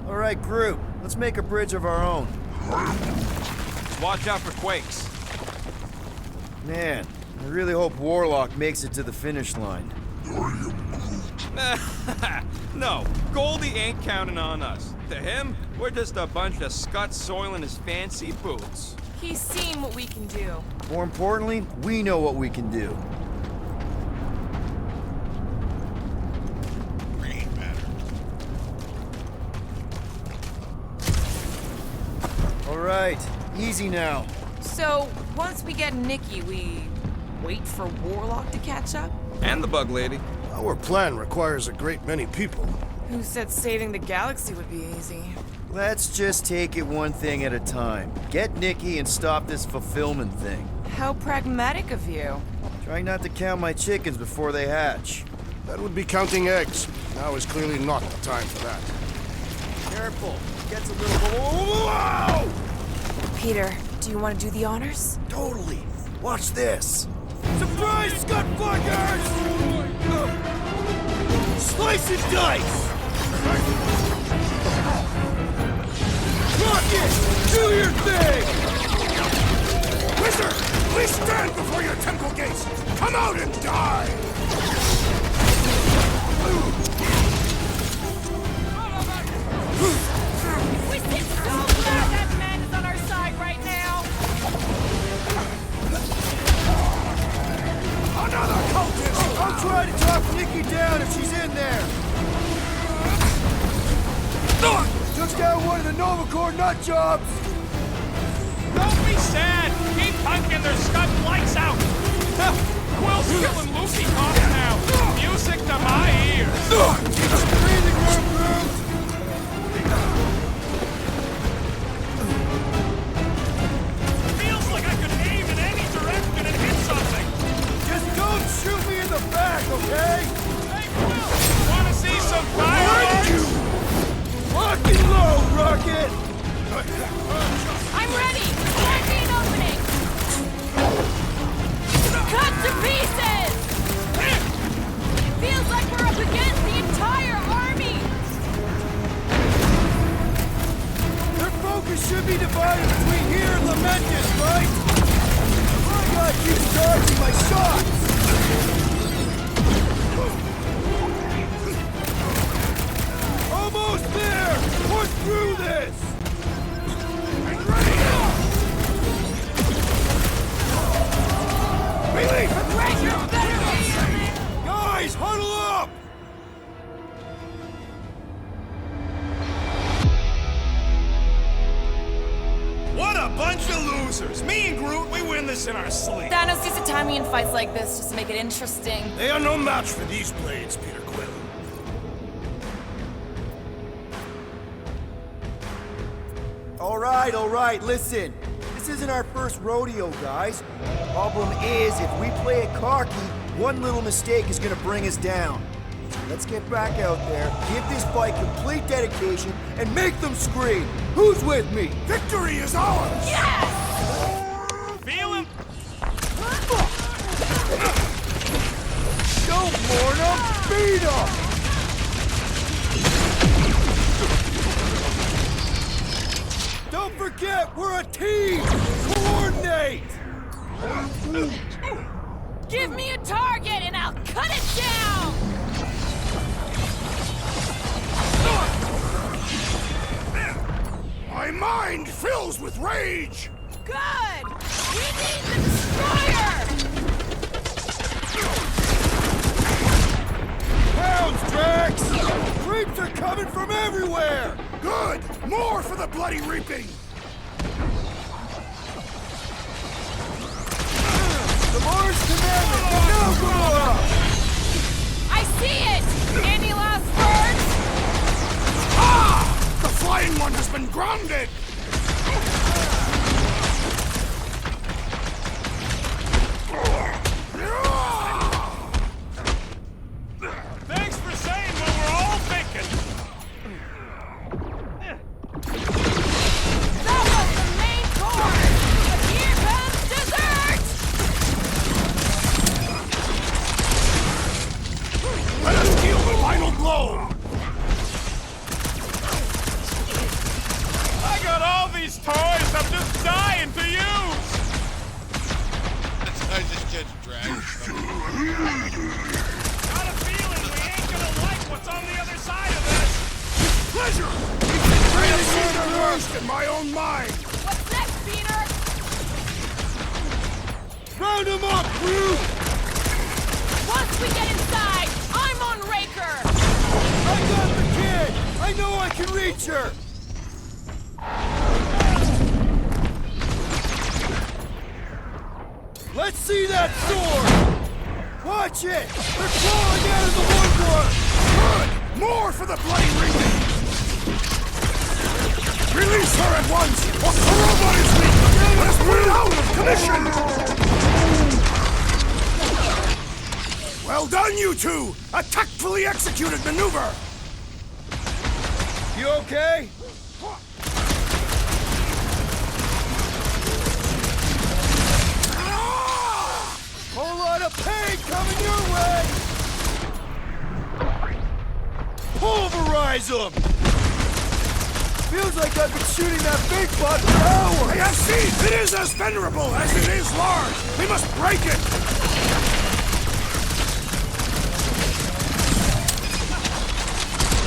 All right, Groot. Let's make a bridge of our own. Just watch out for quakes. Man, I really hope Warlock makes it to the finish line. No, Goldie ain't counting on us. To him, we're just a bunch of scuts soiling his fancy boots. He's seen what we can do. More importantly, we know what we can do. Green matter. All right, easy now. So, once we get Nikki, we wait for Warlock to catch up? And the bug lady. Our plan requires a great many people. Who said saving the galaxy would be easy? Let's just take it one thing at a time. Get Nikki and stop this fulfillment thing. How pragmatic of you. Try not to count my chickens before they hatch. That would be counting eggs. Now is clearly not the time for that. Careful. Gets a little... Whoa! Peter, do you want to do the honors? Totally. Watch this. Surprise, Scud Fuckers! Slice and dice! Rocket! Do your thing! Wizard! Please stand before your temple gates! Come out and die! We're so glad that man is on our side right now! Another cultist! I'll try to talk Nikki down if she's in there. Took down one of the Nova Corps nut jobs. Don't be sad. Keep punking their scud lights out. Quill's killing Lucy Cops now. Music to my ears. Breathing room, Groot. Feels like I could aim in any direction and hit something. Just don't shoot me in the back, okay? Hey, Quill, wanna see some fireworks? Lock and load, Rocket! I'm ready! Quarantine opening! Cut to pieces! Feels like we're up against the entire army! Their focus should be divided between here and Lamentus, right? I gotta keep charging my shots! Almost there! Push through this! I'm ready! Relief! Breaker better be! Guys, huddle up! What a bunch of losers. Me and Groot, we win this in our sleep. Thanos used to tie me in fights like this just to make it interesting. They are no match for these blades, Peter Quill. All right, listen. This isn't our first rodeo, guys. Problem is, if we play it cocky, one little mistake is gonna bring us down. Let's get back out there, give this fight complete dedication, and make them scream. Who's with me? Victory is ours! Yes! Feel him? Don't mourn them, beat them! Don't forget, we're a team! Coordinate! Give me a target and I'll cut it down! My mind fills with rage! Good! We need the destroyer! Pounds, Drax! Creeps are coming from everywhere! Good! More for the bloody reaping! Gamora's commandment! Go, Gamora! I see it! Any last words? Ah! The flying one has been grounded! Thanks for saying what we're all thinking. That was the main course! But here comes dessert! Let us deal the final blow! I got all these toys I'm just dying to use! I just get dragged. Got a feeling we ain't gonna like what's on the other side of this! Pleasure! I have seen the worst in my own mind! What's next, Peter? Round him up, Groot! Once we get inside, I'm on Raker! I got the kid! I know I can reach her! Let's see that sword! Watch it! They're crawling out of the woodwork! Good! More for the bloody ringing! Release her at once, or the robot is weak! Let us put it out of commission! Well done, you two! A tactfully executed maneuver! You okay? Whole lot of pain coming your way! Pulverize them! Feels like I've been shooting that big bot for hours! I have seen! It is as venerable as it is large! We must break it!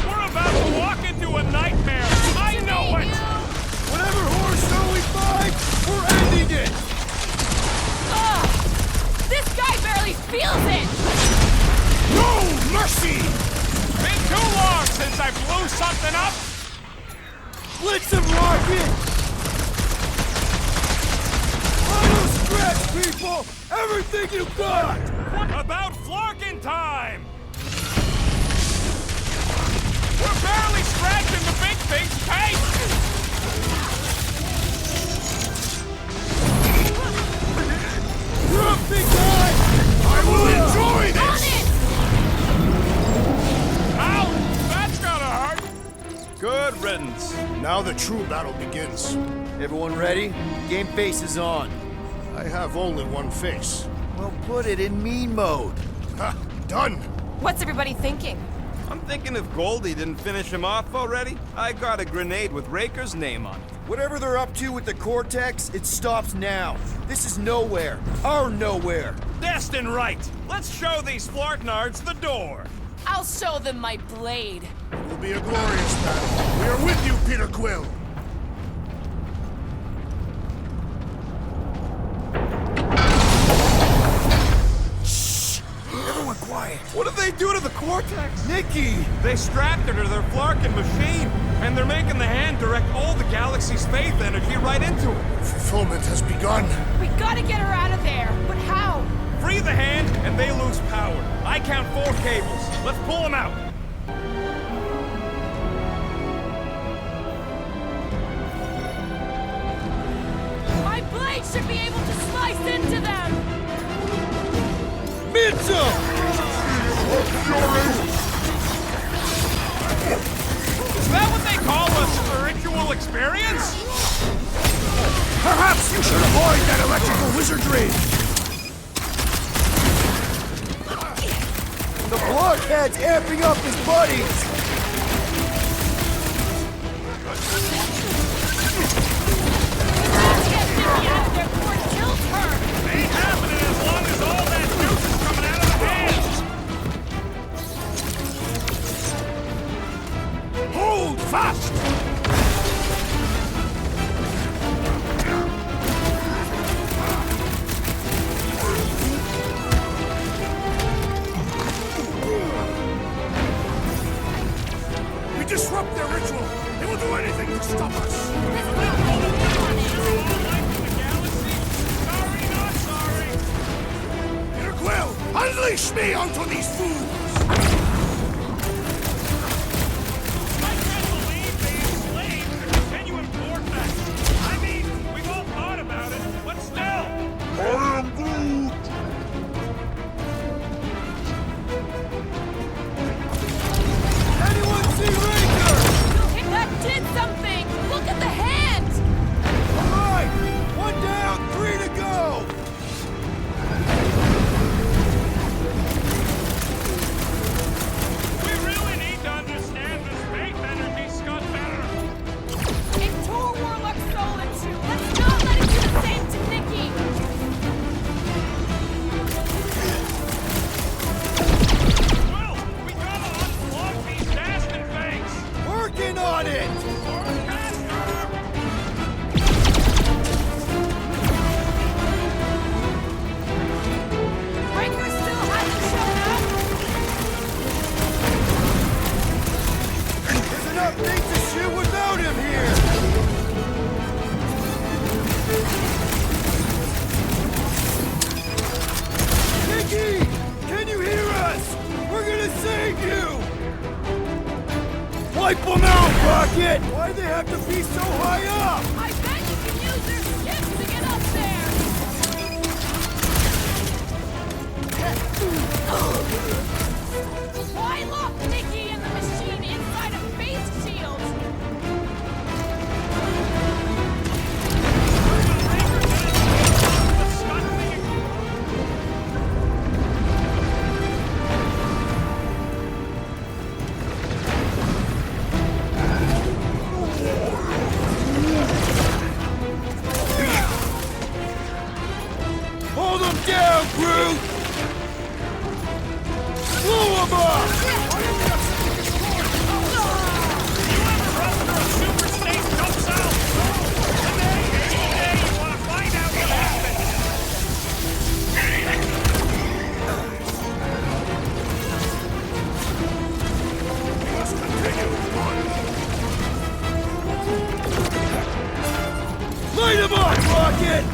We're about to walk into a nightmare! I know it! Whatever horror show we find, we're ending it! Ugh! This guy barely feels it! No mercy! Been too long since I blew something up! Blitz and rocket! Final stretch, people! Everything you got! About Flarkin time! We're barely scratching the big thing's pace! You're up, big guy! I will enjoy this! Ow! That's gotta hurt! Good riddance. Now the true battle begins. Everyone ready? Game face is on. I have only one face. Well, put it in mean mode. Ha! Done! What's everybody thinking? I'm thinking if Goldie didn't finish him off already, I got a grenade with Raker's name on it. Whatever they're up to with the Cortex, it stops now. This is nowhere. Our nowhere. Destin right! Let's show these Flartnards the door! I'll show them my blade. It will be a glorious battle. We are with you, Peter Quill! Everyone quiet. What did they do to the Cortex? Nikki! They strapped her to their Flarkin machine, and they're making the hand direct all the galaxy's faith energy right into it. Fulfillment has begun. We gotta get her out of there, but how? Free the hand, and they lose power. I count 4 cables. Let's pull them out. My blade should be able to slice into them! Mitchell! Is that what they call a spiritual experience? Perhaps you should avoid that electrical wizardry! The blockhead's amping up his buddies! Ain't happening as long as all that juice is coming out of the hands! Hold fast! We disrupt their ritual! They will do anything to stop us! me onto these fools! I can't believe they enslaved the continuum vortex. I mean, we've all thought about it, but still. I am Groot! Anyone see Ranger? If that did something! Look at the hand! All right, 1 down, 3 to go. We really need to understand this faith energy, Scott better. It tore Warlock's soul in two. Let's not let it do the same to Nikki! Well, we gotta unplug these Dastin things. Working on it. Raker still hasn't shown up! There's enough things to shoot without him here. Nikki, can you hear us? We're gonna save you. Wipe them out, Rocket. Why do they have to be so high up? I bet you can use their ships to get up there! Why lock Nikki and the machine inside a face shield? Hold them down, Groot. Blow them up. Super Snake jumps out. Today, you wanna find out what happened. We must continue on. Light them up, Rocket.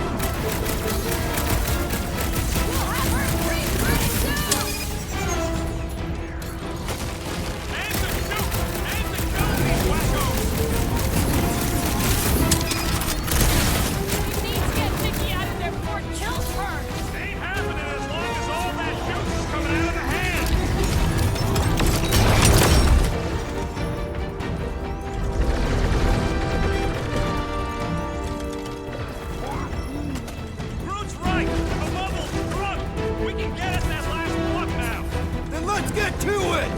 Let's get to it!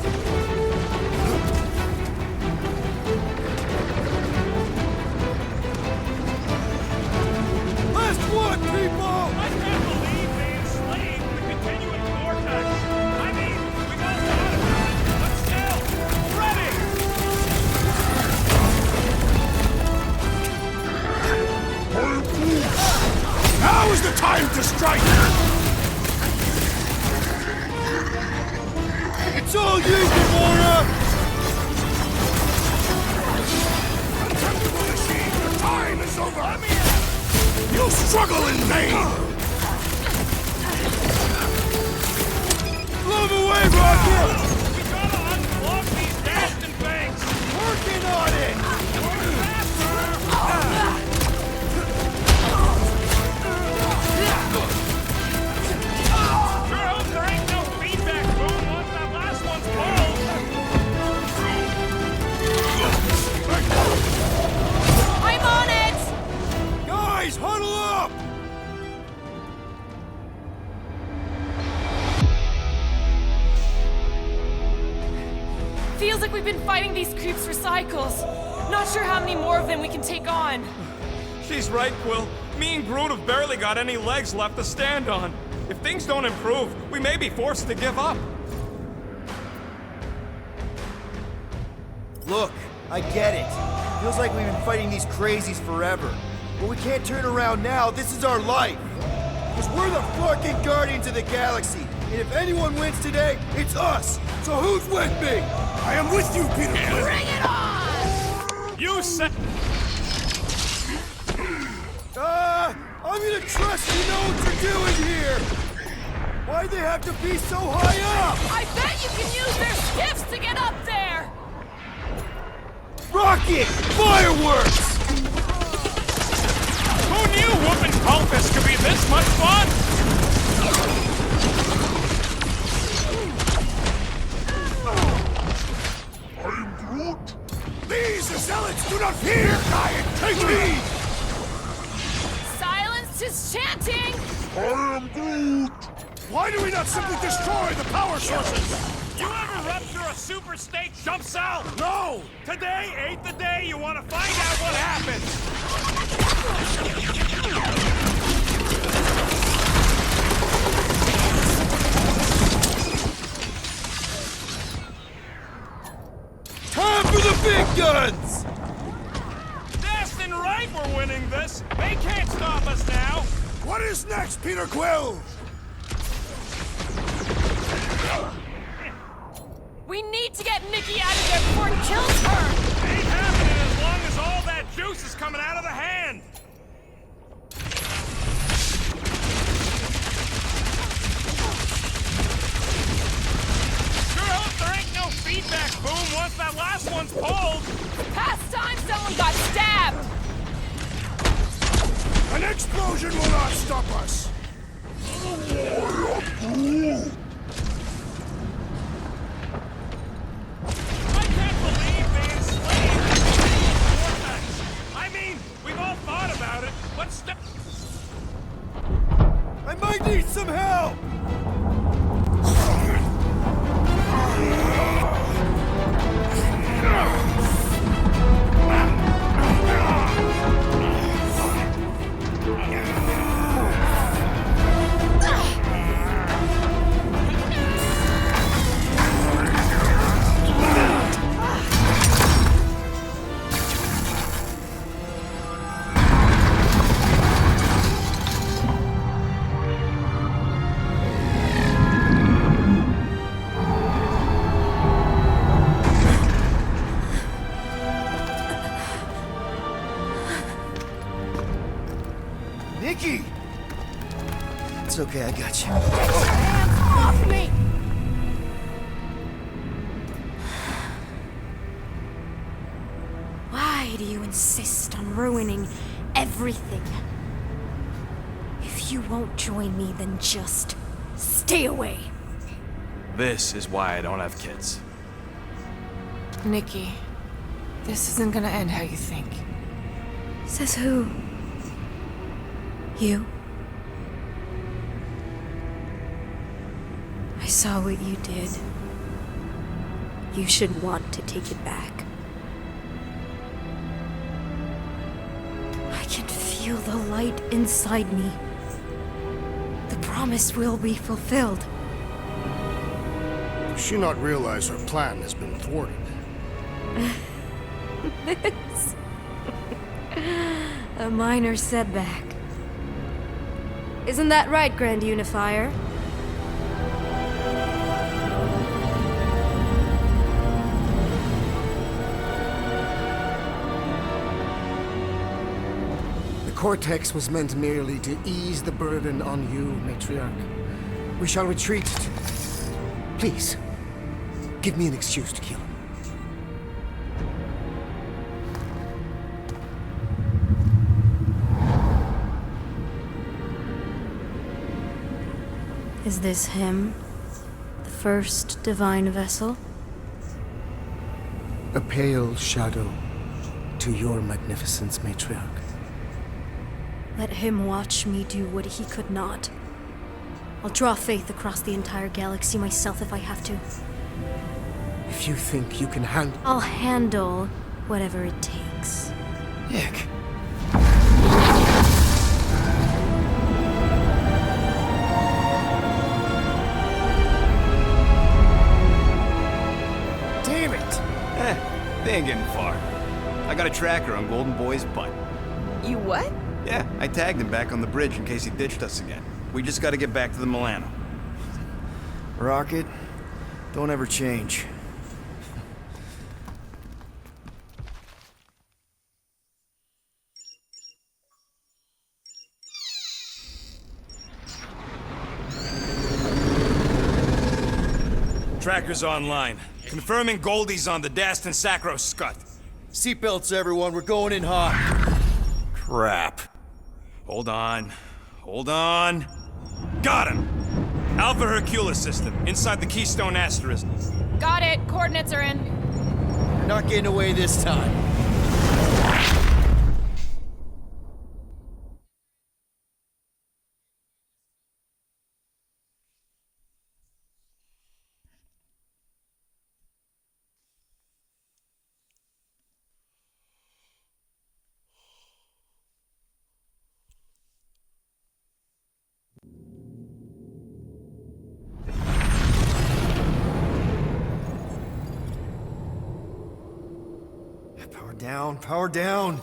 Last one, people! I can't believe they enslaved the continuum vortex. I mean, we've all thought about it, but still, ready! Now is the time to strike! It's all you, Gamora! Contemptible machine, your time is over! You struggle in vain! Blow them away, Rocket! We gotta unplug these Dastin things! Working on it! Sure hope there ain't no feedback boom once that last one's pulled! I'm on it! Guys, huddle up! Feels like we've been fighting these creeps for cycles. Not sure how many more of them we can take on. She's right, Quill. Me and Groot have barely got any legs left to stand on. If things don't improve, we may be forced to give up. Look, I get it. Feels like we've been fighting these crazies forever. But we can't turn around now. This is our life. Because we're the fucking Guardians of the Galaxy. And if anyone wins today, it's us. So who's with me? I am with you, Peter Quill. Bring it on! You said... I'm gonna trust you know what you're doing here. Why'd they have to be so high up? I bet you can use their skiffs to get up there! Rocket! Fireworks! Who knew whooping cultists could be this much fun? I am Groot. These zealots do not fear! Take me! Silence his chanting! I am Groot. Why do we not simply destroy the power sources? You ever rupture a super state jump cell? No! Today ain't the day you want to find out what happened. Time for the big guns! Destin right we're winning this. They can't stop us now. What is next, Peter Quill? We need to get Nikki out of there before it kills her! Ain't happening as long as all that juice is coming out of the hand. Sure hope there ain't no feedback boom once that last one's pulled. Past time someone got stabbed! An explosion will not stop us! I can't believe they enslaved the vortex. I mean, we've all thought about it, but I might need some help! Nikki! It's okay, I got you. Hands off me! Why do you insist on ruining everything? If you won't join me, then just stay away. this is why I don't have kids. Nikki, this isn't gonna end how you think. Says who? You? I saw what you did. You should want to take it back. I can feel the light inside me. The promise will be fulfilled. Does she not realize her plan has been thwarted? This... a minor setback. Isn't that right, Grand Unifier? The Cortex was meant merely to ease the burden on you, Matriarch. We shall retreat. Please, give me an excuse to kill him. Is this him? The first divine vessel? A pale shadow to your magnificence, Matriarch. Let him watch me do what he could not. I'll draw faith across the entire galaxy myself if I have to. If you think you can handle... I'll handle whatever it takes. Nick. Damn it! They ain't getting far. I got a tracker on Golden Boy's butt. You what? Yeah, I tagged him back on the bridge in case he ditched us again. We just gotta get back to the Milano. Rocket, don't ever change. trackers online, confirming Goldie's on the Dastin Sacro Scut. Seatbelts, everyone. We're going in hot. Crap. Hold on. Hold on. Got him! Alpha Hercules system, inside the Keystone Asterisk. Got it. Coordinates are in. You're not getting away this time. Power down, power down.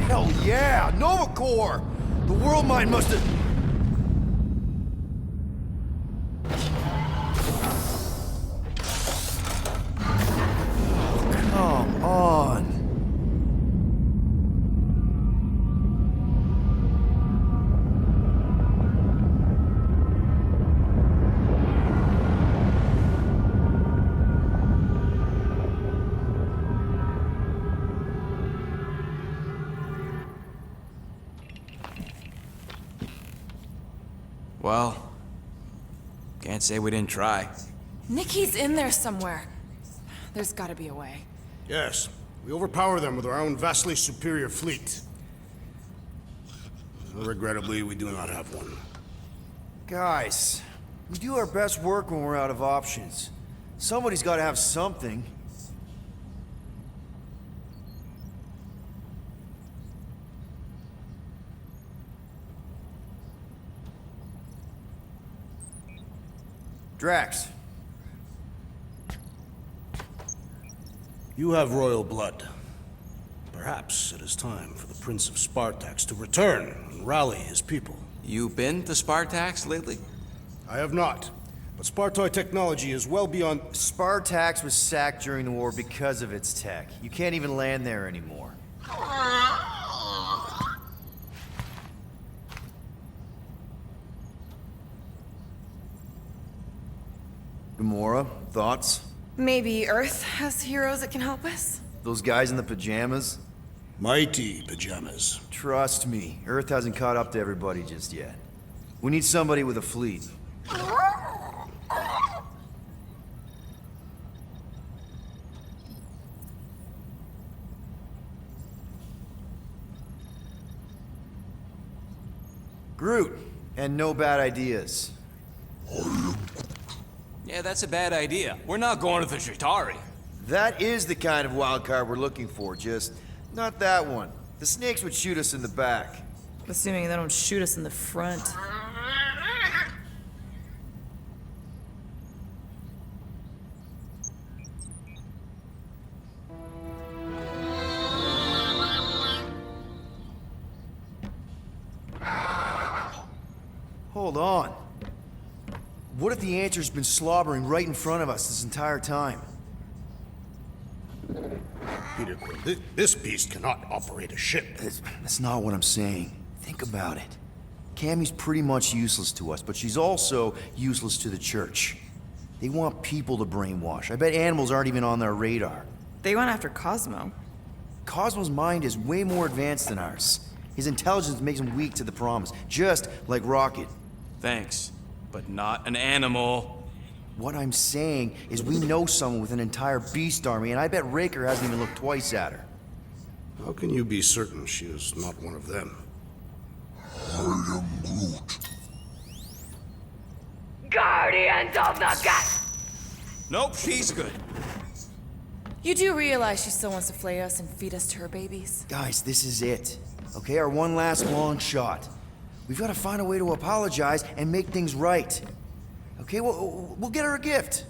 Hell yeah, Nova Core! The world mine must have... Come on. Well, can't say we didn't try. Nikki's in there somewhere. There's gotta be a way. Yes, we overpower them with our own vastly superior fleet. Regrettably, we do not have one. Guys, we do our best work when we're out of options. Somebody's got to have something. Drax. You have royal blood. Perhaps it is time for the Prince of Spartax to return and rally his people. You been to Spartax lately? I have not. But Spartoid technology is well beyond... Spartax was sacked during the war because of its tech. You can't even land there anymore. Gamora, thoughts? Maybe Earth has heroes that can help us? Those guys in the pajamas? Mighty pajamas. Trust me, Earth hasn't caught up to everybody just yet. We need somebody with a fleet. Groot, and no bad ideas. Yeah, that's a bad idea. We're not going to the Chitauri. That is the kind of wild card we're looking for, just not that one. The snakes would shoot us in the back. Assuming they don't shoot us in the front. Hold on. What if the answer's been slobbering right in front of us this entire time? Peter, this beast cannot operate a ship. That's not what I'm saying. Think about it. Cammy's pretty much useless to us, but she's also useless to the church. They want people to brainwash. I bet animals aren't even on their radar. They went after Cosmo. Cosmo's mind is way more advanced than ours. His intelligence makes him weak to the promise, just like Rocket. Thanks, but not an animal. What I'm saying is we know someone with an entire beast army, and I bet Raker hasn't even looked twice at her. How can you be certain she is not one of them? I am Groot. Guardians of the Gut! Nope, she's good. You do realize she still wants to flay us and feed us to her babies? Guys, this is it. Okay, our one last long shot. We've got to find a way to apologize and make things right. Okay, we'll get her a gift.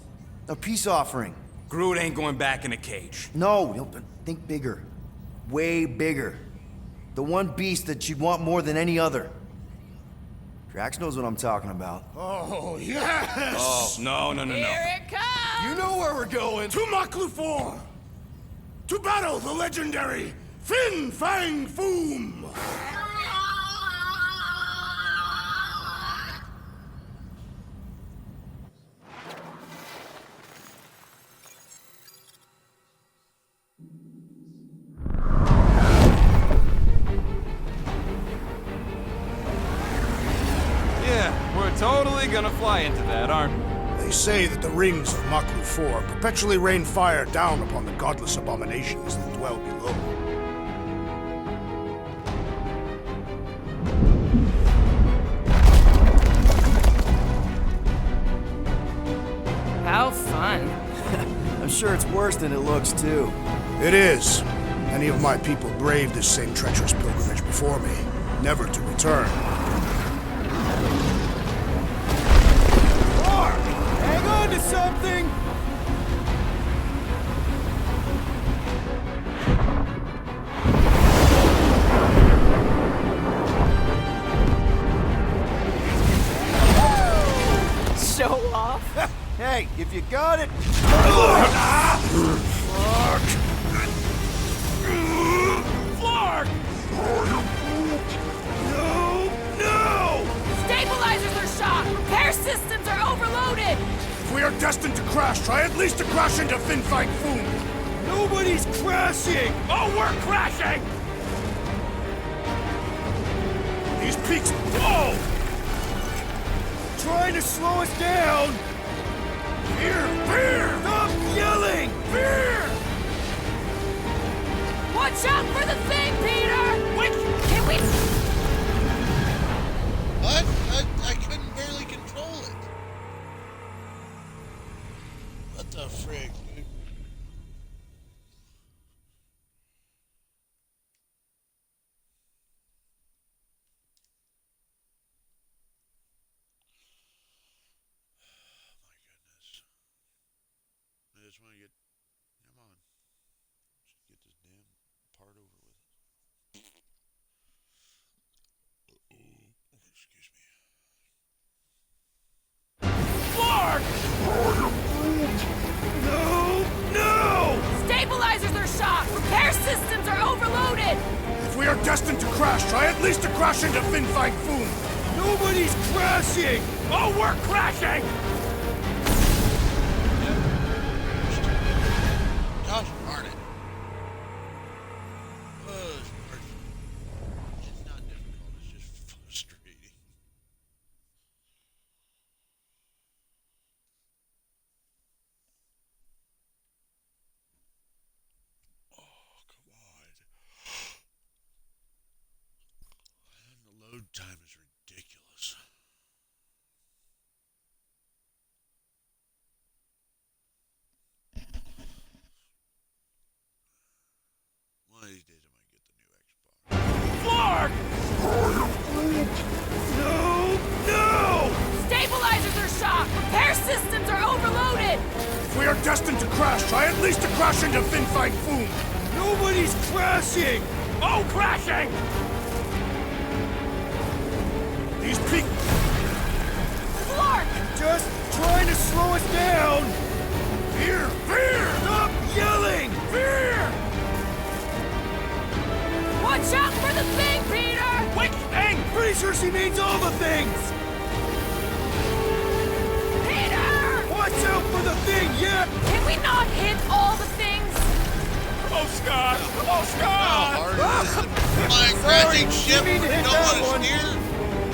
A peace offering. Groot ain't going back in a cage. No, think bigger. Way bigger. The one beast that she'd want more than any other. Drax knows what I'm talking about. Oh, yes! Oh, no. Here it comes! You know where we're going. To Maklufor! To battle the legendary Fin Fang Foom! Yeah, we're totally gonna fly into that, aren't we? They say that the rings of Maklu 4 perpetually rain fire down upon the godless abominations that dwell below. How fun. I'm sure it's worse than it looks, too. It is. Many of my people braved this same treacherous pilgrimage before me, never to return. Hang on to something! Show off. Hey, if you got it... Flark! No! Stabilizers are shot! Repair systems are overloaded! If we are destined to crash, try at least to crash into Fin Fang Foom! Nobody's crashing! Oh, we're crashing! These peaks... Whoa! Trying to slow us down! Fear! Fear! Stop yelling! Fear! Watch out for the thing, Peter! Can we... What? I couldn't barely control it. What the frig, dude? My goodness. I just want to get... Come on. Just get this damn part over with. Excuse me. Flark! No! Stabilizers are shot! Repair systems are overloaded! If we are destined to crash, try at least to crash into Fin Fang Foom! Nobody's crashing! Oh, we're crashing! Gosh darn it. This part, it's not difficult, it's just frustrating. Oh, come on. And the load time is ridiculous. One of these days I might get the new Xbox. Flark! No! Stabilizers are shot! Repair systems are overloaded! If we are destined to crash, try at least to crash into Fin Fang Foom! Nobody's crashing! Oh, crashing! These peaks... Flark! Just trying to slow us down! Fear! Fear! Stop yelling! Fear! Watch out for the thing, Peter! Which thing? Pretty sure she means all the things! Peter! Watch out for the thing, yeah! Can we not hit all the things? Oh, Scott! Oh, Scott! Flying crashing ship, you need to hit don't that want one. to steer?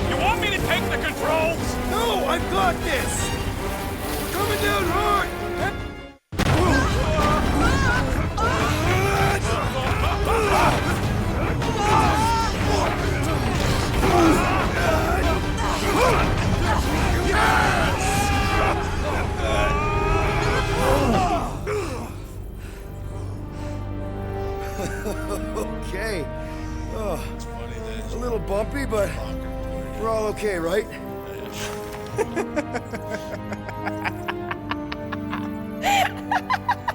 You want me to take the controls? No, I've got this! We're coming down hard! Okay. Oh, It's funny that it's a little bumpy, but we're all okay, right?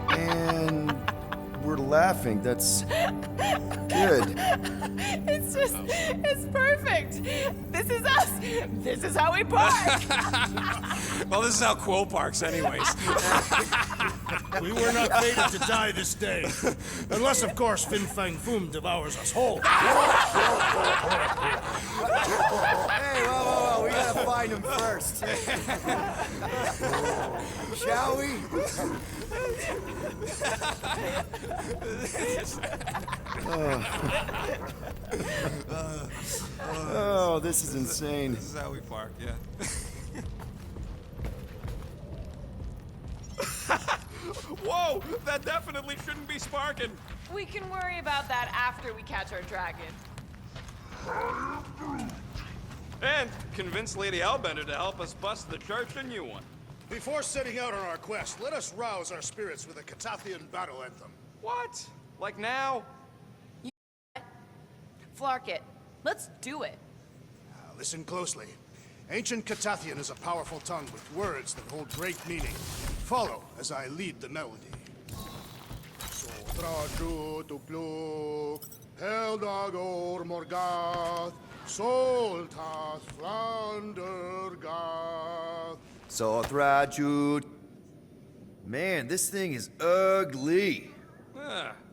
And we're laughing. That's good. It's perfect. This is us. This is how we park. Well, this is how Quill parks anyways. We were not fated to die this day. Unless, of course, Fin Fang Foom devours us whole. Hey, whoa. We gotta find him first. Shall we? Oh, this is insane. This is how we park, yeah. Whoa! That definitely shouldn't be sparking. We can worry about that after we catch our dragon. And convince Lady Hellbender to help us bust the church a new one. Before setting out on our quest, let us rouse our spirits with a Catathian battle anthem. What? Like now? Flark it. Let's do it. Listen closely. Ancient Catathian is a powerful tongue with words that hold great meaning. Follow as I lead the melody. Sotraju tukluk, Heldagor Morgath, Soltas Flandergath. Sothrajut. Man, this thing is ugly.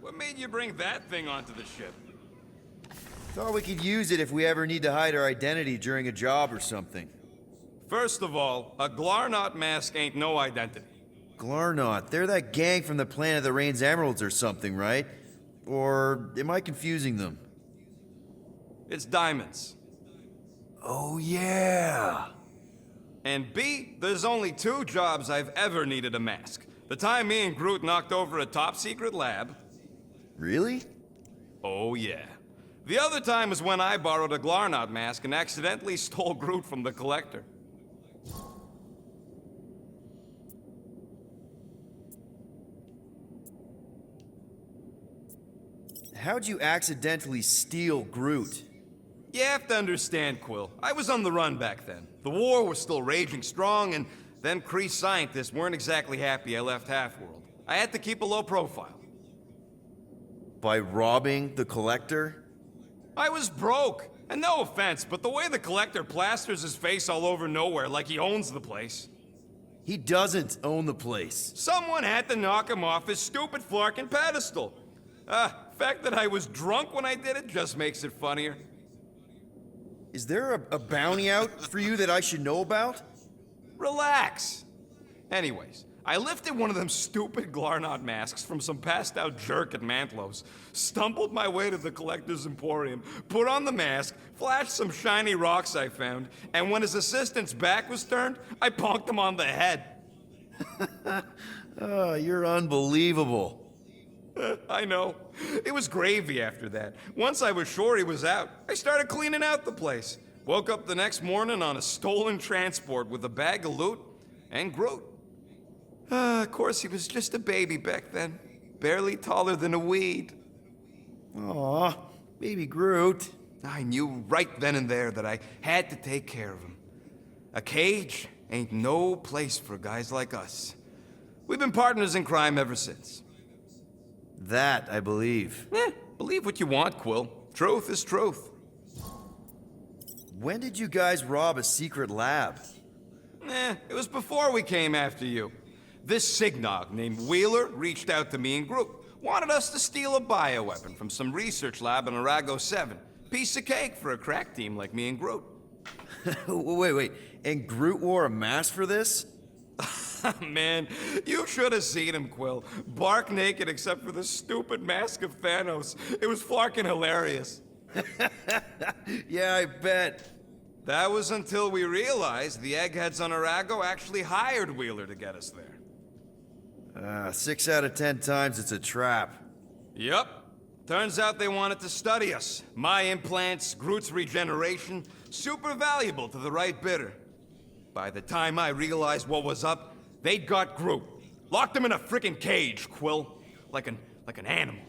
What made you bring that thing onto the ship? Thought we could use it if we ever need to hide our identity during a job or something. First of all, a Glarnot mask ain't no identity. Glarnot, they're that gang from the Planet of the Rain's Emeralds or something, right? Or am I confusing them? It's diamonds. Oh, yeah. And B, there's only 2 jobs I've ever needed a mask. The time me and Groot knocked over a top-secret lab. Really? Oh, yeah. The other time was when I borrowed a Glarnot mask and accidentally stole Groot from the Collector. How'd you accidentally steal Groot? You have to understand, Quill. I was on the run back then. The war was still raging strong, and them Kree scientists weren't exactly happy I left Half-World. I had to keep a low profile. By robbing the Collector? I was broke. And no offense, but the way the Collector plasters his face all over nowhere like he owns the place. He doesn't own the place. Someone had to knock him off his stupid flarkin' pedestal. The fact that I was drunk when I did it just makes it funnier. Is there a bounty out for you that I should know about? Relax. Anyways, I lifted one of them stupid Glarnot masks from some passed-out jerk at Mantlow's, stumbled my way to the Collector's Emporium, put on the mask, flashed some shiny rocks I found, and when his assistant's back was turned, I bonked him on the head. Oh, you're unbelievable. I know. It was gravy after that. Once I was sure he was out, I started cleaning out the place. Woke up the next morning on a stolen transport with a bag of loot and Groot. Of course, he was just a baby back then. Barely taller than a weed. Aw, baby Groot. I knew right then and there that I had to take care of him. A cage ain't no place for guys like us. We've been partners in crime ever since. That, I believe. Believe what you want, Quill. Truth is truth. When did you guys rob a secret lab? It was before we came after you. This Signog named Wheeler reached out to me and Groot. Wanted us to steal a bioweapon from some research lab in Arago 7. Piece of cake for a crack team like me and Groot. Wait. And Groot wore a mask for this? Man, you should have seen him, Quill. Bark naked except for the stupid mask of Thanos. It was flarkin' hilarious. Yeah, I bet. That was until we realized the eggheads on Arago actually hired Wheeler to get us there. 6 out of 10 times it's a trap. Yep. Turns out they wanted to study us. My implants, Groot's regeneration, super valuable to the right bidder. By the time I realized what was up, they'd got Groot. Locked him in a frickin' cage, Quill. Like an animal.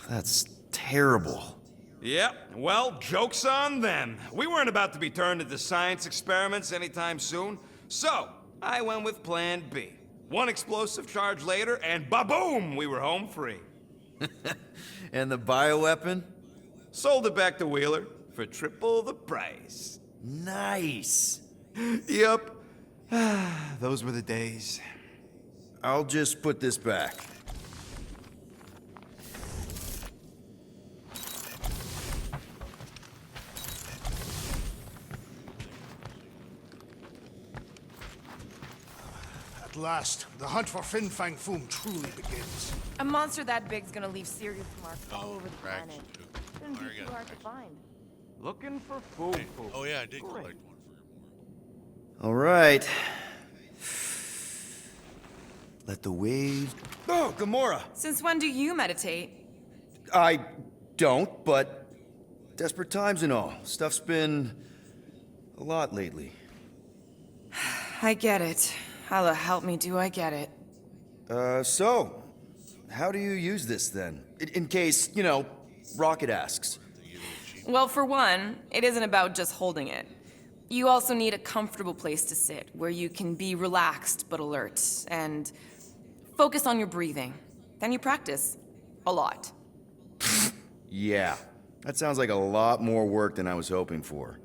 That's terrible. Yep, well, joke's on them. We weren't about to be turned into science experiments anytime soon, so I went with Plan B. One explosive charge later, and ba-boom, we were home free. And the bioweapon? Sold it back to Wheeler for triple the price. Nice. Yep. Those were the days. I'll just put this back. At last, the hunt for Fin Fang Foom truly begins. A monster that big's gonna leave serious marks all over the planet. Shouldn't be too hard to find. Looking for food. Oh yeah, I did collect one for your All right. Let the waves... Oh, Gamora! Since when do you meditate? I don't, but desperate times and all. Stuff's been a lot lately. I get it. Allah help me, do I get it? So, how do you use this then? In case, you know, Rocket asks. Well, for one, it isn't about just holding it. You also need a comfortable place to sit, where you can be relaxed but alert, and focus on your breathing. Then you practice. A lot. Yeah, that sounds like a lot more work than I was hoping for.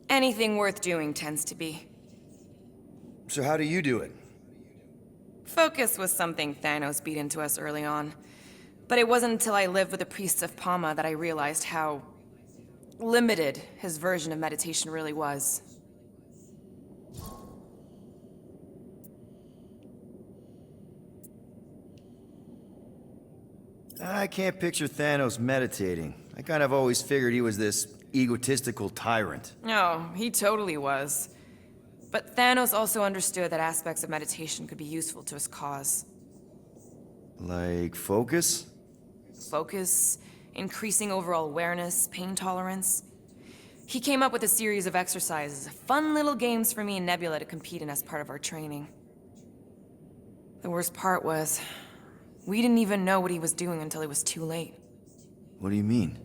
Anything worth doing tends to be. So how do you do it? Focus was something Thanos beat into us early on. But it wasn't until I lived with the priests of Palma that I realized how limited his version of meditation really was. I can't picture Thanos meditating. I kind of always figured he was this egotistical tyrant. Oh, he totally was. But Thanos also understood that aspects of meditation could be useful to his cause. Like focus? Focus, increasing overall awareness, pain tolerance. He came up with a series of exercises, fun little games for me and Nebula to compete in as part of our training. The worst part was, we didn't even know what he was doing until it was too late. What do you mean?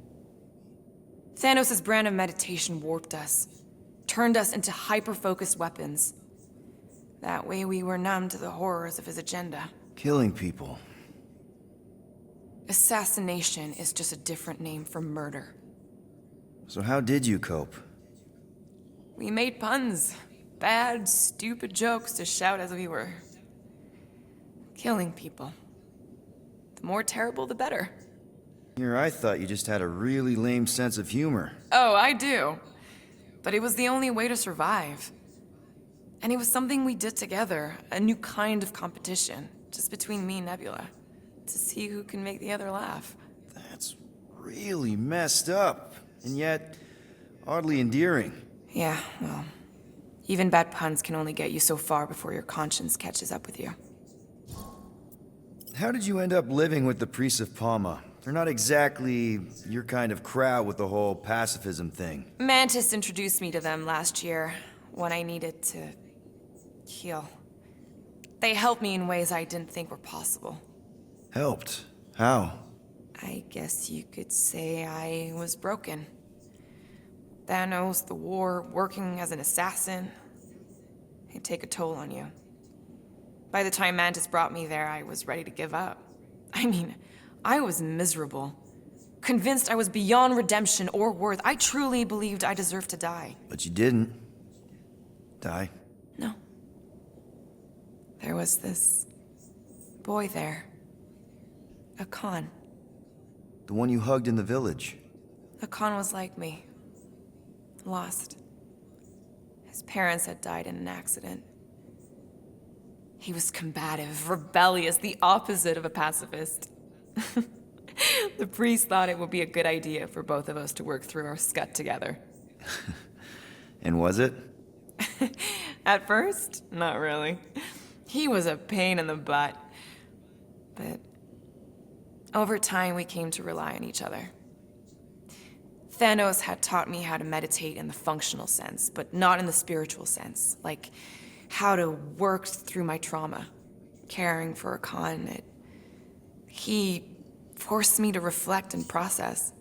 Thanos' brand of meditation warped us, turned us into hyper-focused weapons. That way we were numb to the horrors of his agenda. Killing people. Assassination is just a different name for murder. So how did you cope? We made puns. Bad, stupid jokes to shout as we were killing people. The more terrible, the better. Here, I thought you just had a really lame sense of humor. Oh, I do. But it was the only way to survive. And it was something we did together, a new kind of competition, just between me and Nebula, to see who can make the other laugh. That's really messed up, and yet oddly endearing. Yeah, well, even bad puns can only get you so far before your conscience catches up with you. How did you end up living with the priests of Palma? They're not exactly your kind of crowd with the whole pacifism thing. Mantis introduced me to them last year, when I needed to heal. They helped me in ways I didn't think were possible. Helped? How? I guess you could say I was broken. Thanos, the war, working as an assassin, it'd take a toll on you. By the time Mantis brought me there, I was ready to give up. I mean, I was miserable. Convinced I was beyond redemption or worth. I truly believed I deserved to die. But you didn't. Die? No. There was this boy there. A Khan. The one you hugged in the village. A Khan was like me. Lost. His parents had died in an accident. He was combative, rebellious, the opposite of a pacifist. The priest thought it would be a good idea for both of us to work through our scut together. And was it? At first, not really. He was a pain in the butt. But over time, we came to rely on each other. Thanos had taught me how to meditate in the functional sense, but not in the spiritual sense. Like how to work through my trauma, caring for a Khan. He forced me to reflect and process.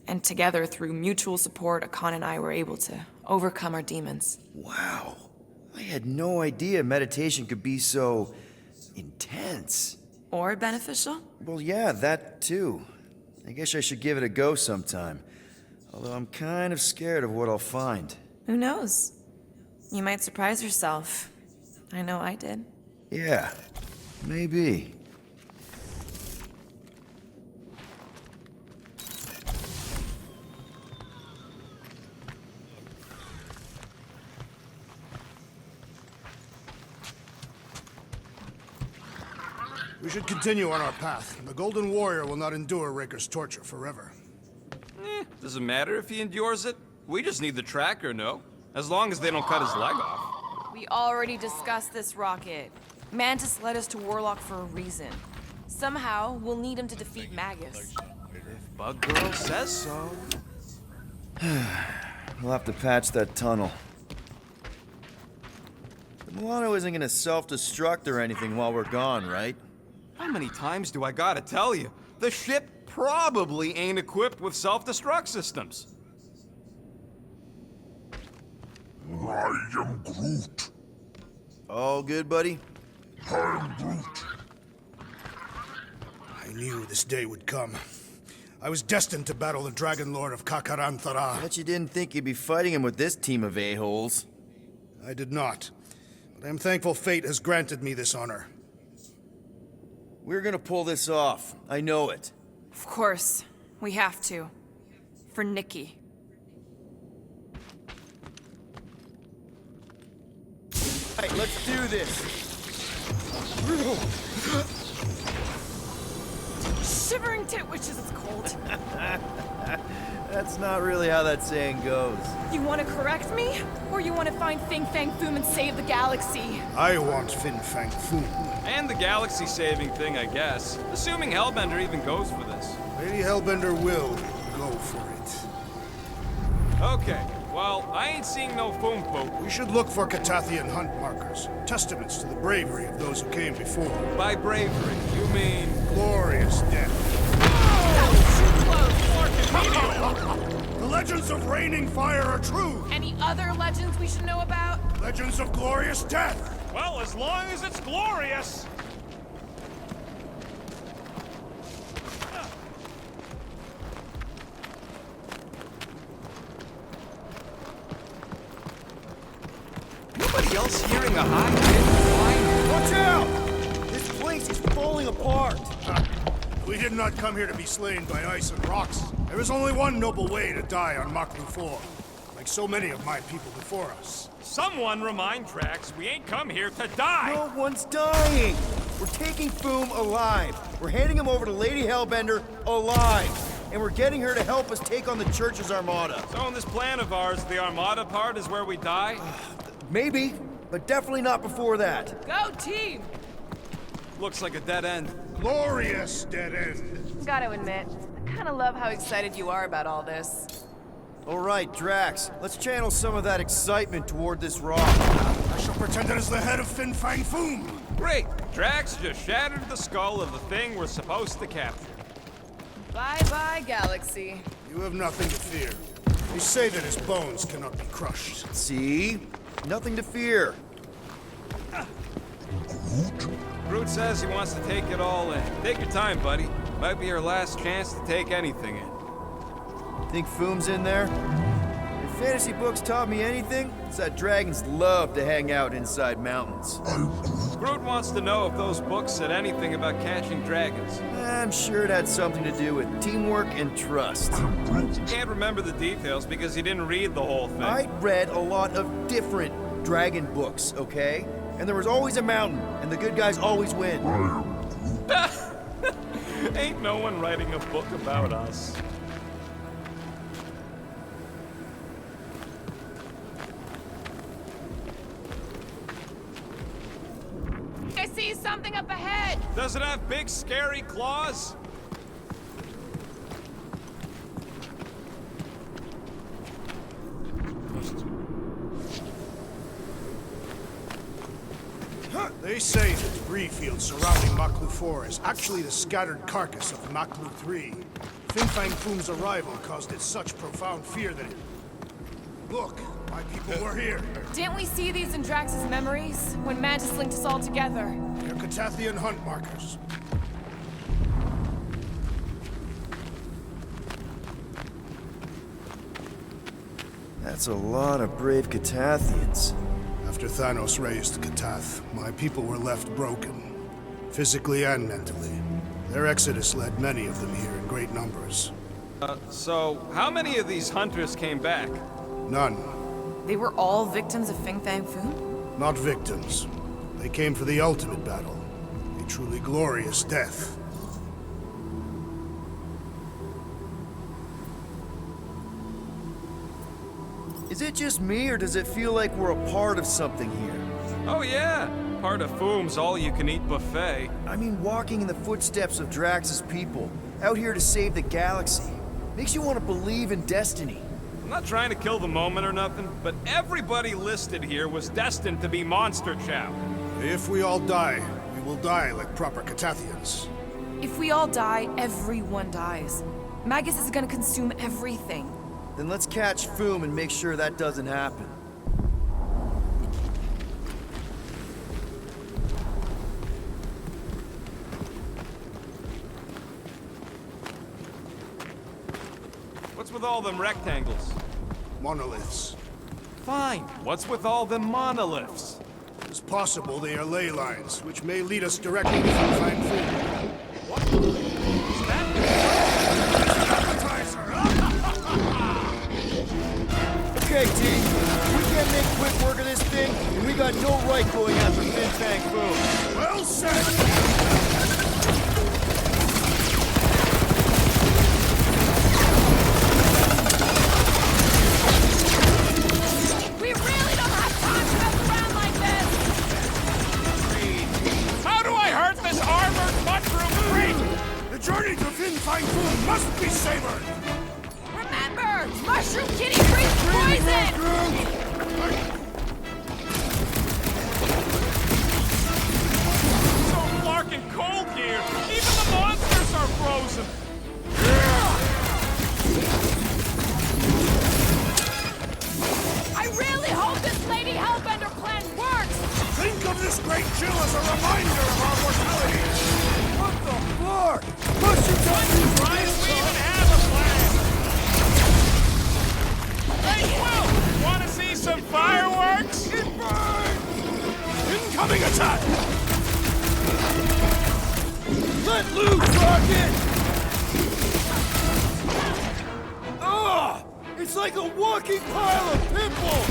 And together, through mutual support, Akan and I were able to overcome our demons. Wow. I had no idea meditation could be so intense. Or beneficial? Well, yeah, that too. I guess I should give it a go sometime. Although I'm kind of scared of what I'll find. Who knows? You might surprise yourself. I know I did. Yeah. Maybe. We should continue on our path. The Golden Warrior will not endure Raker's torture forever. Doesn't matter if he endures it. We just need the tracker, no? As long as they don't cut his leg off. We already discussed this, Rocket. Mantis led us to Warlock for a reason. Somehow, we'll need him to defeat Magus. If Bug Girl says so. We'll have to patch that tunnel. The Milano isn't gonna self-destruct or anything while we're gone, right? How many times do I gotta tell you? The ship probably ain't equipped with self-destruct systems. I am Groot. All good, buddy? I am Groot. I knew this day would come. I was destined to battle the Dragon Lord of Kakaranthara. Bet you didn't think you'd be fighting him with this team of a-holes. I did not. But I am thankful fate has granted me this honor. We're gonna pull this off. I know it. Of course. We have to. For Nikki. Right, let's do this. Shivering Titwitches, it's cold. That's not really how that saying goes. You want to correct me? Or you want to find Fin Fang Foom and save the galaxy? I want Fin Fang Foom. And the galaxy-saving thing, I guess. Assuming Hellbender even goes for this. Lady Hellbender will go for it. Okay, well, I ain't seeing no foom poop. We should look for Catathian hunt markers. Testaments to the bravery of those who came before. By bravery, you mean... Glorious death. The legends of raining fire are true. Any other legends we should know about? Legends of glorious death. Well, as long as it's glorious. Nobody else hearing a high-pitched whine? Watch out! This place is falling apart. We did not come here to be slain by ice and rocks. There is only one noble way to die on Maklu 4, like so many of my people before us. Someone remind Trax we ain't come here to die! No one's dying! We're taking Foom alive. We're handing him over to Lady Hellbender alive. And we're getting her to help us take on the Church's Armada. So in this plan of ours, the Armada part is where we die? Maybe, but definitely not before that. Go team! Looks like a dead end. Glorious dead end. Gotta admit, I kinda love how excited you are about all this. All right, Drax, let's channel some of that excitement toward this rock. I shall pretend it is the head of Fin Fang Foom. Great! Drax just shattered the skull of the thing we're supposed to capture. Bye-bye, Galaxy. You have nothing to fear. They say that his bones cannot be crushed. See? Nothing to fear. Groot says he wants to take it all in. Take your time, buddy. Might be our last chance to take anything in. Think Foom's in there? If fantasy books taught me anything, it's that dragons love to hang out inside mountains. Groot wants to know if those books said anything about catching dragons. I'm sure it had something to do with teamwork and trust. He can't remember the details because he didn't read the whole thing. I read a lot of different dragon books, okay? And there was always a mountain, and the good guys always win. Ain't no one writing a book about us. I see something up ahead! Does it have big, scary claws? They say the debris field surrounding Maklu 4 is actually the scattered carcass of Maklu 3. Fin Fang Foom's arrival caused it such profound fear that it... Look, my people were here. Didn't we see these in Drax's memories? When Mantis linked us all together? They're Catathian hunt markers. That's a lot of brave Catathians. After Thanos raised Katath, my people were left broken. physically and mentally. Their exodus led many of them here in great numbers. So, how many of these hunters came back? None. They were all victims of Fin Fang Foom? Not victims. They came for the ultimate battle. A truly glorious death. Is it just me, or does it feel like we're a part of something here? Oh yeah, part of Foom's all-you-can-eat buffet. I mean, walking in the footsteps of Drax's people, out here to save the galaxy, makes you want to believe in destiny. I'm not trying to kill the moment or nothing, but everybody listed here was destined to be monster chow. If we all die, we will die like proper Catathians. If we all die, everyone dies. Magus is gonna consume everything. Then let's catch Foom and make sure that doesn't happen. What's with all them rectangles? Monoliths. Fine. What's with all them monoliths? It's possible they are ley lines, which may lead us directly to Fin Foom. What? Is that Okay, team. We can't make quick work of this thing, and we got no right going after Fin Fang Foom. Well said! We really don't have time to mess around like this! How do I hurt this armored mushroom freak? The journey to Fin Fang Foom must be savored! Remember! Mushroom Kitty breathes poison! So flarkin' cold here. Even the monsters are frozen. I really hope this Lady Hellbender plan works! Think of this great chill as a reminder of our mortality! What the fuck? Mushrooms on these Ryan, we even have a plan. Hey, Will, wanna see some fireworks? It burns! Incoming attack! Let loose, Rocket! Ugh! It's like a walking pile of pimples!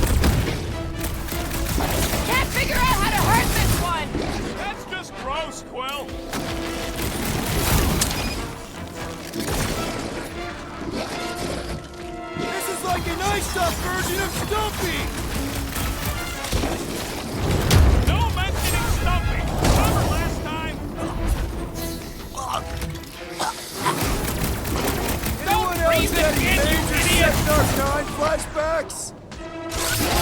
Can't figure out how to hurt this one! That's just gross, Quill. This is like an iced-up version of Stumpy! No mentioning Stumpy. Remember last time? Anyone else breathe it getting in, you major idiot! Sector 9 flashbacks?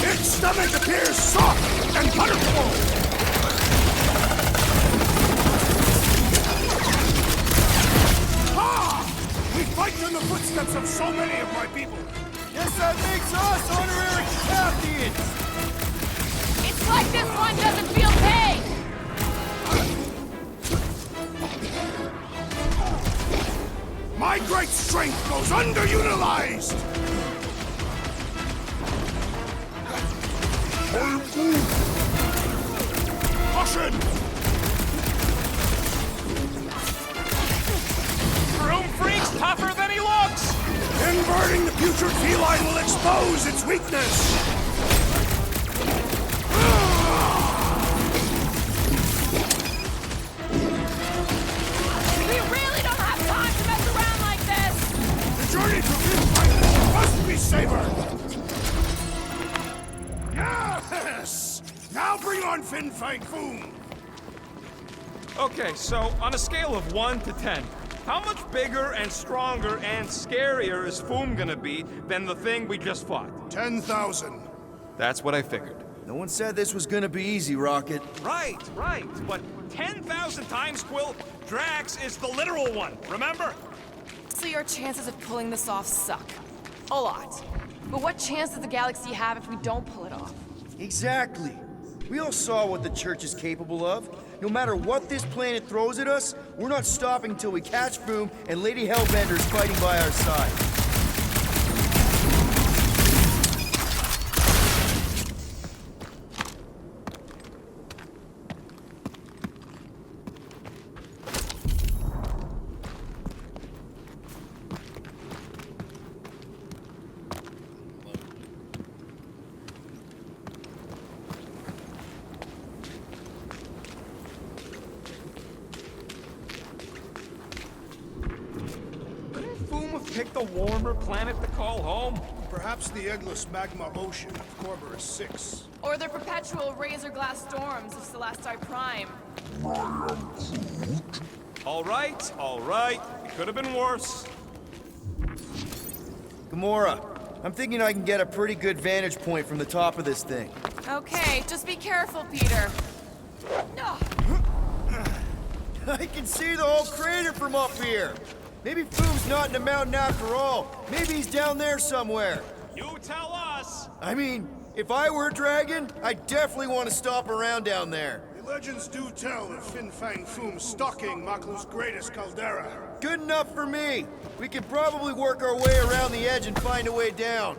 Its stomach appears soft and palatable! Ha! We fight in the footsteps of so many of my people! Guess that makes us honorary Catathians! It's like this one doesn't feel pain! My great strength goes underutilized! Caution! Room freak's tougher than he looks. Inverting the putrid feline will expose its weakness! We really don't have time to mess around like this! The journey to Fin Fang Foom must be savored! Yes! Now bring on Fin Fang Foom! Okay, so on a scale of 1 to 10, how much bigger and stronger and scarier is Foom gonna be than the thing we just fought? 10,000. That's what I figured. No one said this was gonna be easy, Rocket. Right. But 10,000 times, Quill, Drax is the literal one, remember? So your chances of pulling this off suck. A lot. But what chance does the galaxy have if we don't pull it off? Exactly. We all saw what the Church is capable of. No matter what this planet throws at us, we're not stopping until we catch Foom and Lady Hellbender's fighting by our side. warmer planet to call home? Perhaps the eggless magma ocean of Corberus 6. Or their perpetual razor glass storms of Celesti Prime. All right. It could have been worse. Gamora, I'm thinking I can get a pretty good vantage point from the top of this thing. Okay, just be careful, Peter. No. I can see the whole crater from up here. Maybe Foom's not in the mountain after all. Maybe he's down there somewhere. You tell us! I mean, if I were a dragon, I'd definitely want to stop around down there. The legends do tell of Fin Fang Foom stalking Maklu's greatest caldera. Good enough for me. We could probably work our way around the edge and find a way down.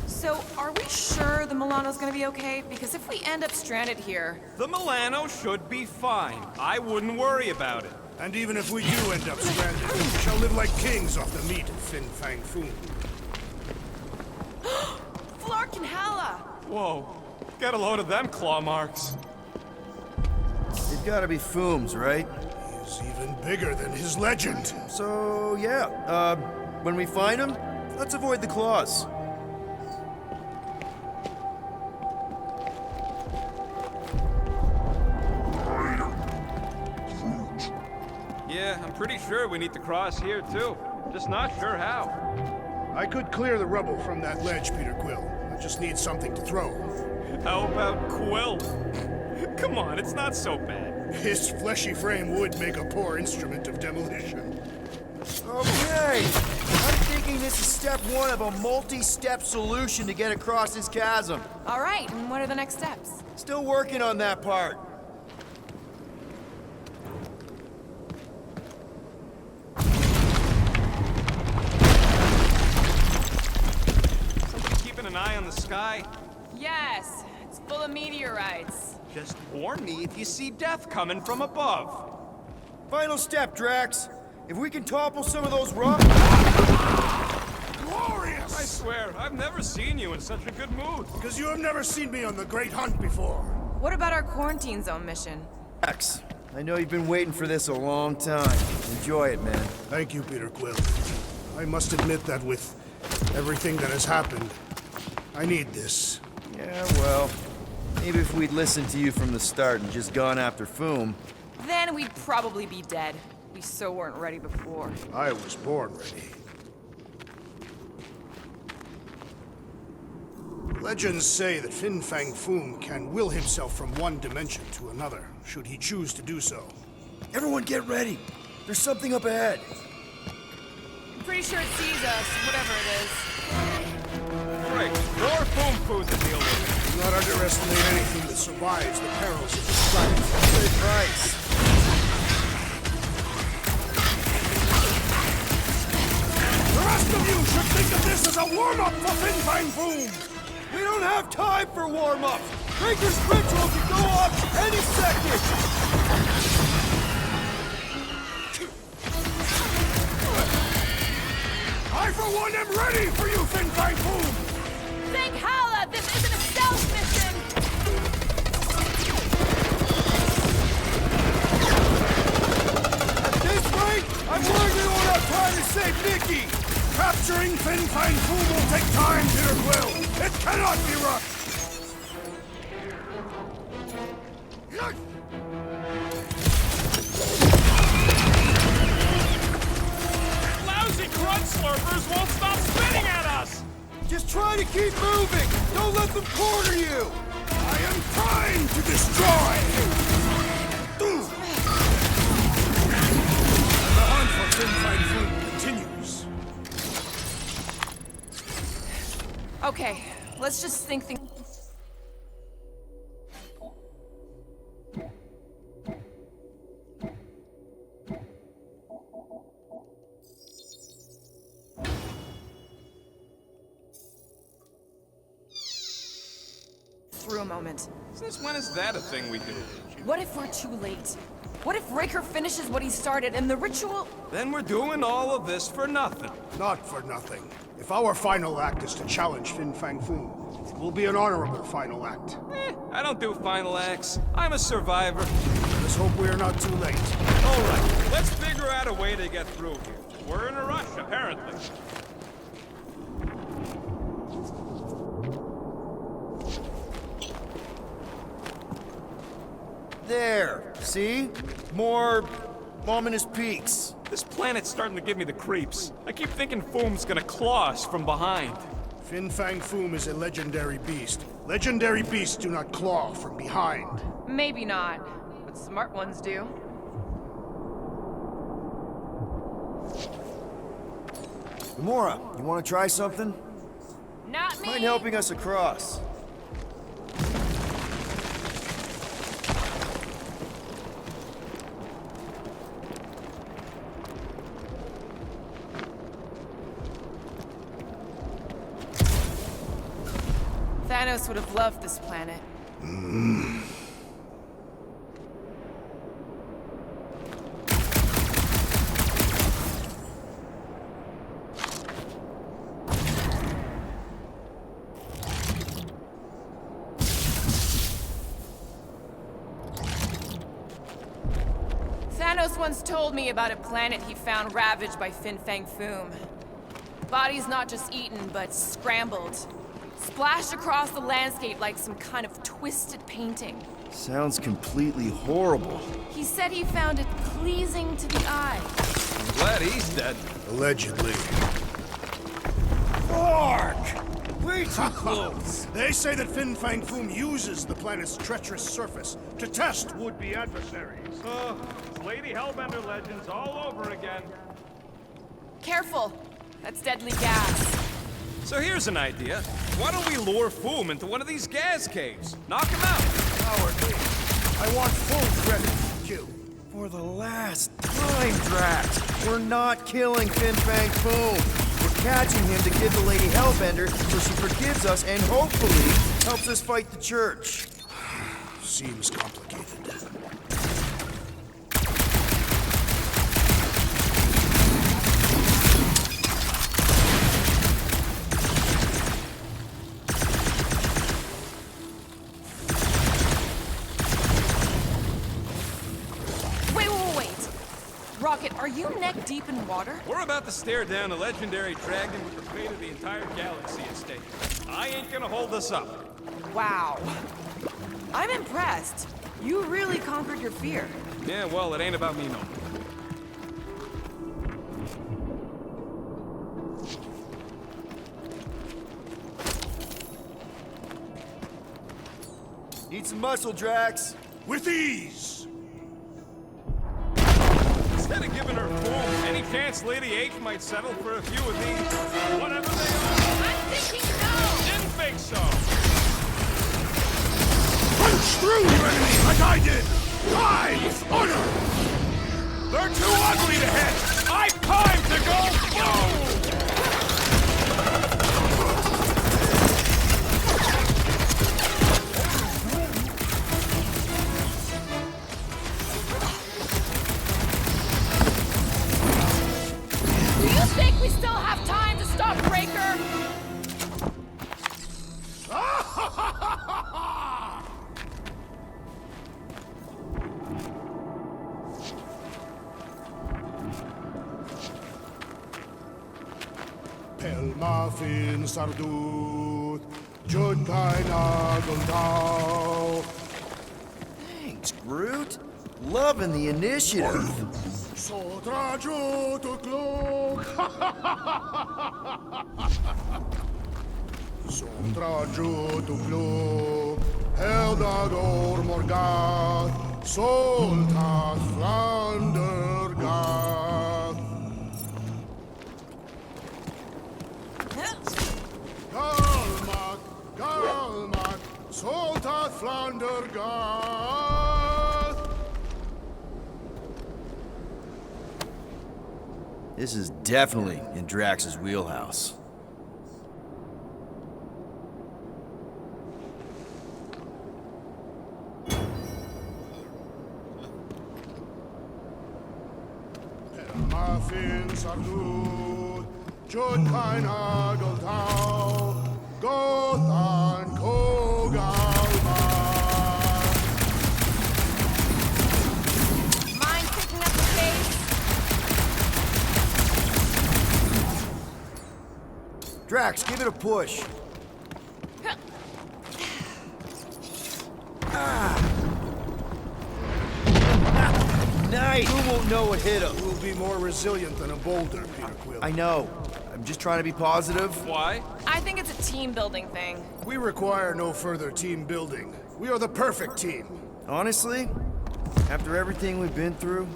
So, are we sure the Milano's gonna be okay? Because if we end up stranded here... The Milano should be fine. I wouldn't worry about it. And even if we do end up stranded, we shall live like kings off the meat of Fin Fang Foom. Flark and Hala! Whoa. Get a load of them claw marks. They've gotta be Foom's, right? He's even bigger than his legend. So, yeah, when we find him, let's avoid the claws. Yeah, I'm pretty sure we need to cross here, too. Just not sure how. I could clear the rubble from that ledge, Peter Quill. I just need something to throw. How about Quill? Come on, it's not so bad. His fleshy frame would make a poor instrument of demolition. Okay, I'm thinking this is step one of a multi-step solution to get across this chasm. All right, and what are the next steps? Still working on that part. Somebody keeping an eye on the sky? Yes, it's full of meteorites. Just warn me if you see death coming from above. Final step, Drax. If we can topple some of those rocks... Glorious! I swear, I've never seen you in such a good mood. Because you have never seen me on the Great Hunt before. What about our quarantine zone mission? Drax, I know you've been waiting for this a long time. Enjoy it, man. Thank you, Peter Quill. I must admit that with everything that has happened, I need this. Yeah, well, maybe if we'd listened to you from the start and just gone after Foom... Then we'd probably be dead. We so weren't ready before. I was born ready. Legends say that Fin Fang Foom can will himself from one dimension to another, should he choose to do so. Everyone get ready! There's something up ahead! I'm pretty sure it sees us, whatever it is. Great, more foam food to deal with. Do not underestimate anything that survives the perils of this planet. Good price. The rest of you should think of this as a warm-up for Fin Fang Foom! We don't have time for warm-up! Breaker's ritual can go off any second! I, for one, am ready for you, Fin Fang Foom! Thank Hala, this isn't a stealth mission! At this rate, I'm worried we won't have time to save Nikki! Capturing Fin Fang Foom will take time, Peter Quill! It cannot be rushed! Lousy grunt slurpers won't stop spitting at us! Just try to keep moving! Don't let them corner you! I am trying to destroy! And the hunt for Fin Fang Foom continues. Okay, let's just think things... through a moment. Since when is that a thing we do? What if we're too late? What if Raker finishes what he started and the ritual... Then we're doing all of this for nothing. Not for nothing. If our final act is to challenge Fin Fang Foom, Will be an honorable final act. I don't do final acts. I'm a survivor. Let's hope we are not too late. All right, let's figure out a way to get through here. We're in a rush, apparently. There, see? More ominous peaks. This planet's starting to give me the creeps. I keep thinking Foom's gonna claw us from behind. Fin Fang Foom is a legendary beast. Legendary beasts do not claw from behind. Maybe not, but smart ones do. Gamora, you want to try something? Not me! Mind helping us across? Thanos would have loved this planet. Thanos once told me about a planet he found ravaged by Fin Fang Foom. Bodies not just eaten, but scrambled. Splashed across the landscape like some kind of twisted painting. Sounds completely horrible. He said he found it pleasing to the eye. I'm glad he's dead. Allegedly. Mark! Way too close! They say that Fin Fang Foom uses the planet's treacherous surface to test would-be adversaries. Oh, it's Lady Hellbender legends all over again. Careful! That's deadly gas. So here's an idea. Why don't we lure Foom into one of these gas caves? Knock him out. Cowardly. I want full credit for you. For the last time, Drax! We're not killing Fin Fang Foom! We're catching him to give the Lady Hellbender so she forgives us and hopefully helps us fight the Church. Seems complicated. Rocket, are you neck deep in water? We're about to stare down a legendary dragon with the fate of the entire galaxy at stake. I ain't gonna hold us up. Wow. I'm impressed. You really conquered your fear. Yeah, well, it ain't about me no more. Eat some muscle, Drax. With ease! Instead of giving her Foom, any chance Lady H might settle for a few of these? Whatever they are. I'm thinking no! Didn't think so. Punch through, your enemy, like I did! Time! Honor! They're too ugly to hit! I've time to go boom! Do you think we still have time to stop Breaker? Pelma fin sardut, jud kaina guntao. Thanks, Groot. Loving the initiative. Sotra jutu klok. Sotra jutu klok. Eldador morgat. Soltat flandergat. Galmat, galmat. Soltat flandergat. This is definitely in Drax's wheelhouse. Muffin sardut, jud kaina goltau, gotha Drax, give it a push. Nice! Who won't know what hit him? We'll be more resilient than a boulder, Peter Quill. I know. I'm just trying to be positive. Why? I think it's a team building thing. We require no further team building. We are the perfect team. Honestly, after everything we've been through,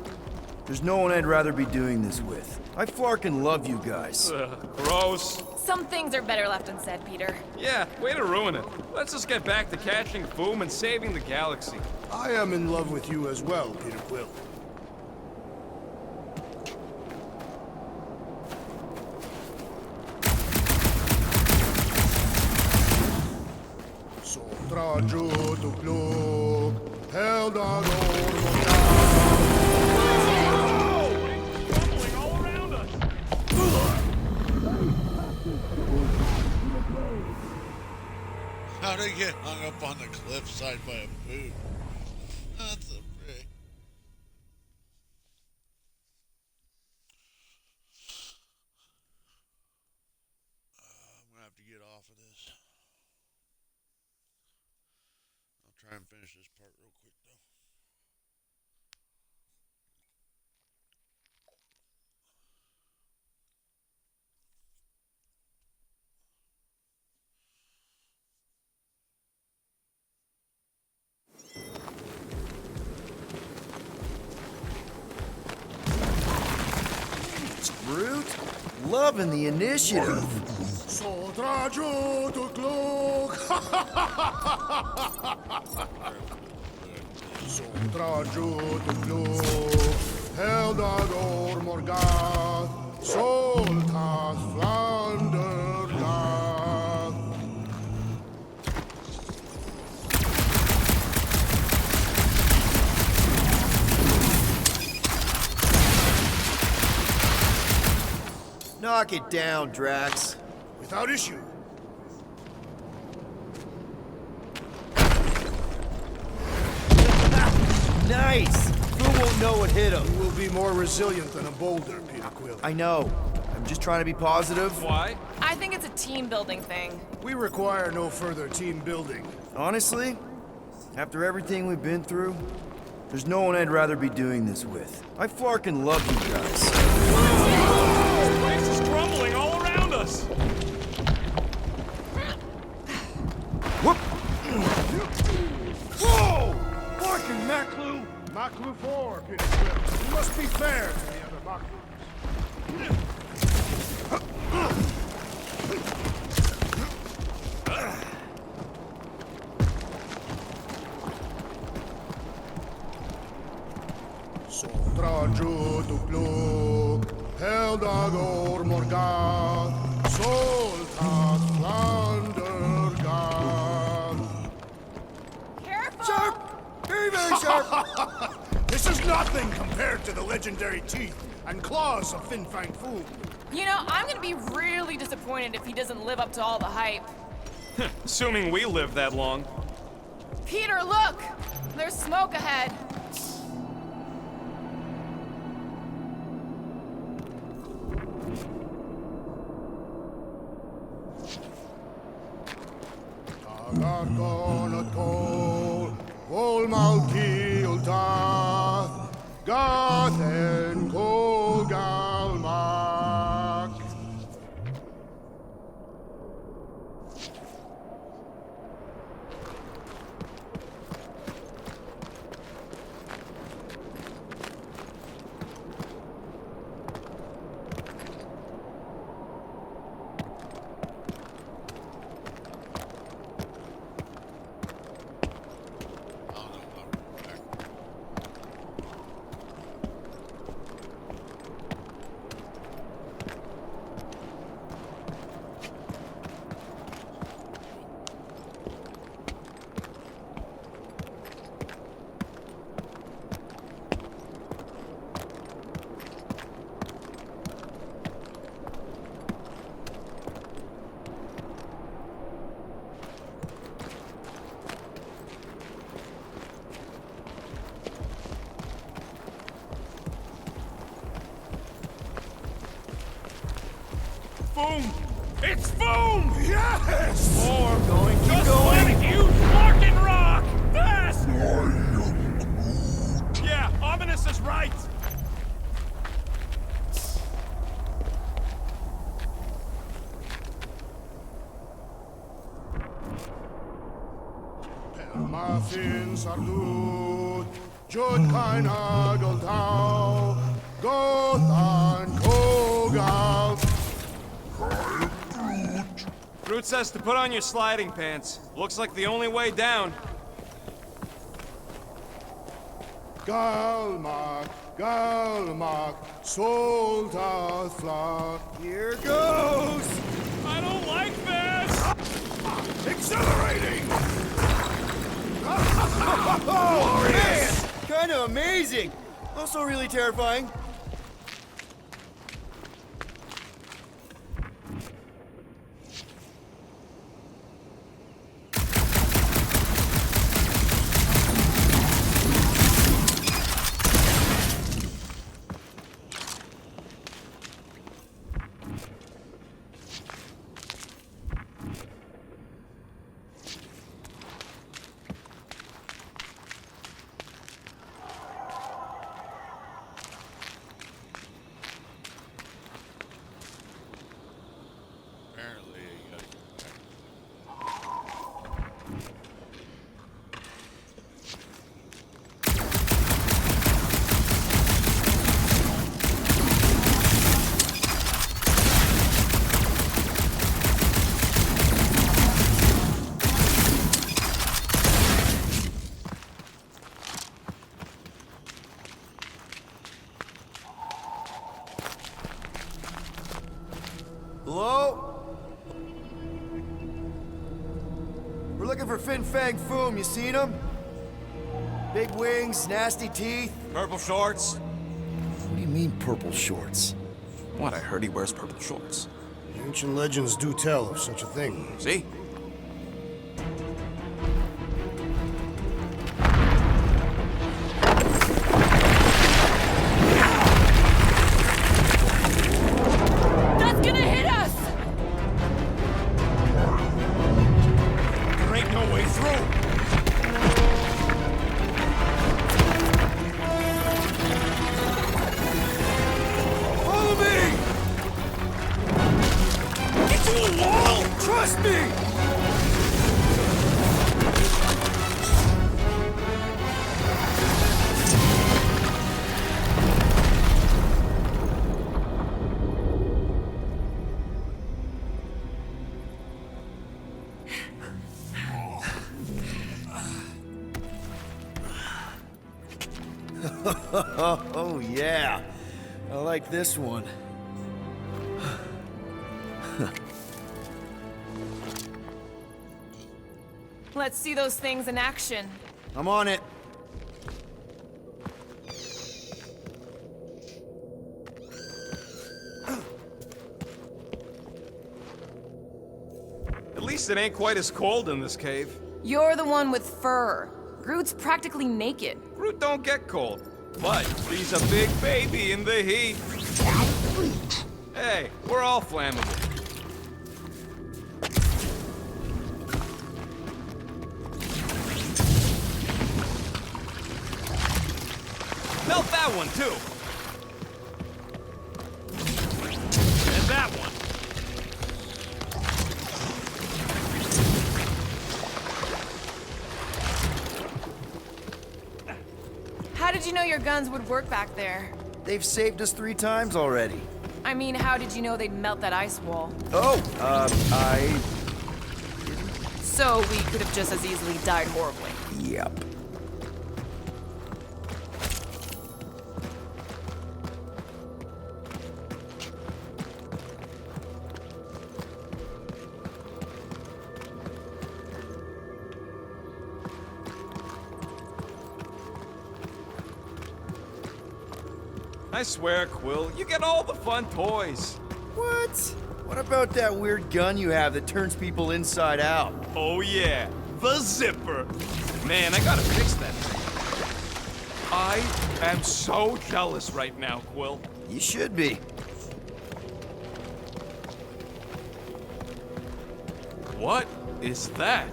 there's no one I'd rather be doing this with. I flarkin' love you guys. Gross. Some things are better left unsaid, Peter. Yeah, way to ruin it. Let's just get back to catching Boom and saving the galaxy. I am in love with you as well, Peter Quill. Trajo tu klok, held on How'd I get hung up on the cliffside by a boot? That's a break. I'm gonna have to get off of this. I'll try and finish this part real quick though. Groot, loving the initiative. So trajo tu klok. So trajo tu klok, held on Morgoth, Soltas Flandergath. Knock it down, Drax. Without issue. Nice! Who won't know what hit him? You will be more resilient than a boulder, Peter Quill. I know. I'm just trying to be positive. Why? I think it's a team building thing. We require no further team building. Honestly, after everything we've been through, there's no one I'd rather be doing this with. I flarkin' love you guys. This place is crumbling all around us. Whoop! Whoa! Fucking Maclu! Maclu 4, Peter Quill. You must be fair to the other Maclus. So trajo tu klok, held agor Morgoth, Soltas Flandergath. Careful! Sharp! Very, very sharp! This is nothing compared to the legendary teeth and claws of Fin Fang Foom. You know, I'm gonna be really disappointed if he doesn't live up to all the hype. Assuming we live that long. Peter, look! There's smoke ahead. Gathen Kogalmak. Boom! It's foam! Yes! Or Going, keep just going. one huge fucking rock! Fast! Yeah, Ominous is right! Muffin Sardut, Jud kein Hagel Tau, Gothan Kogal. Groot says to put on your sliding pants. Looks like the only way down. Galmak, Galmak, Soltath Flak. Here goes! I don't like this! Accelerating! Oh, man! Kind of amazing! Also really terrifying. Apparently, you gotta get back. Hello? We're looking for Fin Fang Foom. You seen him? Big wings, nasty teeth. Purple shorts? What do you mean, purple shorts? What, I heard he wears purple shorts. Ancient legends do tell of such a thing. See? That's gonna hit us! There ain't no way through! Follow me! Get to a wall! Trust me! Oh, yeah. I like this one. Let's see those things in action. I'm on it. At least it ain't quite as cold in this cave. You're the one with fur. Groot's practically naked. Groot don't get cold, but he's a big baby in the heat. Hey, we're all flammable. Melt that one, too. And that one. How did you know your guns would work back there? They've saved us 3 times already. I mean, how did you know they'd melt that ice wall? Oh, I... So we could have just as easily died horribly. Yep. I swear, Quill, you get all the fun toys. What? What about that weird gun you have that turns people inside out? Oh yeah, the zipper. Man, I gotta fix that thing. I am so jealous right now, Quill. You should be. What is that?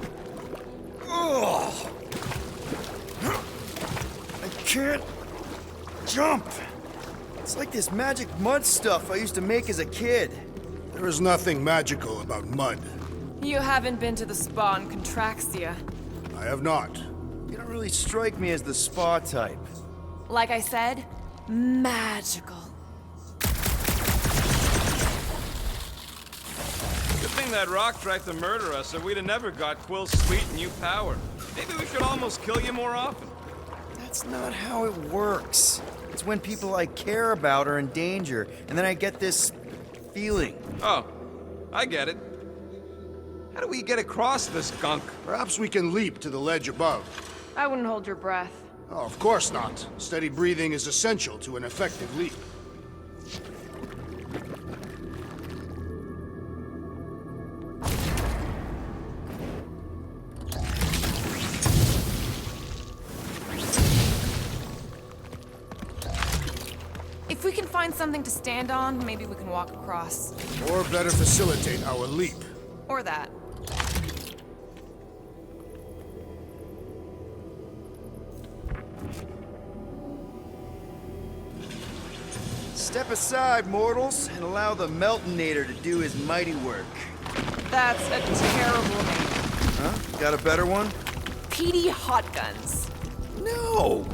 Ugh. I can't jump. It's like this magic mud stuff I used to make as a kid. There is nothing magical about mud. You haven't been to the spa in Contraxia. I have not. You don't really strike me as the spa type. Like I said, magical. Good thing that rock tried to murder us, or we'd have never got Quill's sweet new power. Maybe we should almost kill you more often. That's not how it works. It's when people I care about are in danger, and then I get this feeling. Oh, I get it. How do we get across this gunk? Perhaps we can leap to the ledge above. I wouldn't hold your breath. Oh, of course not. Steady breathing is essential to an effective leap. If we can find something to stand on, maybe we can walk across. Or better facilitate our leap. Or that. Step aside, mortals, and allow the Meltonator to do his mighty work. That's a terrible name. Huh? Got a better one? Petey Hotguns. No!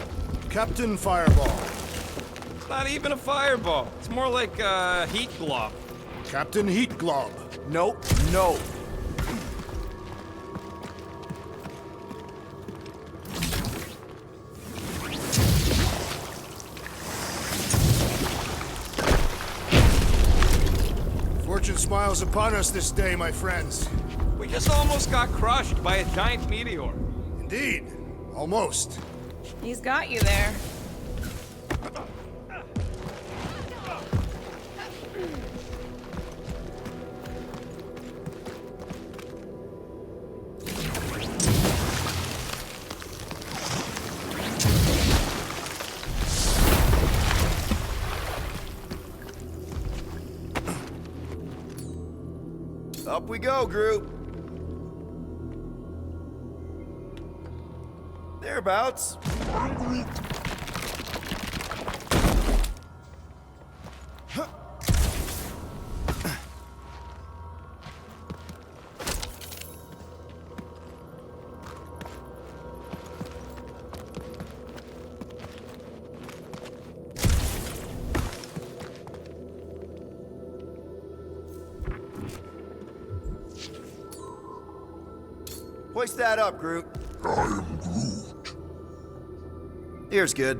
Captain Fireball. It's not even a fireball. It's more like a heat glob. Captain Heat Glob. Nope, no. Fortune smiles upon us this day, my friends. We just almost got crushed by a giant meteor. Indeed. Almost. He's got you there. Up we go, group. Thereabouts. Hoist that up, Groot. I am Groot. Here's good.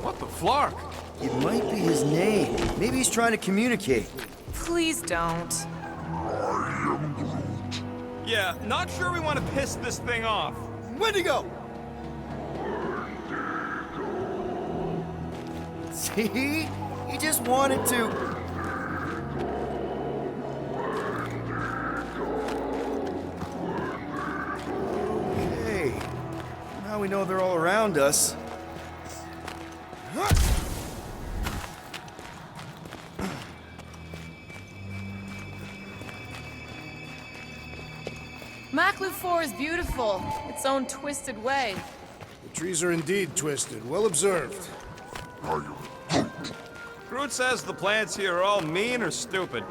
What the flark? It might be his name. Maybe he's trying to communicate. Please don't. Yeah, not sure we want to piss this thing off. Wendigo! See? He just wanted to. Okay. Now we know they're all around us. Maklu 4 is beautiful, its own twisted way. The trees are indeed twisted. Well observed. Groot says the plants here are all mean or stupid.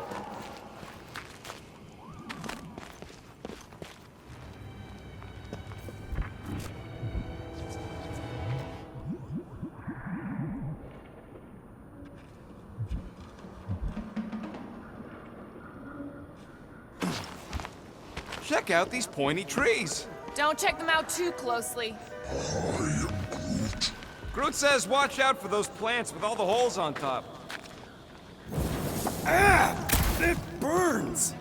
Check out these pointy trees. Don't check them out too closely. Groot says watch out for those plants with all the holes on top. Ah! It burns!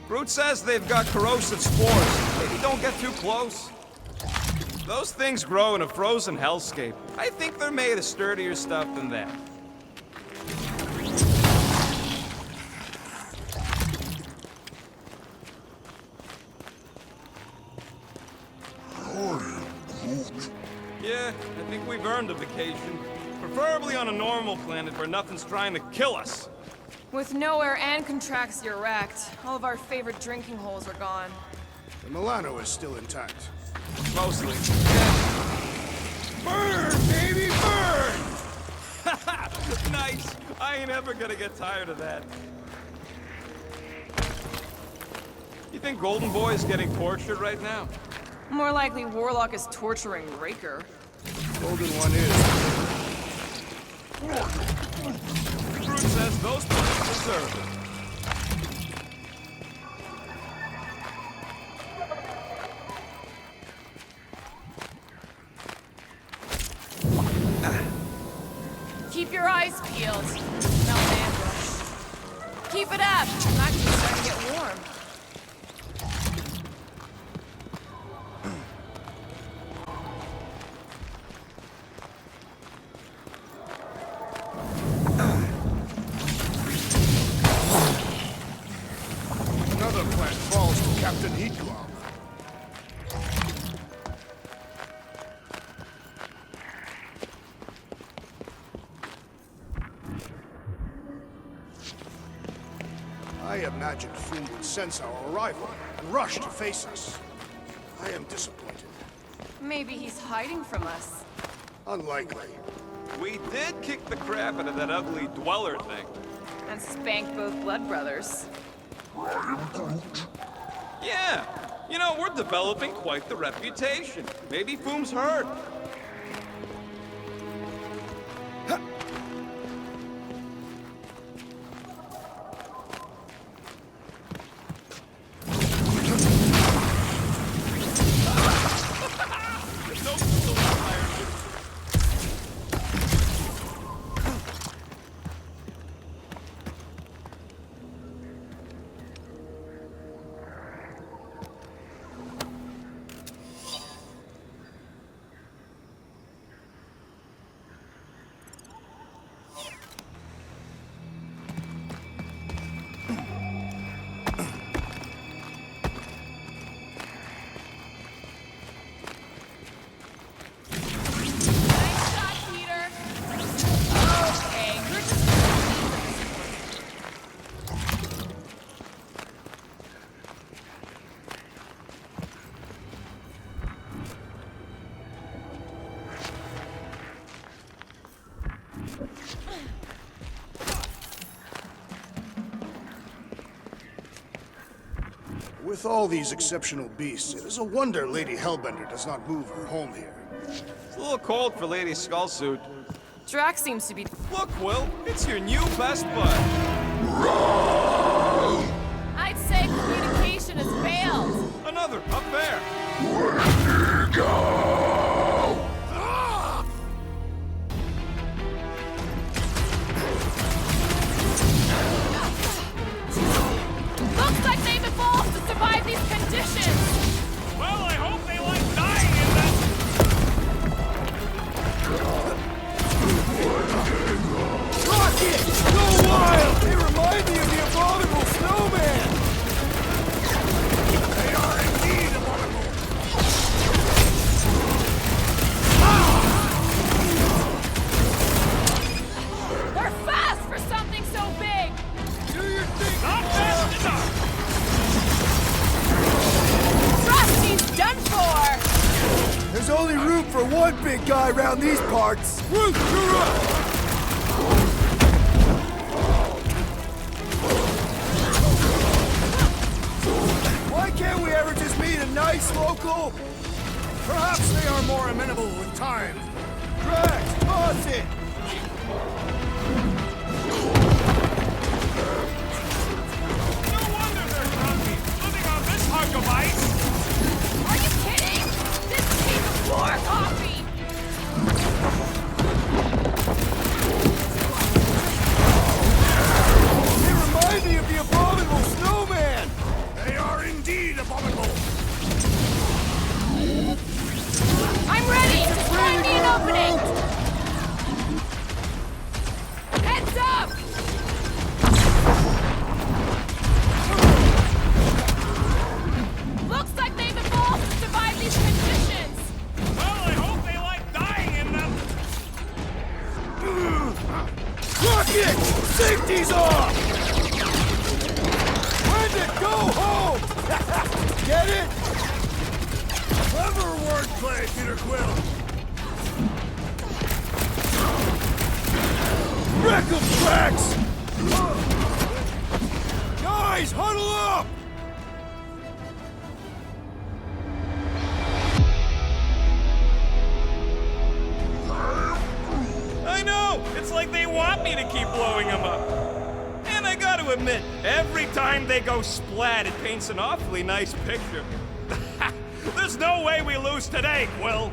Groot says they've got corrosive spores. Maybe don't get too close. Those things grow in a frozen hellscape. I think they're made of sturdier stuff than that. think we've earned a vacation. Preferably on a normal planet where nothing's trying to kill us. With nowhere and Contraxia wrecked, all of our favorite drinking holes are gone. The Milano is still intact. Mostly. Burn, baby, burn! Nice! I ain't ever gonna get tired of that. You think Golden Boy is getting tortured right now? More likely Warlock is torturing Raker. Golden One is. Fruit says those people deserve it. Keep your eyes peeled. Smell an ambush. Keep it up. I'm actually starting to get warm. Another plant falls to Captain Heatglove. I imagined Foom would sense our arrival and rush to face us. I am disappointed. Maybe he's hiding from us. Unlikely. We did kick the crap out of that ugly Dweller thing. And spank both blood brothers. Yeah! You know, we're developing quite the reputation. Maybe Foom's hurt. With all these exceptional beasts, it is a wonder Lady Hellbender does not move her home here. It's a little cold for Lady Skullsuit. Drax seems to be... Look, Will, it's your new best bud. I'd say communication has failed. Another, up there. Looks like they've evolved to survive these conditions. Well, I hope they like dying in this. Rocket! Go wild! They remind me of the abominable snowman! They are indeed abominable! They're fast for something so big. Do your thing! Not fast enough! Frosty's done for. There's only room for one big guy around these parts! Root, you're up! Why can't we ever just meet a nice local? Perhaps they are more amenable with time. Drax, toss it! No wonder they're grumpy, living on this hunk of ice. Are you kidding? This tastes of floor coffee. They remind me of the abominable snowman! They are indeed abominable! I'm ready. Just find me an opening. Shit! Safety's off! Brendan, go home! Get it? Clever wordplay, Peter Quill. Wreck 'em, Drax! Guys, huddle up! I know! It's like they want me to keep blowing them up. And I gotta admit, every time they go splat, it paints an awfully nice picture. There's no way we lose today, Quill.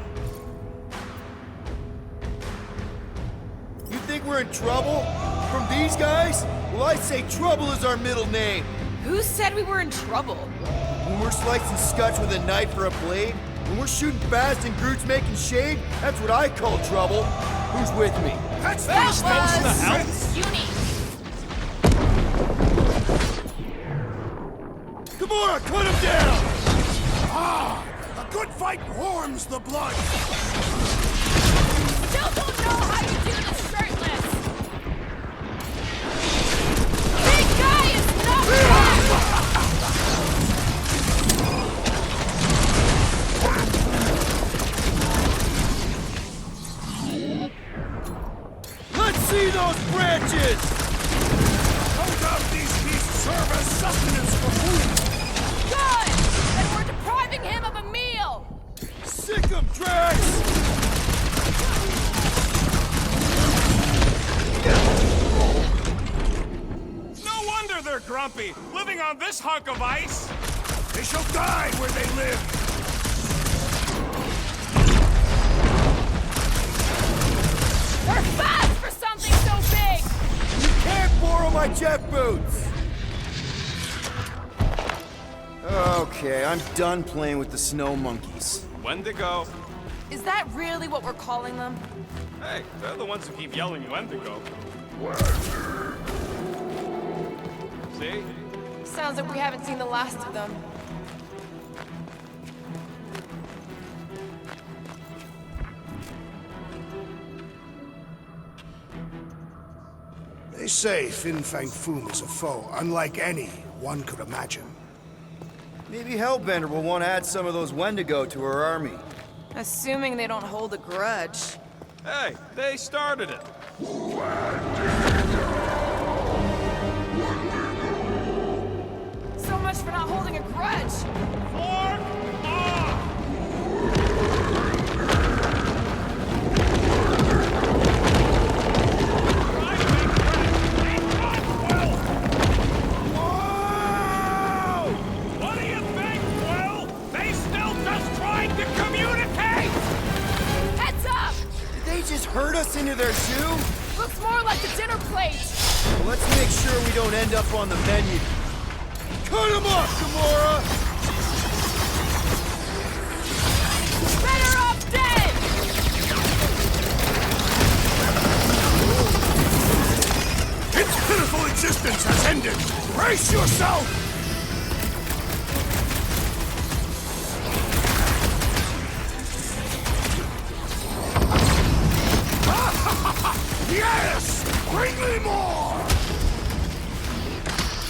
You think we're in trouble? From these guys? Well, I say trouble is our middle name. Who said we were in trouble? When we're slicing scutch with a knife or a blade, when we're shooting fast and Groot's making shade, that's what I call trouble. Who's with me? That's supposed to help. Uni. Gamora, cut him down! Ah! A good fight warms the blood! Still don't know how you do this shirtless! Big guy is not bad! Let's see those branches! No doubt these beasts serve as sustenance for food! Good! Then we're depriving him of a meal! Sick 'em, Drax! No wonder they're grumpy, living on this hunk of ice. They shall die where they live! We're fast for something so big! You can't borrow my jet boots! Okay, I'm done playing with the snow monkeys. Wendigo. Is that really what we're calling them? Hey, they're the ones who keep yelling Wendigo. See? Sounds like we haven't seen the last of them. They say Fin Fang Foom is a foe unlike any one could imagine. Maybe Hellbender will want to add some of those Wendigo to her army. Assuming they don't hold a grudge. Hey, they started it. So much for not holding a grudge! Fork off! What do you think, Will? They still just trying to communicate! Heads up! Did they just herd us into their zoo? Looks more like a dinner plate! Well, let's make sure we don't end up on the menu. Cut him off, Gamora! Better off dead! Its pitiful existence has ended! Brace yourself! Yes! Bring me more!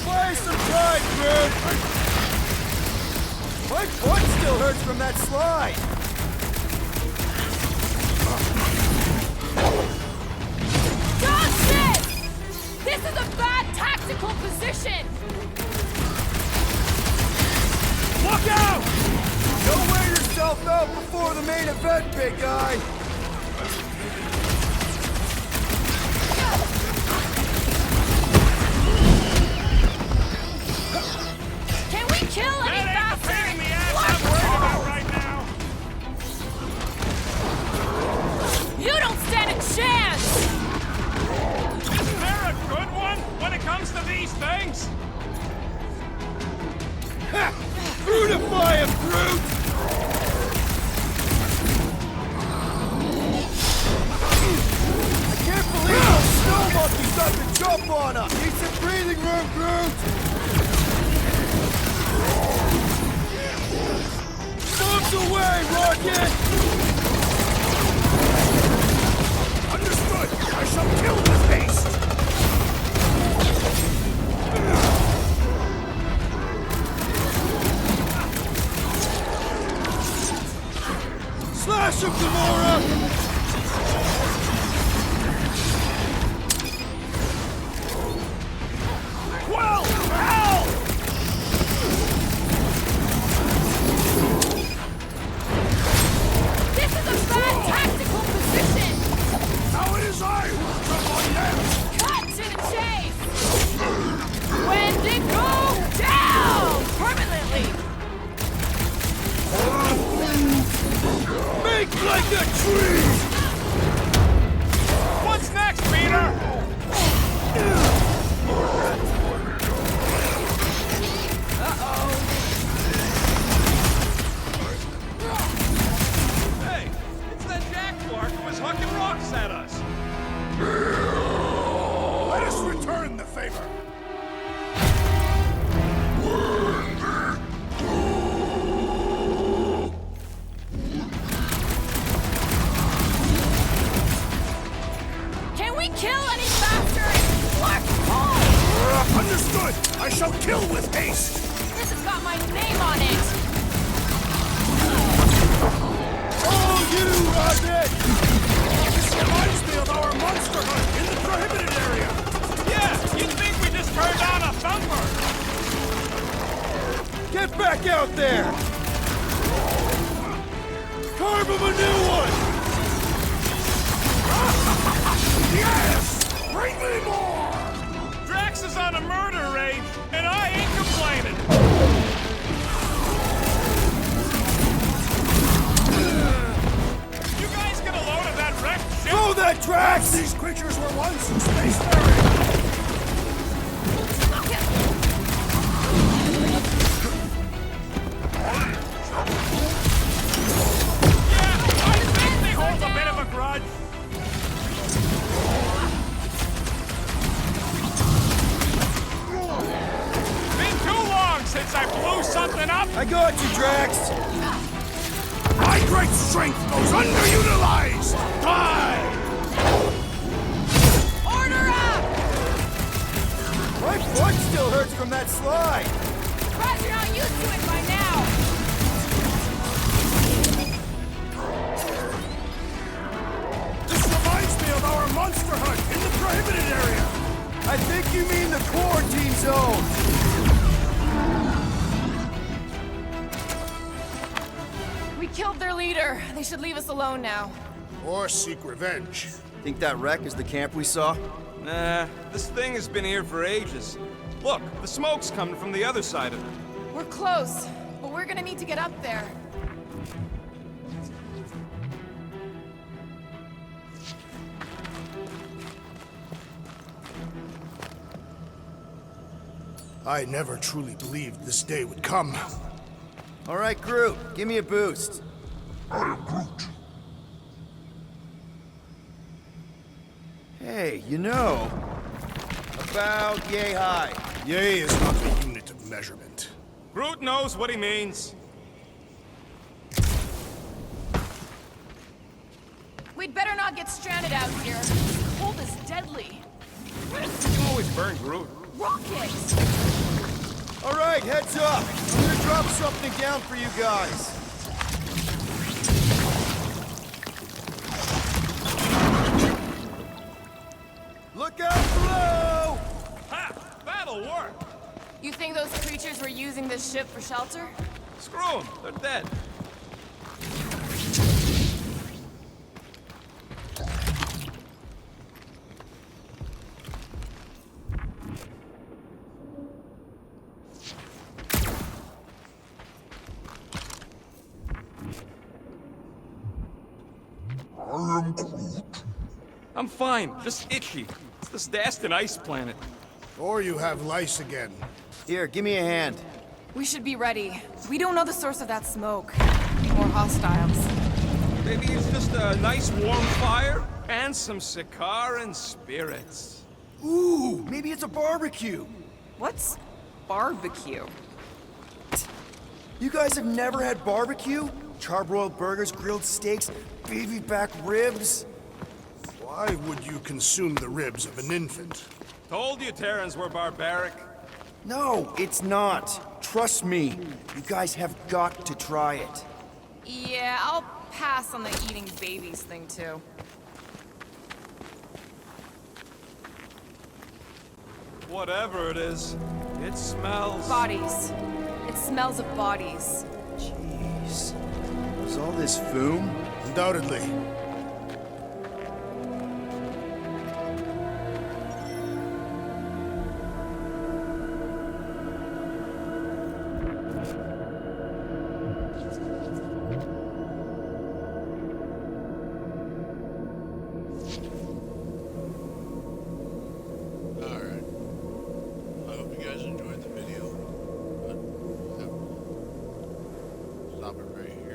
Play some pride, Groot! My foot still hurts from that slide! Dodge this! This is a bad tactical position! Look out! Don't wear yourself out before the main event, big guy! Can we kill any That ain't the faster? pain in the ass I'm worried about right now. You don't stand a chance! Isn't there a good one when it comes to these things? Ha! Fruitify him, Groot! I can't believe those snow monkeys got the jump on us! Need some breathing room, Groot! Thumbs away, Rocket! Understood! I shall kill this beast! the trees! What's next, Peter? Hey, it's that jackwark who was hucking rocks at us. Let us return the favor. Can we kill any faster? Clark, pull! Understood! I shall kill with haste! This has got my name on it! Oh, you, Rocket! This reminds me of our monster hunt in the prohibited area! Yeah, you'd think we just turned on a thumper. Get back out there! Carve him a new one! Yes! Bring me more! Drax is on a murder rage, and I ain't complaining. You guys get a load of that wrecked ship? Throw that Drax! These creatures were once spacefaring! I think they hold a bit of a grudge. Been too long since I blew something up. I got you, Drax! My great strength goes underutilized! Die! Order up! My foot still hurts from that slide! Surprised you're not used to it by now! This reminds me of our monster hunt in the prohibited area! I think you mean the quarantine zone! We killed their leader. They should leave us alone now. Or seek revenge. Think that wreck is the camp we saw? Nah, this thing has been here for ages. Look, the smoke's coming from the other side of it. We're close, but we're gonna need to get up there. I never truly believed this day would come. All right, Groot, give me a boost. I am Groot. Hey, you know, about yay high. Yay is not the unit of measurement. Groot knows what he means. We'd better not get stranded out here. This cold is deadly. You always burn Groot. Rockets! All right, heads up. I'm gonna drop something down for you guys. Look out below! Ha! That'll work. You think those creatures were using this ship for shelter? Screw them. They're dead. I am Groot. I'm fine. Just itchy. It's this Dastin ice planet. Or you have lice again. Here, give me a hand. We should be ready. We don't know the source of that smoke. Be more hostiles. Maybe it's just a nice warm fire and some Sikaran spirits. Ooh, maybe it's a barbecue. What's barbecue? You guys have never had barbecue? Charbroiled burgers, grilled steaks, baby back ribs? Why would you consume the ribs of an infant? Told you Terrans were barbaric. No, it's not. Trust me. You guys have got to try it. Yeah, I'll pass on the eating babies thing too. Whatever it is, it smells. Bodies. It smells of bodies. Jeez. Was all this foom? Undoubtedly. guys enjoyed the video. But stop it right here.